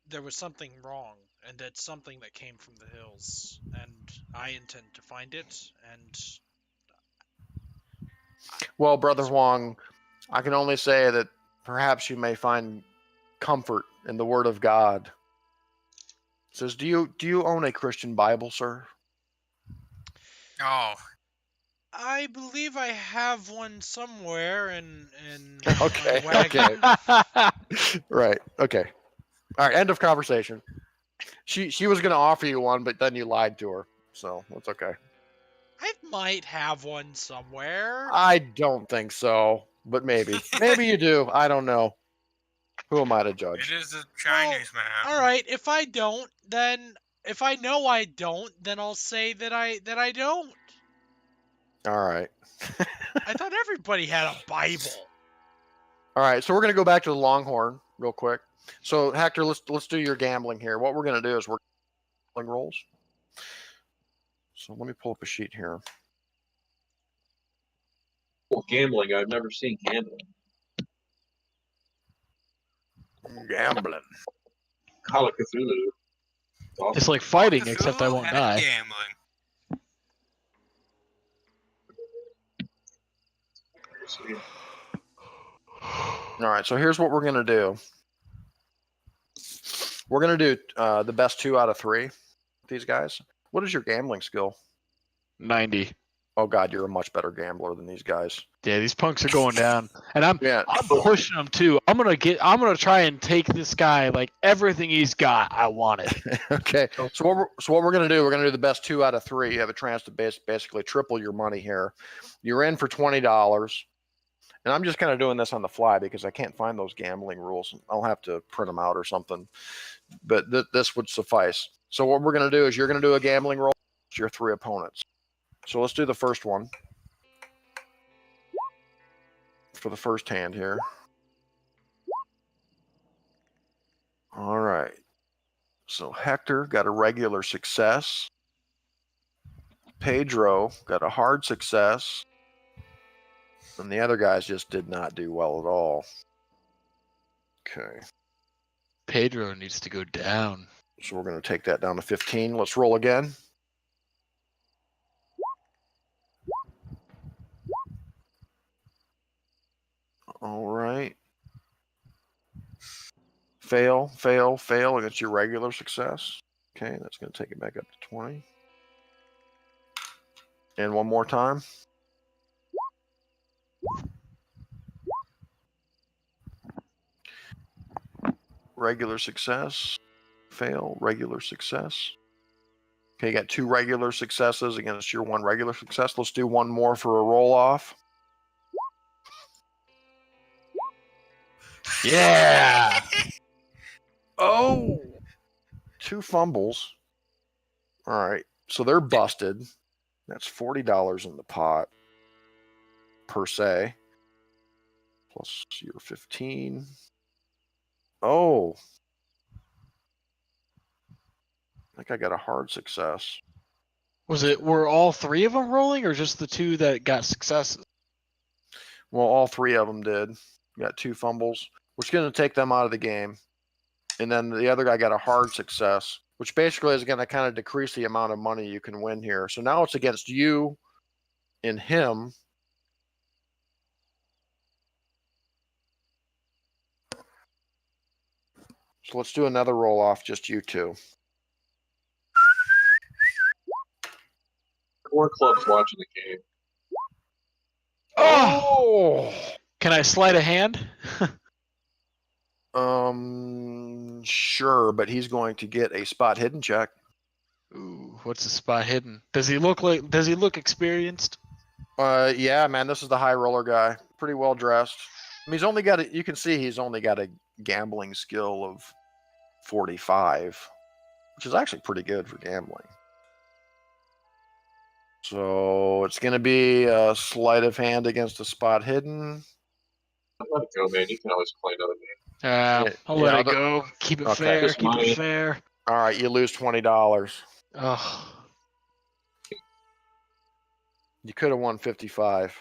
There was something wrong, and it's something that came from the hills, and I intend to find it. And well, Brother Huang, I can only say that perhaps you may find comfort in the Word of God. It says, do you own a Christian Bible, sir? Oh. I believe I have one somewhere in Okay. my wagon. Okay. Right. Okay. All right. End of conversation. She was going to offer you one, but then you lied to her, so that's okay. I might have one somewhere. I don't think so, but maybe you do. I don't know. Who am I to judge? It is a Chinese man. All right. If I don't, then if I know I don't, then I'll say that I don't. All right. I thought everybody had a Bible. All right, so we're going to go back to the Longhorn real quick. So Hector, let's do your gambling here. What we're going to do is we're gambling rolls. So let me pull up a sheet here. Well, gambling, I've never seen gambling. Gambling. Call it Cthulhu. Awesome. It's like fighting, Cthulhu except I won't and die. Gambling. All right, so here's what we're going to do. We're going to do the best 2 out of 3. these guys? What is your gambling skill? 90. Oh God, you're a much better gambler than these guys. Yeah, these punks are going down, and I'm Yeah. pushing them too. I'm gonna try and take this guy, like everything he's got. I want it. Okay. So what we're gonna do? We're gonna do the best 2 out of 3. You have a chance to basically triple your money here. You're in for $20, and I'm just kind of doing this on the fly because I can't find those gambling rules. I'll have to print them out or something, but this would suffice. So what we're gonna do is you're gonna do a gambling roll to your 3 opponents. So let's do the first one for the first hand here. All right. So Hector got a regular success. Pedro got a hard success. And the other guys just did not do well at all. Okay. Pedro needs to go down. So we're going to take that down to 15. Let's roll again. All right. Fail, fail, fail against your regular success. Okay, that's going to take it back up to 20. And one more time. Regular success, fail, regular success. Okay, you got 2 regular successes against your 1 regular success. Let's do one more for a roll off. Yeah. Oh, 2 fumbles. All right, so they're busted. That's $40 in the pot per se. Plus your 15. Oh, I think I got a hard success. Were all 3 of them rolling, or just the 2 that got successes? Well, all 3 of them did. Got 2 fumbles, which is going to take them out of the game. And then the other guy got a hard success, which basically is going to kind of decrease the amount of money you can win here. So now it's against you and him. So let's do another roll off, just you 2. 4 clubs watching the game. Oh! Can I sleight a hand? Sure, but he's going to get a spot hidden check. Ooh, what's the spot hidden? Does he look experienced? Yeah, man, this is the high roller guy. Pretty well dressed. I mean, you can see he's only got a gambling skill of 45, which is actually pretty good for gambling. So it's going to be a sleight of hand against a spot hidden. Let it go, man. You can always play another game. I'll let it go. Keep it fair. Just Keep money. it fair. All right, you lose $20. Oh, You could have won 55.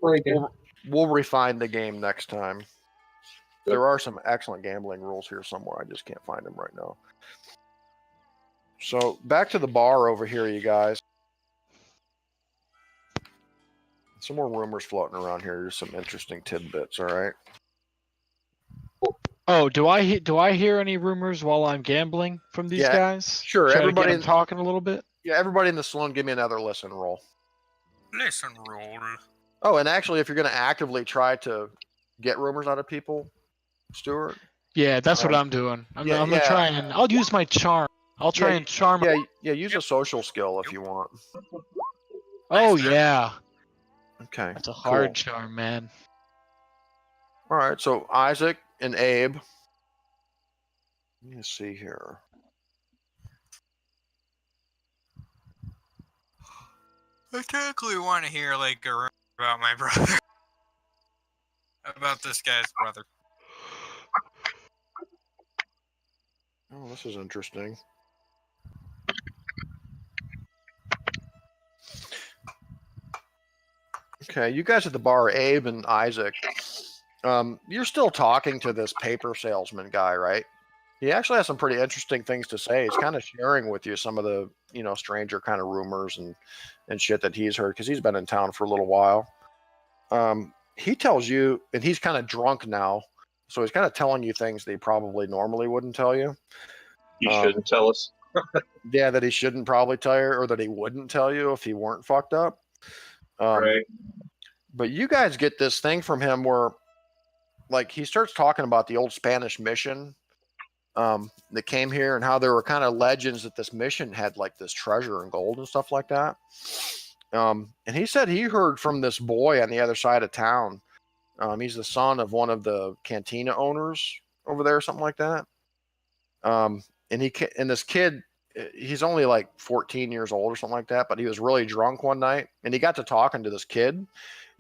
Play again. We'll refine the game next time. There are some excellent gambling rules here somewhere. I just can't find them right now. So back to the bar over here, you guys. Some more rumors floating around here. There's some interesting tidbits. All right. oh, do I hear any rumors while I'm gambling from these Yeah, guys? sure, Try to everybody- get them talking a little bit. Yeah, everybody in the saloon, give me another listen roll. Listen, roll. Oh, and actually, if you're going to actively try to get rumors out of people, Stuart. Yeah, that's what I'm doing. I'm yeah, gonna yeah. try and I'll use my charm. I'll try Yeah, and charm. Yeah, use a social skill if you want. Oh yeah, Okay. that's a hard cool. charm, man. All right, so Isaac and Abe. Let me see here. I technically want to hear like a rumor about my brother. About this guy's brother. Oh, this is interesting. Okay, you guys at the bar, Abe and Isaac. You're still talking to this paper salesman guy, right? He actually has some pretty interesting things to say. He's kind of sharing with you some of the, stranger kind of rumors and shit that he's heard because he's been in town for a little while. He tells you, and he's kind of drunk now, so he's kind of telling you things that he probably normally wouldn't tell you. You shouldn't tell us. Yeah, that he shouldn't probably tell you, or that he wouldn't tell you if he weren't fucked up. Right. But you guys get this thing from him where, like, he starts talking about the old Spanish mission that came here and how there were kind of legends that this mission had like this treasure and gold and stuff like that. And he said he heard from this boy on the other side of town. He's the son of one of the cantina owners over there, something like that. And this kid, he's only like 14 years old or something like that, but he was really drunk one night and he got to talking to this kid,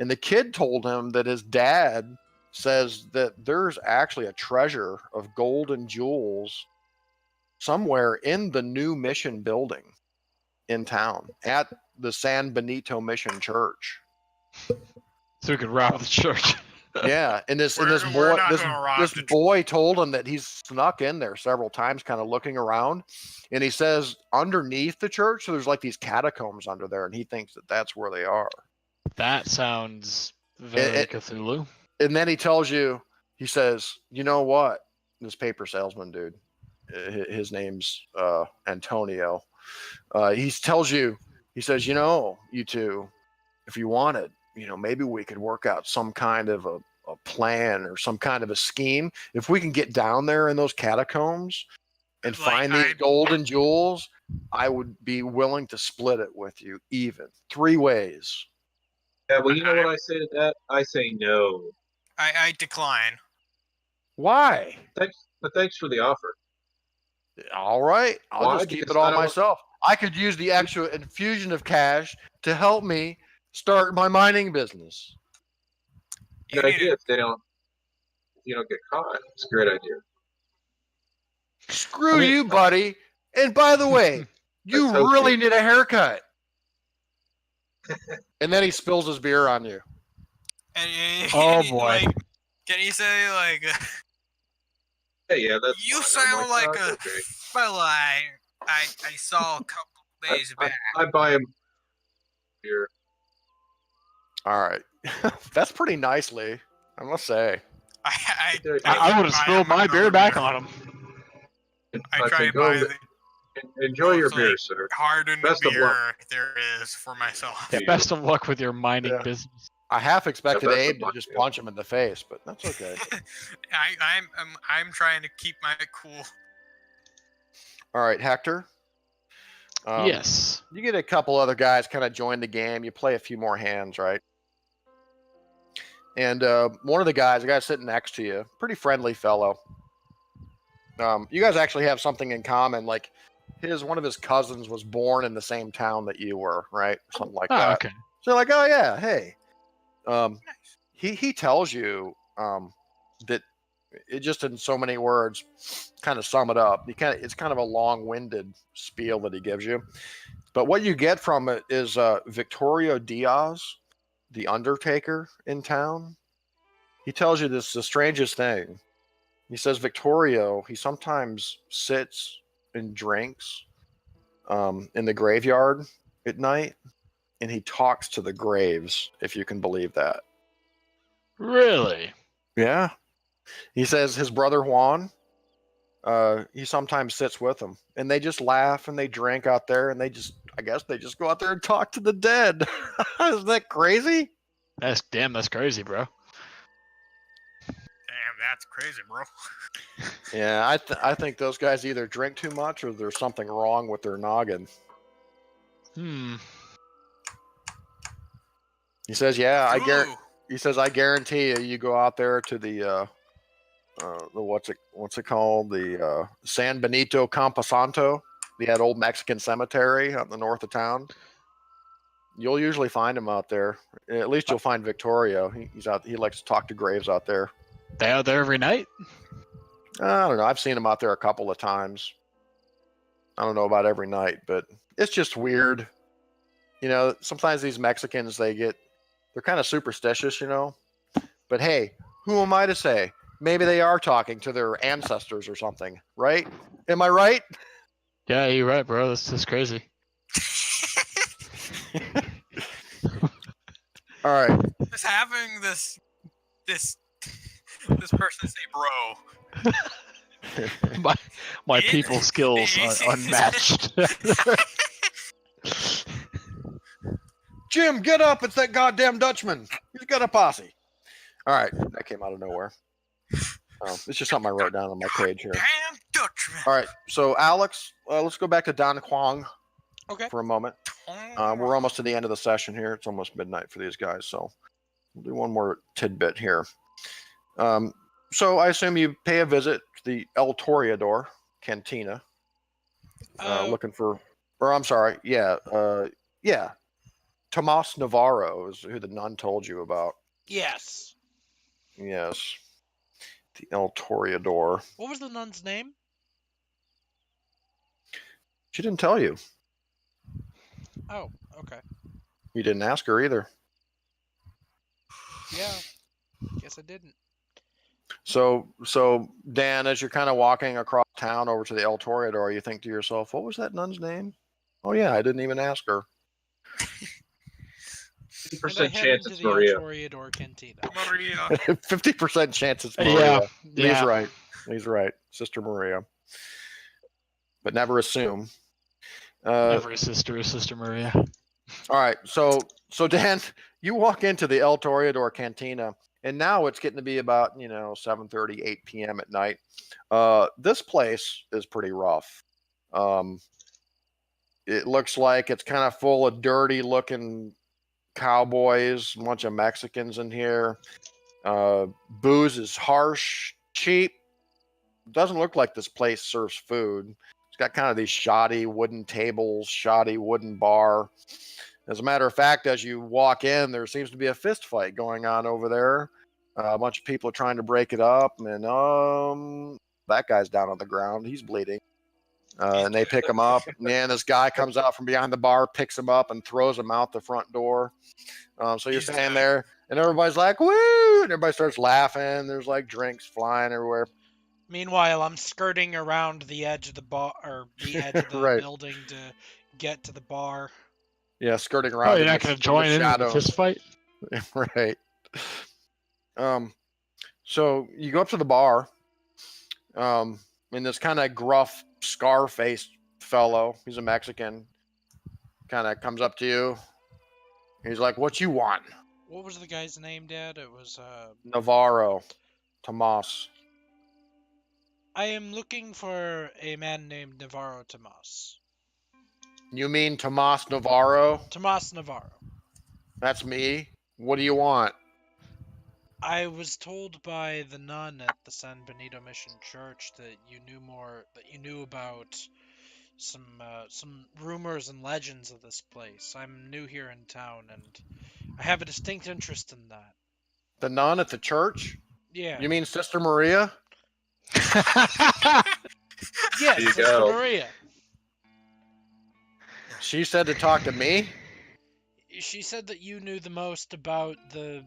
and the kid told him that his dad says that there's actually a treasure of gold and jewels somewhere in the new mission building in town at the San Benito Mission Church. So we could rob the church. Yeah, and this We're boy not gonna rob this the boy told him that he's snuck in there several times, kind of looking around, and he says underneath the church, so there's like these catacombs under there, and he thinks that that's where they are. That sounds very Cthulhu. And then he tells you, he says, you know what? This paper salesman dude, his name's Antonio. He tells you, he says, you know, you two, if you wanted, you know, maybe we could work out some kind of a plan or some kind of a scheme. If we can get down there in those catacombs and Like, find these gold and jewels, I would be willing to split it with you even 3 ways. Yeah, well, you know what I say to that? I say no. I decline. Why? Thanks for the offer. All right. I'll Why? just keep Because it all I don't- myself. I could use the extra infusion of cash to help me start my mining business. You Good need idea to- if you don't get caught. It's a great idea. Screw you, buddy. And by the way, you Let's hope really so. need a haircut. And then he spills his beer on you. and Oh, you- boy. Like, can you say like, Yeah, that's you fine. I'm sound like "Oh, a okay." fella I saw a couple days back. I buy him beer. All right. That's pretty nicely, I must say. I I would have spilled my beer back on him. I try say, to "Go buy and the enjoy your mostly beer, sir. hardened Best of beer luck. there is for myself. Yeah, best of luck with your mining Yeah. business. I half expected that's Abe a to luck, just yeah. punch him in the face, but that's okay. I'm trying to keep my cool. All right, Hector. Yes. You get a couple other guys kind of join the game. You play a few more hands, right? And one of the guy sitting next to you, pretty friendly fellow. You guys actually have something in common. Like one of his cousins was born in the same town that you were, right? Something like Oh, that. okay. So you're like, oh yeah, hey. He tells you that it just in so many words, kind of sum it up. It's kind of a long-winded spiel that he gives you. But what you get from it is Victorio Diaz, the Undertaker in town. He tells you this is the strangest thing. He says Victorio, he sometimes sits and drinks in the graveyard at night, and he talks to the graves, if you can believe that. Really? Yeah. He says his brother Juan, he sometimes sits with him, and they just laugh and they drink out there, and I guess they just go out there and talk to the dead. Isn't that crazy? That's crazy, bro. Damn, that's crazy, bro. Yeah, I think those guys either drink too much or there's something wrong with their noggin. He says, "Yeah, I guarantee you go out there to the what's it called? The San Benito Camposanto, that old Mexican cemetery out in the north of town. You'll usually find him out there. At least you'll find Victorio. He's out. He likes to talk to graves out there. They out there every night? I don't know. I've seen him out there a couple of times. I don't know about every night, but it's just weird. You know, sometimes these Mexicans, they're kind of superstitious, you know. But hey, who am I to say? Maybe they are talking to their ancestors or something, right? Am I right? Yeah, you're right, bro. That's just crazy. All right. Just having this person say bro My people skills are unmatched. Jim, get up! It's that goddamn Dutchman. He's got a posse. All right, that came out of nowhere. It's just something I wrote down on my page here. Damn Dutchman. All right, so Alex, let's go back to Don Kwong Okay. for a moment. We're almost to the end of the session here. It's almost midnight for these guys, so we'll do one more tidbit here. So I assume you pay a visit to the El Toreador Cantina, looking for, or I'm sorry, yeah, Tomas Navarro is who the nun told you about. Yes. Yes, the El Toreador. What was the nun's name? She didn't tell you. Oh, okay. You didn't ask her either. Yeah. Guess I didn't. So Dan, as you're kind of walking across town over to the El Toreador, you think to yourself, what was that nun's name? Oh yeah, I didn't even ask her. 50% chance it's Maria. Toreador Cantina. Maria. 50% chance it's Maria. Yeah. He's right. He's right. Sister Maria. But never assume. Every sister is Sister Maria. All right. So Dan, you walk into the El Toreador Cantina, and now it's getting to be about 7:30, 8 p.m. at night. This place is pretty rough. It looks like it's kind of full of dirty looking cowboys, a bunch of Mexicans in here. Booze is harsh, cheap. Doesn't look like this place serves food. It's got kind of these shoddy wooden tables, shoddy wooden bar. As a matter of fact, as you walk in, there seems to be a fist fight going on over there. A bunch of people are trying to break it up, and that guy's down on the ground. He's bleeding. And they pick him up. And this guy comes out from behind the bar, picks him up, and throws him out the front door. So you're standing there, and everybody's like, woo! And everybody starts laughing. There's like drinks flying everywhere. Meanwhile, I'm skirting around the edge of the bar, or the edge of the Right. building to get to the bar. Yeah, skirting around. Oh, you're not going to join in the fist fight? Right. So you go up to the bar, and this kind of gruff, scar-faced fellow, he's a Mexican, kind of comes up to you. He's like, what you want? What was the guy's name, Dad? It was, Navarro. Tomas. I am looking for a man named Navarro Tomas. You mean Tomas Navarro? Tomas Navarro. That's me. What do you want? I was told by the nun at the San Benito Mission Church that you knew about some rumors and legends of this place. I'm new here in town, and I have a distinct interest in that. The nun at the church? Yeah. You mean Sister Maria? Yes, you Sister go. Maria. She said to talk to me? She said that you knew the most about the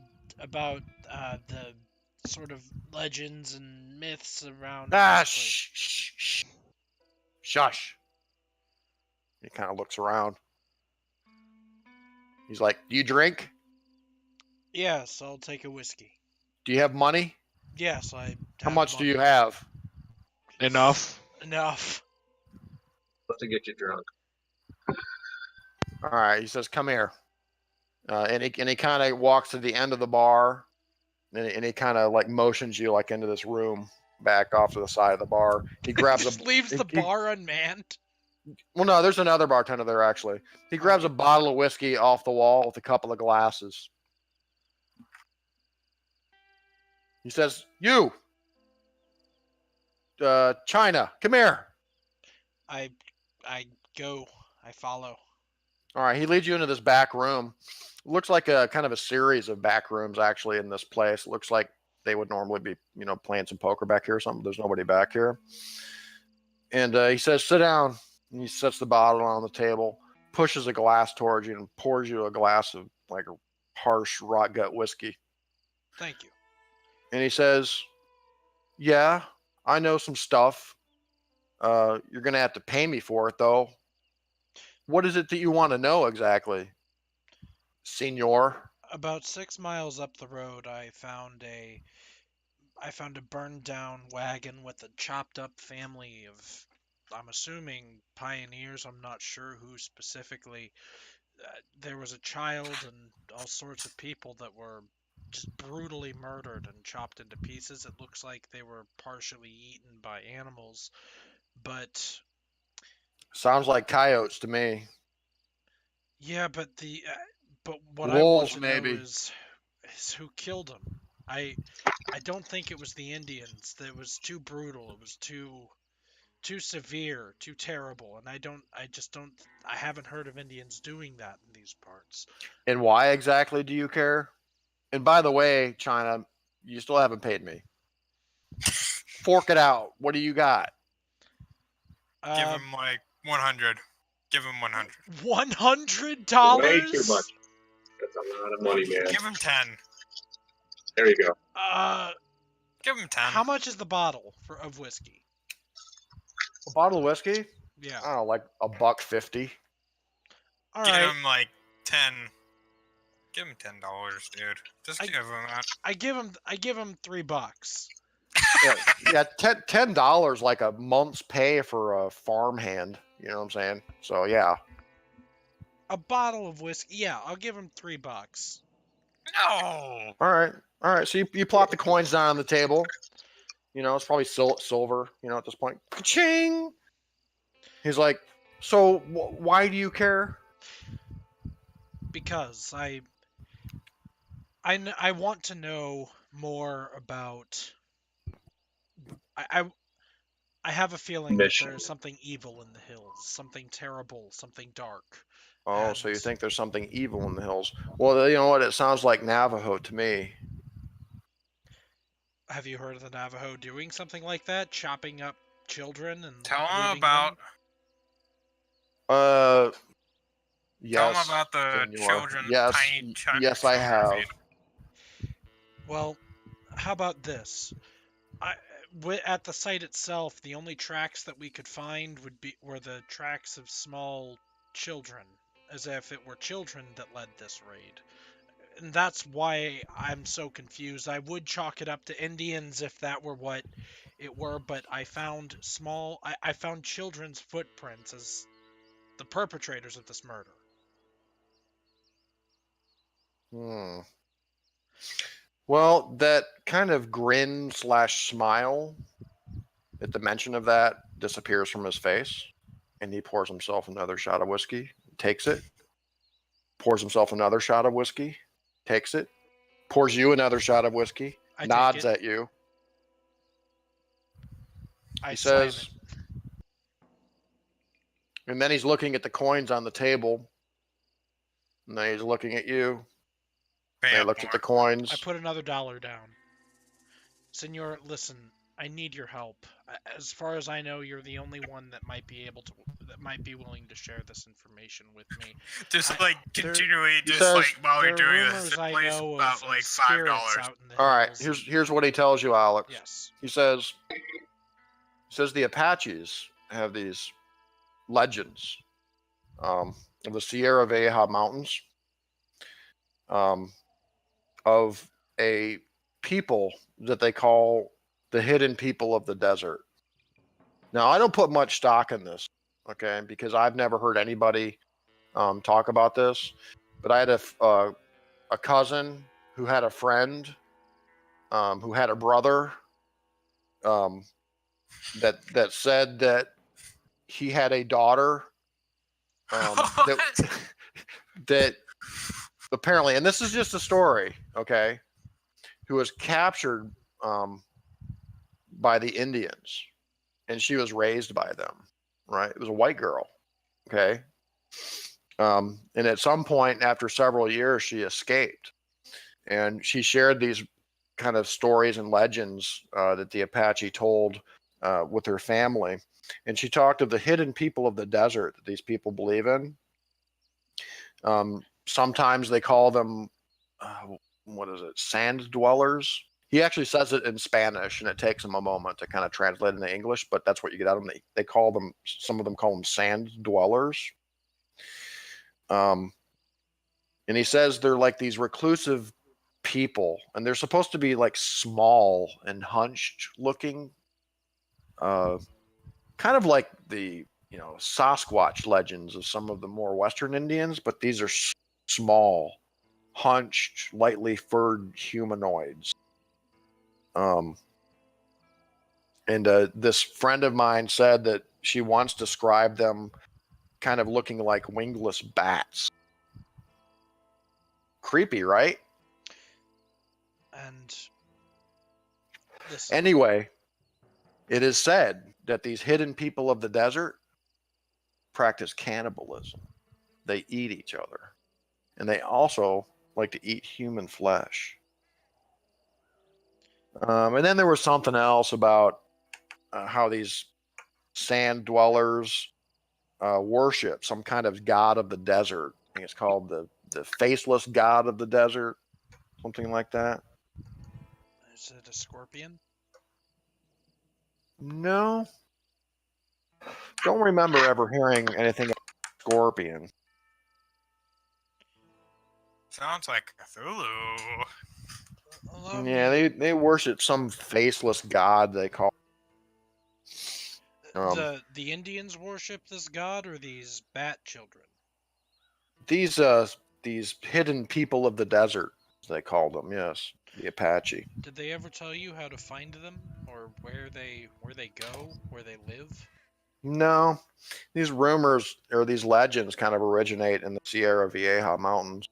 sort of legends and myths around. Ah, this place. shh. Shush. He kind of looks around. He's like, do you drink? Yes, I'll take a whiskey. Do you have money? Yes, I. How much do you have? Enough. Enough. To get you drunk. All right. He says, come here. And he kind of walks to the end of the bar, and he kind of like motions you like into this room, back off to the side of the bar. He grabs Just leaves the bar unmanned. Well, no, there's another bartender there actually. He grabs a bottle of whiskey off the wall with a couple of glasses. He says, "You, China, come here." I go. I follow. All right, he leads you into this back room. Looks like a kind of a series of back rooms actually in this place. Looks like they would normally be, playing some poker back here or something. There's nobody back here. And he says, "Sit down." And he sets the bottle on the table, pushes a glass towards you, and pours you a glass of like a harsh rot gut whiskey. Thank you. And he says, "Yeah, I know some stuff. You're going to have to pay me for it, though. What is it that you want to know exactly, senor?" About 6 miles up the road, I found a I found a burned down wagon with a chopped up family of, I'm assuming, pioneers. I'm not sure who specifically. There was a child and all sorts of people that were just brutally murdered and chopped into pieces. It looks like they were partially eaten by animals, but Sounds like coyotes to me. yeah, but what I want Wolves, to know maybe. is who killed them. I don't think it was the Indians. That was too brutal. It was too severe, too terrible, and I haven't heard of Indians doing that in these parts. And why exactly do you care? And by the way, China, you still haven't paid me. Fork it out. What do you got? Give him like 100. Give him 100. $100. Way too much. That's a lot of money, man. Give him 10. There you go. Give him 10. How much is the bottle of whiskey? A bottle of whiskey? Yeah. I don't know, like $1.50. All Give right. him like 10. Give him $10, dude. Just give him that. I give him $3. Yeah, $10 like a month's pay for a farmhand. You know what I'm saying? So yeah. A bottle of whiskey. Yeah, I'll give him $3. No. All right. So you plop the coins down on the table. You know, it's probably silver. You know, at this point, ka-ching. He's like, so why do you care? Because I want to know more about. I have a feeling that there is something evil in the hills, something terrible, something dark. Oh, so you think there's something evil in the hills? Well, you know what? It sounds like Navajo to me. Have you heard of the Navajo doing something like that, chopping up children and Tell him looting about. Yes. Tell him about the Senor. children. Yes, Tiny yes, I children have. feed. Well, how about this? At the site itself, the only tracks that we could find were the tracks of small children, as if it were children that led this raid. And that's why I'm so confused. I would chalk it up to Indians if that were what it were, but I found I found children's footprints as the perpetrators of this murder. Well, that kind of grin / smile at the mention of that disappears from his face, and he pours himself another shot of whiskey, takes it, pours himself another shot of whiskey, takes it, pours you another shot of whiskey, nods at you. He says, and then he's looking at the coins on the table, and then he's looking at you. He looks at the coins. I put another $1 down. Senor, listen, I need your help. As far as I know, you're the only one that might be willing to share this information with me. Just like continually, while we're doing this, I plays know about of like spirits $5. out in the All right, hills. here's what he tells you, Alex. Yes. He says the Apaches have these legends of the Sierra Nevada mountains, of a people that they call the hidden people of the desert. Now, I don't put much stock in this, okay, because I've never heard anybody talk about this. But I had a cousin who had a friend who had a brother that said that he had a daughter that apparently, and this is just a story, okay, who was captured by the Indians, and she was raised by them, right? It was a white girl, okay? And at some point after several years, she escaped, and she shared these kind of stories and legends that the Apache told with her family. And she talked of the hidden people of the desert that these people believe in. Sometimes they call them, sand dwellers. He actually says it in Spanish, and it takes him a moment to kind of translate into English, but that's what you get out of them. They call them, some of them call them sand dwellers. And he says they're like these reclusive people, and they're supposed to be like small and hunched looking, kind of like the Sasquatch legends of some of the more Western Indians, but these are small, hunched, lightly furred humanoids. And this friend of mine said that she once described them kind of looking like wingless bats. Creepy, right? And this. Anyway, it is said that these hidden people of the desert practice cannibalism. They eat each other. And they also like to eat human flesh. And then there was something else about how these sand dwellers worship some kind of god of the desert. I think it's called the faceless god of the desert, something like that. Is it a scorpion? No, don't remember ever hearing anything about scorpion. Sounds like Cthulhu. Yeah, they worship some faceless god they call. The Indians worship this god, or these bat children? These hidden people of the desert, as they called them. Yes, the Apache. Did they ever tell you how to find them, or where they go, where they live? No, these rumors or these legends kind of originate in the Sierra Vieja mountains.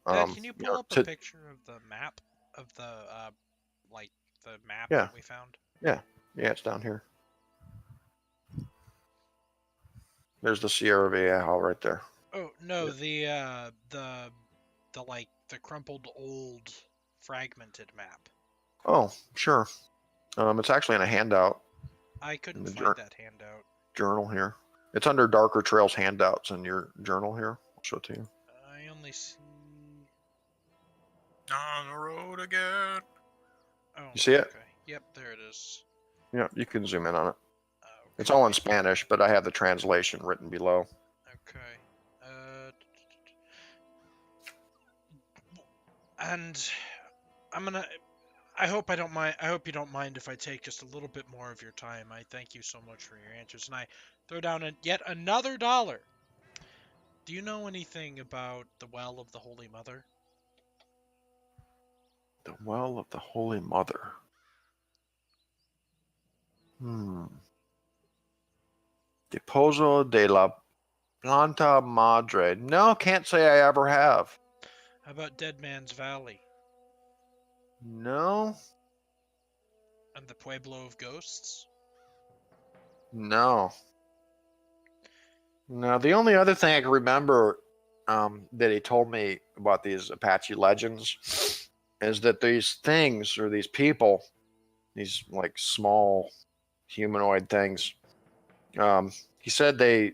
Dad, can you pull up a picture of the map of the map that we found? Yeah, it's down here. There's the Sierra Vieja right there. Oh no, the crumpled old fragmented map. Oh, sure. It's actually in a handout. I couldn't find that handout. Journal here. It's under Darker Trails handouts in your journal here. I'll show it to you. I only see. On the road again. Oh, you see it? Okay. Yep, there it is. Yeah, you can zoom in on it. Okay. It's all in Spanish, but I have the translation written below. Okay. And I'm gonna. I hope you don't mind if I take just a little bit more of your time. I thank you so much for your answers, and I throw down yet another $1. Do you know anything about the Well of the Holy Mother? The Well of the Holy Mother. Depozo de la Planta Madre. No, can't say I ever have. How about Dead Man's Valley? No. And the Pueblo of Ghosts? No. No, the only other thing I can remember that he told me about these Apache legends is that these things, or these people, these like small humanoid things, he said they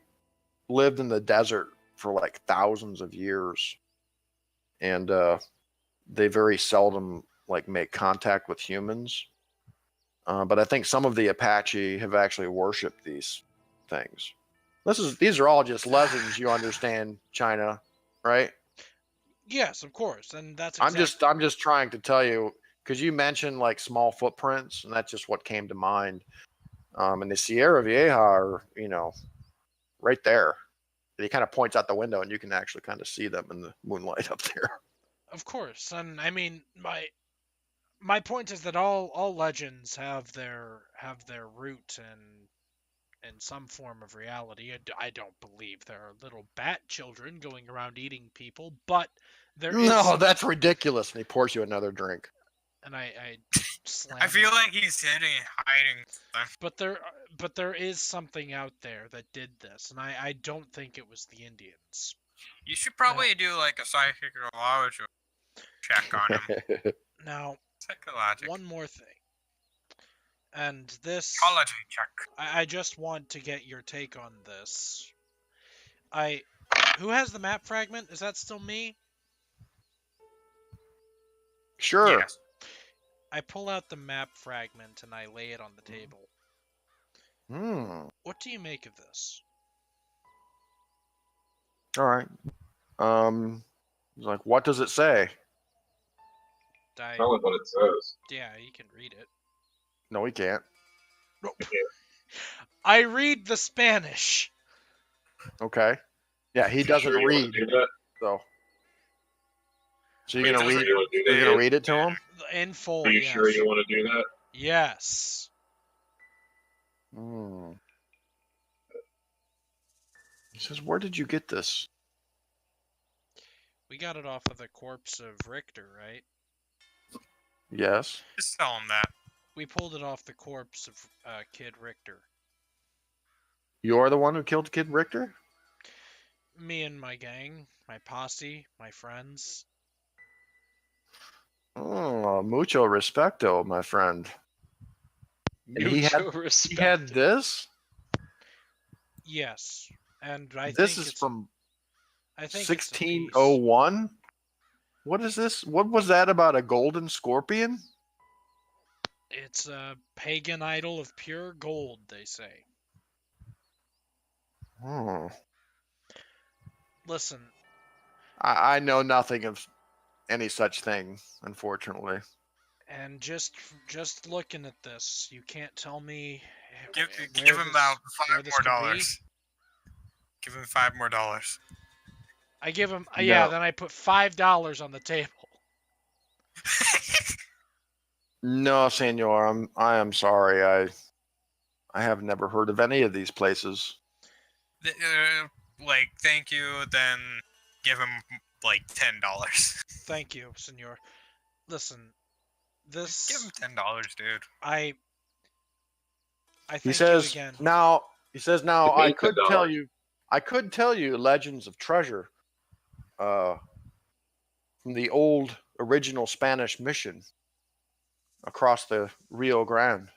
lived in the desert for like thousands of years, and they very seldom like make contact with humans. But I think some of the Apache have actually worshipped these things. These are all just legends, you understand, China, right? Yes, of course, and that's. I'm just trying to tell you, because you mentioned like small footprints, and that's just what came to mind. And the Sierra Vieja are, right there. He kind of points out the window, and you can actually kind of see them in the moonlight up there. Of course, and I mean my point is that all legends have their root in some form of reality. I don't believe there are little bat children going around eating people, but there is. No, that's ridiculous. And he pours you another drink. And I slam. I feel like he's hiding. But there is something out there that did this, and I don't think it was the Indians. You should probably do like a psychological check on him. Now, Psychological. one more thing. And this. Psychology check. I just want to get your take on this. Who has the map fragment? Is that still me? Sure. Yes. I pull out the map fragment and I lay it on the table. What do you make of this? All right. Like, what does it say? Tell him what it says. Yeah, you can read it. No, we can't. I read the Spanish. Okay. Yeah, he doesn't Sure you wanna read. do that? So you're Are you gonna sure read? you wanna do You're that? gonna read it to him? In full, Are you yes. sure you want to do that? Yes. Hmm. He says, "Where did you get this?" We got it off of the corpse of Richter, right? Yes. Just tell him that. We pulled it off the corpse of Kid Richter. You're the one who killed Kid Richter? Me and my gang, my posse, my friends. Oh, mucho respecto, my friend. And he Mucho had respect. this? Yes, and I This think is it's from I think it's a piece. 1601? What is this? What was that about a golden scorpion? It's a pagan idol of pure gold, they say. Oh. Listen, I know nothing of any such thing, unfortunately. and just looking at this, you can't tell me Give where him this, about where $5 this more could be. dollars. Give him $5 more. I give him, No. yeah, then I put $5 on the table. No, senor, I am sorry. I have never heard of any of these places. Like, thank you. Then give him like $10. Thank you, senor. Listen, Give this him $10, dude. I He thank says you again. now Give I me could $10. tell you legends of treasure from the old original Spanish mission across the Rio Grande.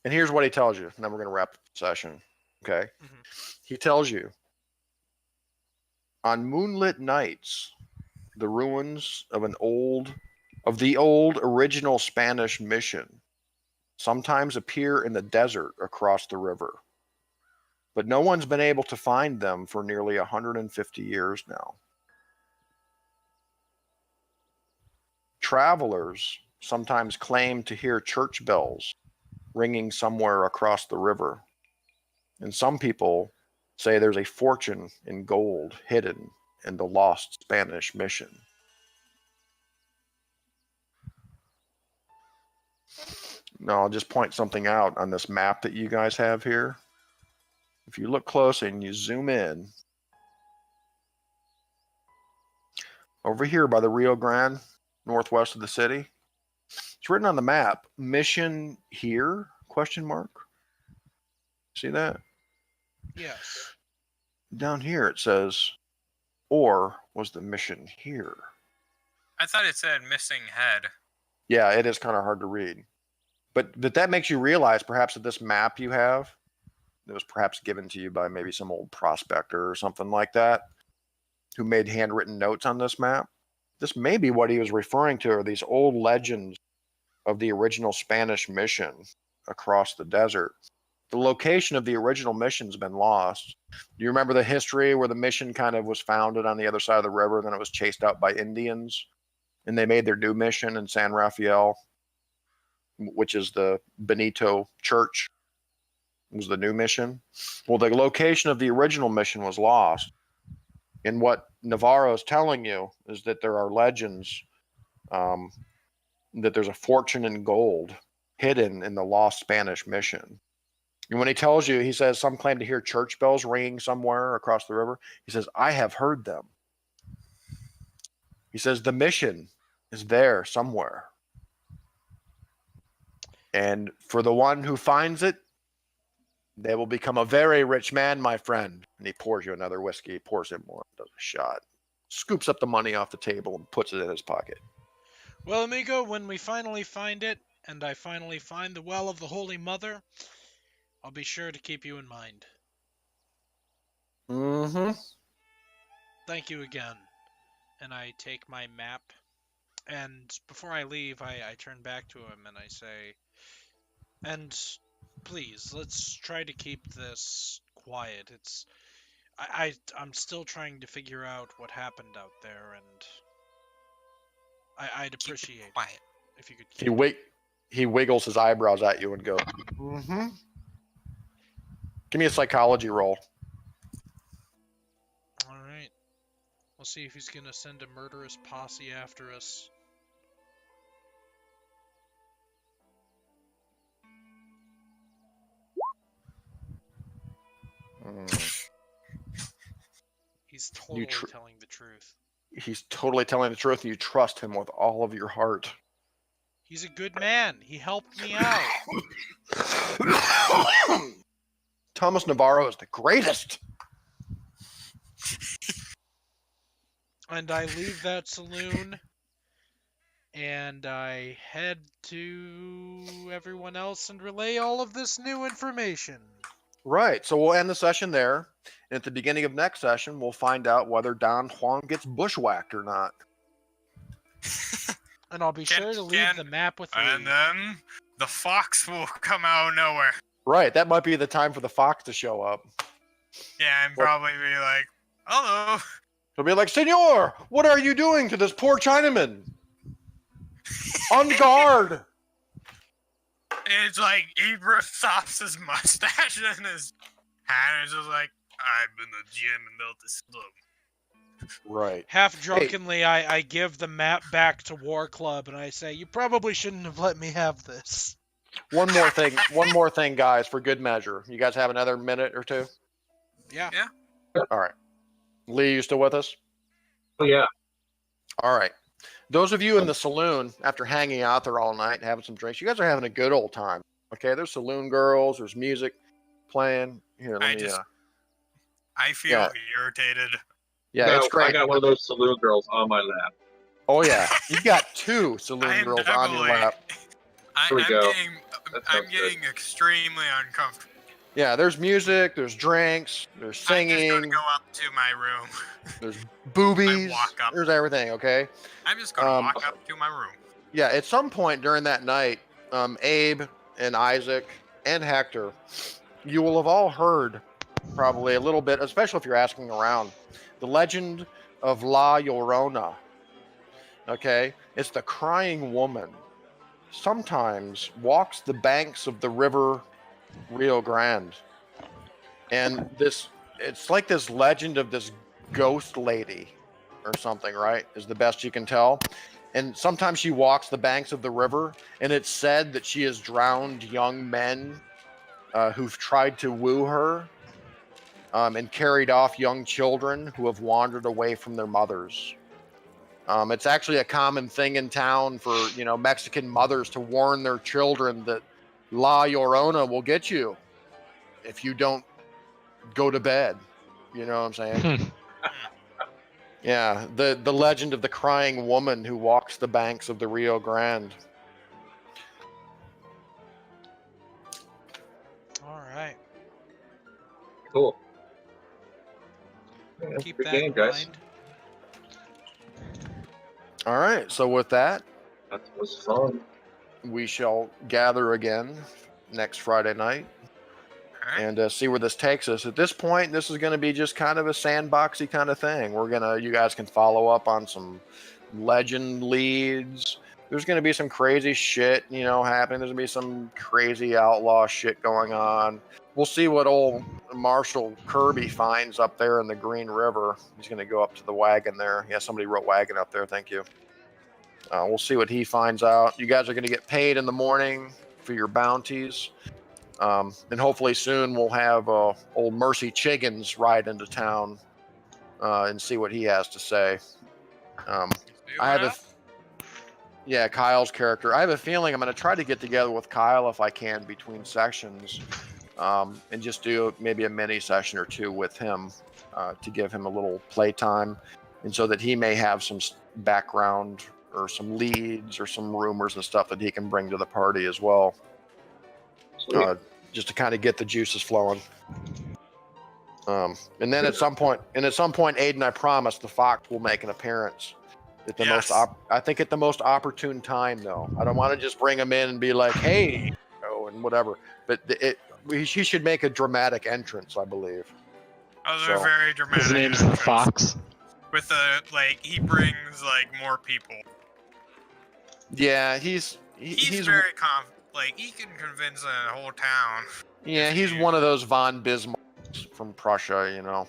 And here's what he tells you. And then we're going to wrap the session. Okay. Mhm. He tells you on moonlit nights, the ruins of the old original Spanish mission sometimes appear in the desert across the river. But no one's been able to find them for nearly 150 years now. Travelers sometimes claim to hear church bells ringing somewhere across the river. And some people say there's a fortune in gold hidden in the lost Spanish mission. Now, I'll just point something out on this map that you guys have here. If you look close and you zoom in, over here by the Rio Grande, northwest of the city, it's written on the map, mission here, question mark. See that? Yes. Down here it says, or was the mission here? I thought it said missing head. Yeah, it is kind of hard to read. But that makes you realize perhaps that this map you have, that was perhaps given to you by maybe some old prospector or something like that, who made handwritten notes on this map. This may be what he was referring to, are these old legends of the original Spanish mission across the desert. The location of the original mission's been lost. Do you remember the history where the mission kind of was founded on the other side of the river, then it was chased out by Indians, and they made their new mission in San Rafael, which is the Benito Church, was the new mission? Well, the location of the original mission was lost. And what Navarro is telling you is that there are legends that there's a fortune in gold hidden in the lost Spanish mission. And when he tells you, he says, some claim to hear church bells ringing somewhere across the river. He says, I have heard them. He says, the mission is there somewhere. And for the one who finds it, they will become a very rich man, my friend. And he pours you another whiskey, pours him more, does a shot, scoops up the money off the table and puts it in his pocket. Well, amigo, when we finally find it, and I finally find the well of the Holy Mother, I'll be sure to keep you in mind. Mm-hmm. Thank you again. And I take my map, and before I leave, I turn back to him and I say, and please, let's try to keep this quiet. I'm still trying to figure out what happened out there, and I'd Keep appreciate it quiet. if you could keep He wiggles his eyebrows at you and goes, mm-hmm. Give me a psychology roll. All right. We'll see if he's gonna send a murderous posse after us. He's totally telling the truth. He's totally telling the truth, and you trust him with all of your heart. He's a good man. He helped me out. Thomas Navarro is the greatest. And I leave that saloon, and I head to everyone else and relay all of this new information. Right. So we'll end the session there. And at the beginning of next session, we'll find out whether Don Juan gets bushwhacked or not. And I'll be sure to leave the map with Lee. And then the fox will come out of nowhere. Right. That might be the time for the fox to show up. Yeah, and probably be like, hello. He'll be like, Senor, what are you doing to this poor Chinaman? On guard. And it's like, he stops his mustache and his hat and is just like, I'm in the gym and built this slope. Right. Half drunkenly, I give the map back to War Club and I say, you probably shouldn't have let me have this. One more thing, guys, for good measure. You guys have another minute or two? Yeah. All right. Lee, you still with us? Oh, yeah. All right. Those of you in the saloon, after hanging out there all night and having some drinks, you guys are having a good old time. Okay, there's saloon girls, there's music playing. Here, let me. I feel irritated. Yeah, No, it's great. I got one of those saloon girls on my lap. Oh yeah, you got two saloon girls on your lap. There we go. I'm getting extremely uncomfortable. Yeah, there's music, there's drinks, there's singing. I'm just gonna go up to my room. There's boobies. walk up. There's everything. Okay. I'm just gonna walk up to my room. Yeah, at some point during that night, Abe and Isaac and Hector, you will have all heard probably a little bit, especially if you're asking around, the legend of La Llorona. Okay, it's the crying woman. Sometimes walks the banks of the river Rio Grande, and it's like this legend of this ghost lady or something, right? Is the best you can tell. And sometimes she walks the banks of the river, and it's said that she has drowned young men who've tried to woo her, and carried off young children who have wandered away from their mothers. It's actually a common thing in town for, Mexican mothers to warn their children that La Llorona will get you if you don't go to bed. You know what I'm saying? Yeah, the legend of the crying woman who walks the banks of the Rio Grande. All right. Cool. Yeah, Keep good that game, in guys. mind. All right, so with that, That was fun. we shall gather again next Friday night and see where this takes us. At this point, this is going to be just kind of a sandboxy kind of thing. You guys can follow up on some legend leads. There's going to be some crazy shit, happening. There's going to be some crazy outlaw shit going on. We'll see what old Marshall Kirby finds up there in the Green River. He's going to go up to the wagon there. Yeah, somebody wrote wagon up there. Thank you. We'll see what he finds out. You guys are going to get paid in the morning for your bounties. And hopefully soon we'll have old Mercy Chiggins ride into town and see what he has to say. Kyle's character. I have a feeling I'm going to try to get together with Kyle if I can between sections, and just do maybe a mini session or two with him to give him a little playtime, and so that he may have some background or some leads or some rumors and stuff that he can bring to the party as well. Just to kind of get the juices flowing. And then at some point, Aiden, I promise the Fox will make an appearance at the at the most opportune time, though. I don't want to just bring him in and be like, hey, and whatever. But he should make a dramatic entrance, I believe. Oh, they're very dramatic. His name's the Fox. With he brings more people. Yeah, He's very like he can convince a whole town. Yeah, he's one of those von Bismarcks from Prussia, you know.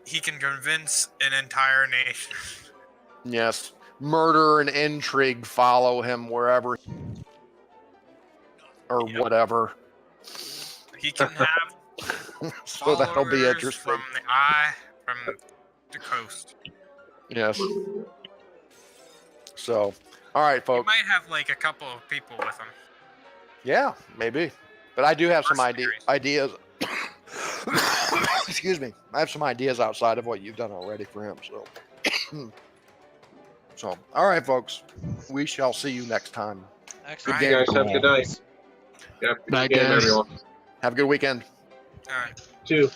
He can convince an entire nation. Yes, murder and intrigue follow him wherever or Yep. whatever. He can have So that'll be followers interesting. from the coast. Yes. So, all right, He folks. might have like a couple of people with him. Yeah, maybe. But I do have some Mercenaries. ideas. Excuse me. I have some ideas outside of what you've done already for him. So, all right, folks. We shall see you next time. Excellent. Good You game. guys have a good night. Yeah, good Night, game, guys. everyone. Have a good weekend. All right. Two.